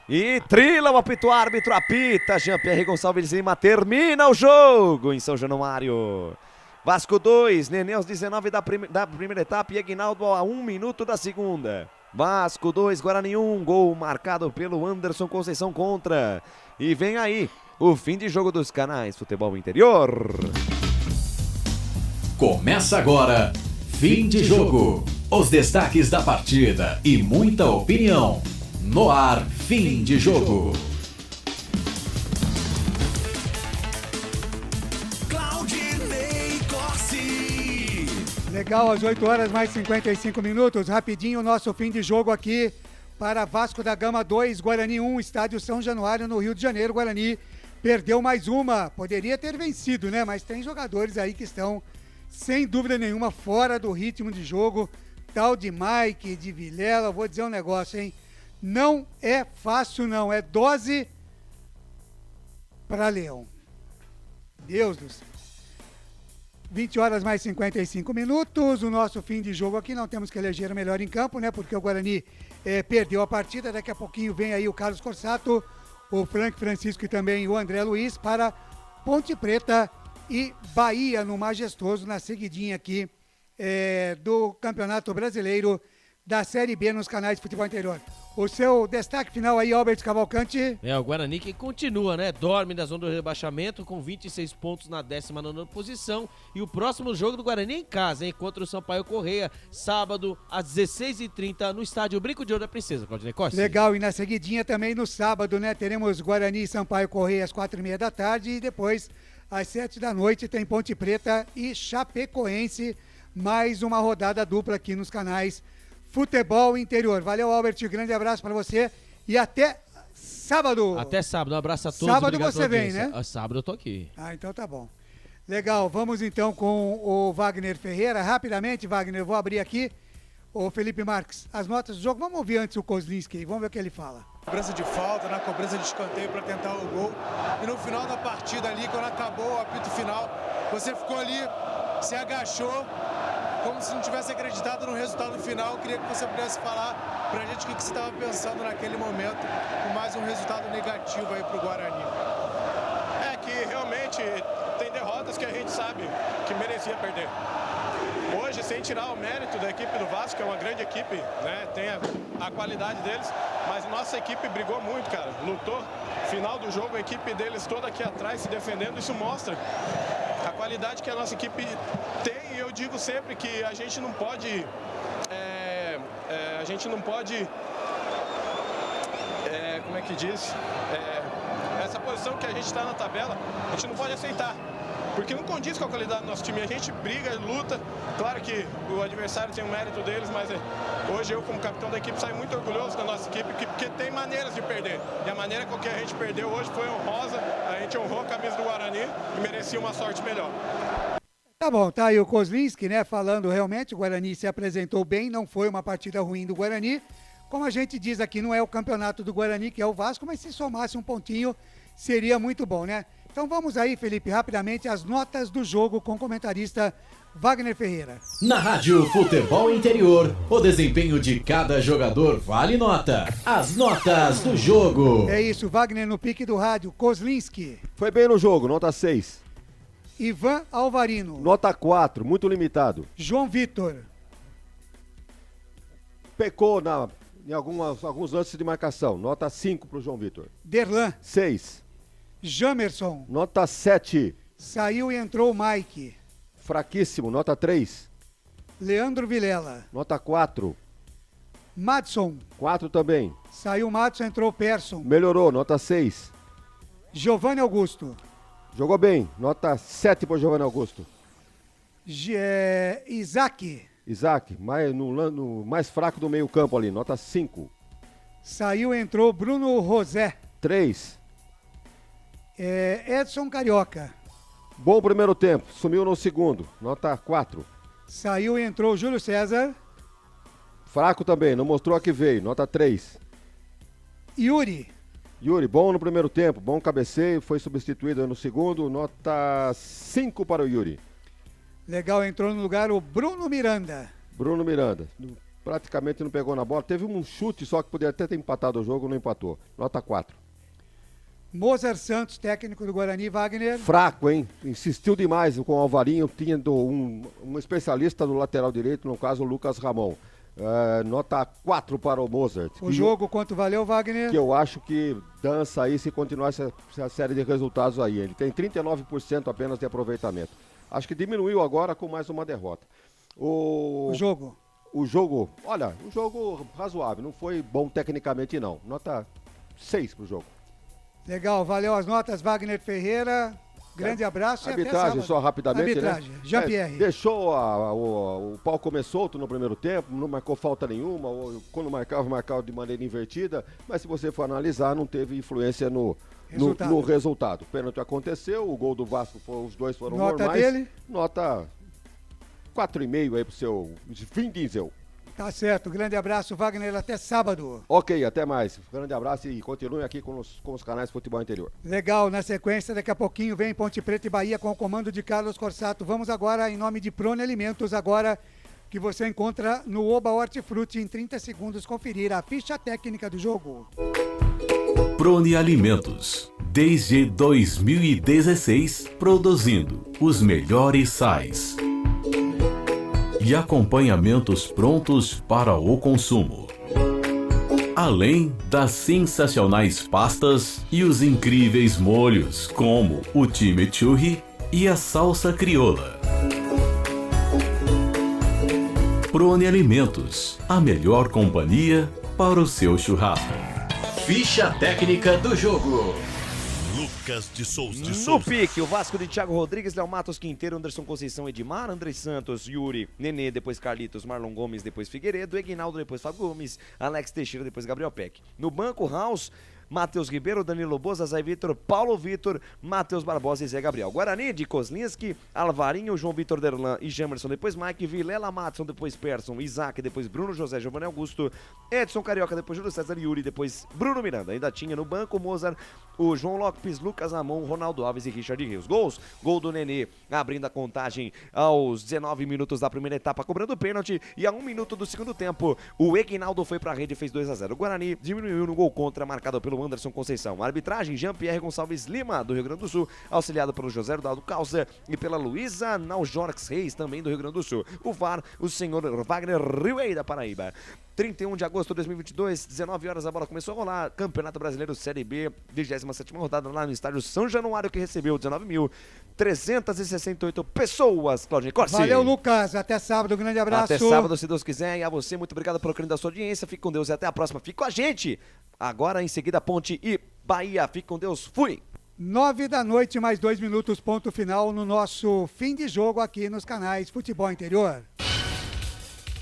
E trila o apito, árbitro apita. Jean-Pierre Gonçalves Lima termina o jogo em São Januário. Vasco 2, Nenê aos 19 da primeira etapa e Aguinaldo a 1 minuto da segunda. Vasco 2, Guarani 1, gol marcado pelo Anderson Conceição contra. E vem aí o fim de jogo dos canais Futebol Interior. Começa agora, fim de jogo. Os destaques da partida e muita opinião. No ar, fim de jogo. Legal, às 8 horas mais 55 minutos. Rapidinho o nosso fim de jogo aqui para Vasco da Gama 2, Guarani 1, estádio São Januário, no Rio de Janeiro. Guarani perdeu mais uma. Poderia ter vencido, né? Mas tem jogadores aí que estão, sem dúvida nenhuma, fora do ritmo de jogo. Tal de Mike, de Vilela. Vou dizer um negócio, hein? Não é fácil, não. É dose para Leão. Deus do céu. 20 horas mais 55 minutos, o nosso fim de jogo aqui, não temos que eleger o melhor em campo, né, porque o Guarani perdeu a partida, daqui a pouquinho vem aí o Carlos Corsato, o Frank Francisco e também o André Luiz para Ponte Preta e Bahia no Majestoso, na seguidinha aqui do Campeonato Brasileiro da Série B nos canais de Futebol Interior. O seu destaque final aí, Albert Cavalcante. O Guarani que continua, né? Dorme na zona do rebaixamento com 26 pontos na 19ª posição. E o próximo jogo do Guarani é em casa, hein? Contra o Sampaio Corrêa, sábado às 16h30 no estádio Brinco de Ouro da Princesa, Claudinei Costa. Legal, e na seguidinha também no sábado, né? Teremos Guarani e Sampaio Corrêa às 4h30 da tarde e depois às 7 da noite tem Ponte Preta e Chapecoense. Mais uma rodada dupla aqui nos canais Futebol Interior. Valeu, Albert, grande abraço para você e até sábado. Até sábado, um abraço a todos. Sábado você vem, né? Sábado eu tô aqui. Então tá bom. Legal, vamos então com o Wagner Ferreira. Rapidamente, Wagner, vou abrir aqui. O Felipe Marques, as notas do jogo. Vamos ouvir antes o Kozlinski, vamos ver o que ele fala. Cobrança de falta, na cobrança de escanteio para tentar o gol. E no final da partida ali, quando acabou o apito final, você ficou ali, se agachou, como se não tivesse acreditado no resultado final. Eu queria que você pudesse falar pra gente o que você estava pensando naquele momento, com mais um resultado negativo aí pro Guarani. É que realmente tem derrotas que a gente sabe que merecia perder. Hoje, sem tirar o mérito da equipe do Vasco, que é uma grande equipe, né? Tem a qualidade deles, mas nossa equipe brigou muito, cara, lutou. Final do jogo, a equipe deles toda aqui atrás se defendendo, isso mostra a qualidade que a nossa equipe tem. E eu digo sempre que a gente não pode, como é que diz? Essa posição que a gente está na tabela, a gente não pode aceitar. Porque não condiz com a qualidade do nosso time. A gente briga, luta. Claro que o adversário tem o mérito deles, mas hoje eu, como capitão da equipe, saio muito orgulhoso da nossa equipe, porque tem maneiras de perder. E a maneira com que a gente perdeu hoje foi honrosa. A gente honrou a camisa do Guarani e merecia uma sorte melhor. Tá bom, tá aí o Kozlinski, né, falando realmente, o Guarani se apresentou bem, não foi uma partida ruim do Guarani. Como a gente diz aqui, não é o campeonato do Guarani, que é o Vasco, mas se somasse um pontinho, seria muito bom, né? Então vamos aí, Felipe, rapidamente, as notas do jogo com o comentarista Wagner Ferreira. Na Rádio Futebol Interior, o desempenho de cada jogador vale nota. As notas do jogo. É isso, Wagner no pique do rádio, Kozlinski. Foi bem no jogo, nota 6. Ivan Alvarino. Nota 4, muito limitado. João Vitor. Pecou em alguns lances de marcação. Nota 5 pro João Vitor. Derlan. 6. Jamerson. Nota 7. Saiu e entrou o Mike. Fraquíssimo, nota 3. Leandro Vilela. Nota 4. Madson. 4 também. Saiu o Madson, entrou o Persson. Melhorou, nota 6. Giovanni Augusto. Jogou bem, nota 7 pro Giovanni Augusto. Isaac. Mais fraco do meio campo ali, nota 5. Saiu e entrou Bruno Rosé. 3. Edson Carioca. Bom primeiro tempo, sumiu no segundo, nota 4. Saiu e entrou Júlio César. Fraco também, não mostrou a que veio, nota 3. Yuri, bom no primeiro tempo, bom cabeceio, foi substituído no segundo, nota 5 para o Yuri. Legal, entrou no lugar o Bruno Miranda. Praticamente não pegou na bola, teve um chute só que poderia até ter empatado o jogo, não empatou, nota 4. Mozart Santos, técnico do Guarani, Wagner. Fraco, hein? Insistiu demais com o Alvarinho, tinha um especialista do lateral direito, no caso o Lucas Ramon. Nota 4 para o Mozart. O jogo quanto valeu, Wagner? Que eu acho que dança aí se continuar essa série de resultados aí. Ele tem 39% apenas de aproveitamento. Acho que diminuiu agora com mais uma derrota. O jogo, olha, um jogo razoável, não foi bom tecnicamente não. Nota 6 pro jogo. Legal, valeu as notas, Wagner Ferreira. Grande abraço. Arbitragem, só rapidamente, arbitragem, né? Jean-Pierre. Deixou o pau comer solto no primeiro tempo, não marcou falta nenhuma, ou quando marcava de maneira invertida, mas se você for analisar, não teve influência no resultado. O pênalti aconteceu, o gol do Vasco, os dois foram normais. Nota dele? Nota 4,5 aí pro seu Vin Diesel. Tá certo, grande abraço, Wagner, até sábado. Ok, até mais. Grande abraço e continue aqui com os canais Futebol Interior. Legal, na sequência, daqui a pouquinho vem Ponte Preta e Bahia com o comando de Carlos Corsato. Vamos agora, em nome de Prone Alimentos, agora que você encontra no Oba Hortifruti, em 30 segundos, conferir a ficha técnica do jogo. Prone Alimentos, desde 2016, produzindo os melhores sais e acompanhamentos prontos para o consumo. Além das sensacionais pastas e os incríveis molhos, como o chimichurri e a salsa crioula. Prone Alimentos, a melhor companhia para o seu churrasco. Ficha técnica do jogo. Lucas de Souza. No pique, o Vasco de Thiago Rodrigues, Léo Matos, Quinteiro, Anderson Conceição, Edmar, André Santos, Yuri, Nenê, depois Carlitos, Marlon Gomes, depois Figueiredo, Eguinaldo, depois Fábio Gomes, Alex Teixeira, depois Gabriel Peck. No banco, House, Matheus Ribeiro, Danilo Boza, Zé Vitor, Paulo Vitor, Matheus Barbosa e Zé Gabriel. Guarani de Kozlinski, Alvarinho, João Vitor Derlan e Jamerson, depois Mike, Vilela Matson, depois Persson, Isaac, depois Bruno José, Giovanni Augusto, Edson Carioca, depois Júlio César Yuri, depois Bruno Miranda. Ainda tinha no banco Mozart, o João Lopes, Lucas Ramon, Ronaldo Alves e Richard Rios. Gols, gol do Nenê, abrindo a contagem aos 19 minutos da primeira etapa, cobrando o pênalti, e a 1 minuto do segundo tempo, o Eguinaldo foi pra rede e fez 2-0. O Guarani diminuiu no gol contra, marcado pelo Anderson Conceição. A arbitragem, Jean-Pierre Gonçalves Lima, do Rio Grande do Sul, auxiliado pelo José Rodaldo Calça e pela Luísa Naujorx Reis, também do Rio Grande do Sul. O VAR, o senhor Wagner Ribeiro da Paraíba. 31 de agosto de 2022, 19 horas, a bola começou a rolar. Campeonato Brasileiro Série B, 27ª rodada lá no estádio São Januário, que recebeu 19.368 pessoas. Claudinei Corsi. Valeu, Lucas. Até sábado, um grande abraço. Até sábado, se Deus quiser. E a você, muito obrigado pelo carinho da sua audiência. Fique com Deus e até a próxima. Fique com a gente. Agora, em seguida, Ponte e Bahia. Fique com Deus. Fui. 9 da noite, mais 2 minutos, ponto final no nosso fim de jogo aqui nos canais Futebol Interior.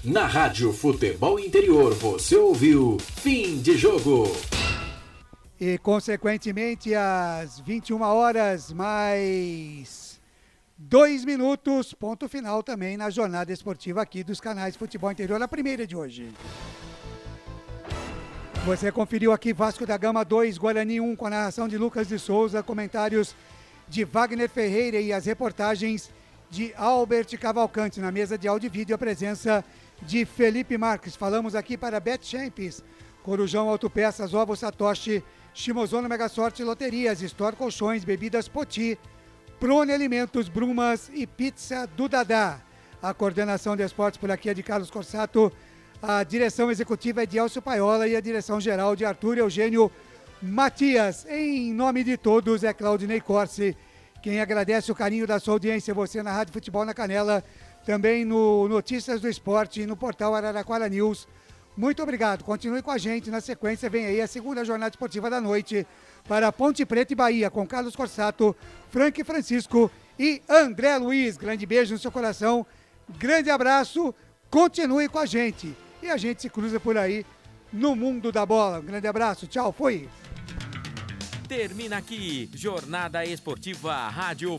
Na Rádio Futebol Interior, você ouviu Fim de Jogo. E, consequentemente, às 21 horas mais 2 minutos, ponto final também na jornada esportiva aqui dos canais Futebol Interior, a primeira de hoje. Você conferiu aqui Vasco da Gama 2, Guarani 1, com a narração de Lucas de Souza, comentários de Wagner Ferreira e as reportagens de Albert Cavalcante. Na mesa de áudio e vídeo, a presença de Felipe Marques. Falamos aqui para Bet Champions, Corujão Autopeças, Ovos Satoshi, Shimozono Mega Sorte Loterias, Store Colchões, Bebidas Poti, Prone Alimentos, Brumas e Pizza do Dadá. A coordenação de esportes por aqui é de Carlos Corsato, a direção executiva é de Elcio Paiola e a direção geral de Arthur Eugênio Matias. Em nome de todos, é Claudinei Corsi, quem agradece o carinho da sua audiência, você na Rádio Futebol na Canela, também no Notícias do Esporte e no portal Araraquara News. Muito obrigado, continue com a gente, na sequência vem aí a segunda jornada esportiva da noite para Ponte Preta e Bahia, com Carlos Corsato, Frank Francisco e André Luiz. Grande beijo no seu coração, grande abraço, continue com a gente. E a gente se cruza por aí no mundo da bola. Um grande abraço, tchau, fui! Termina aqui, Jornada Esportiva Rádio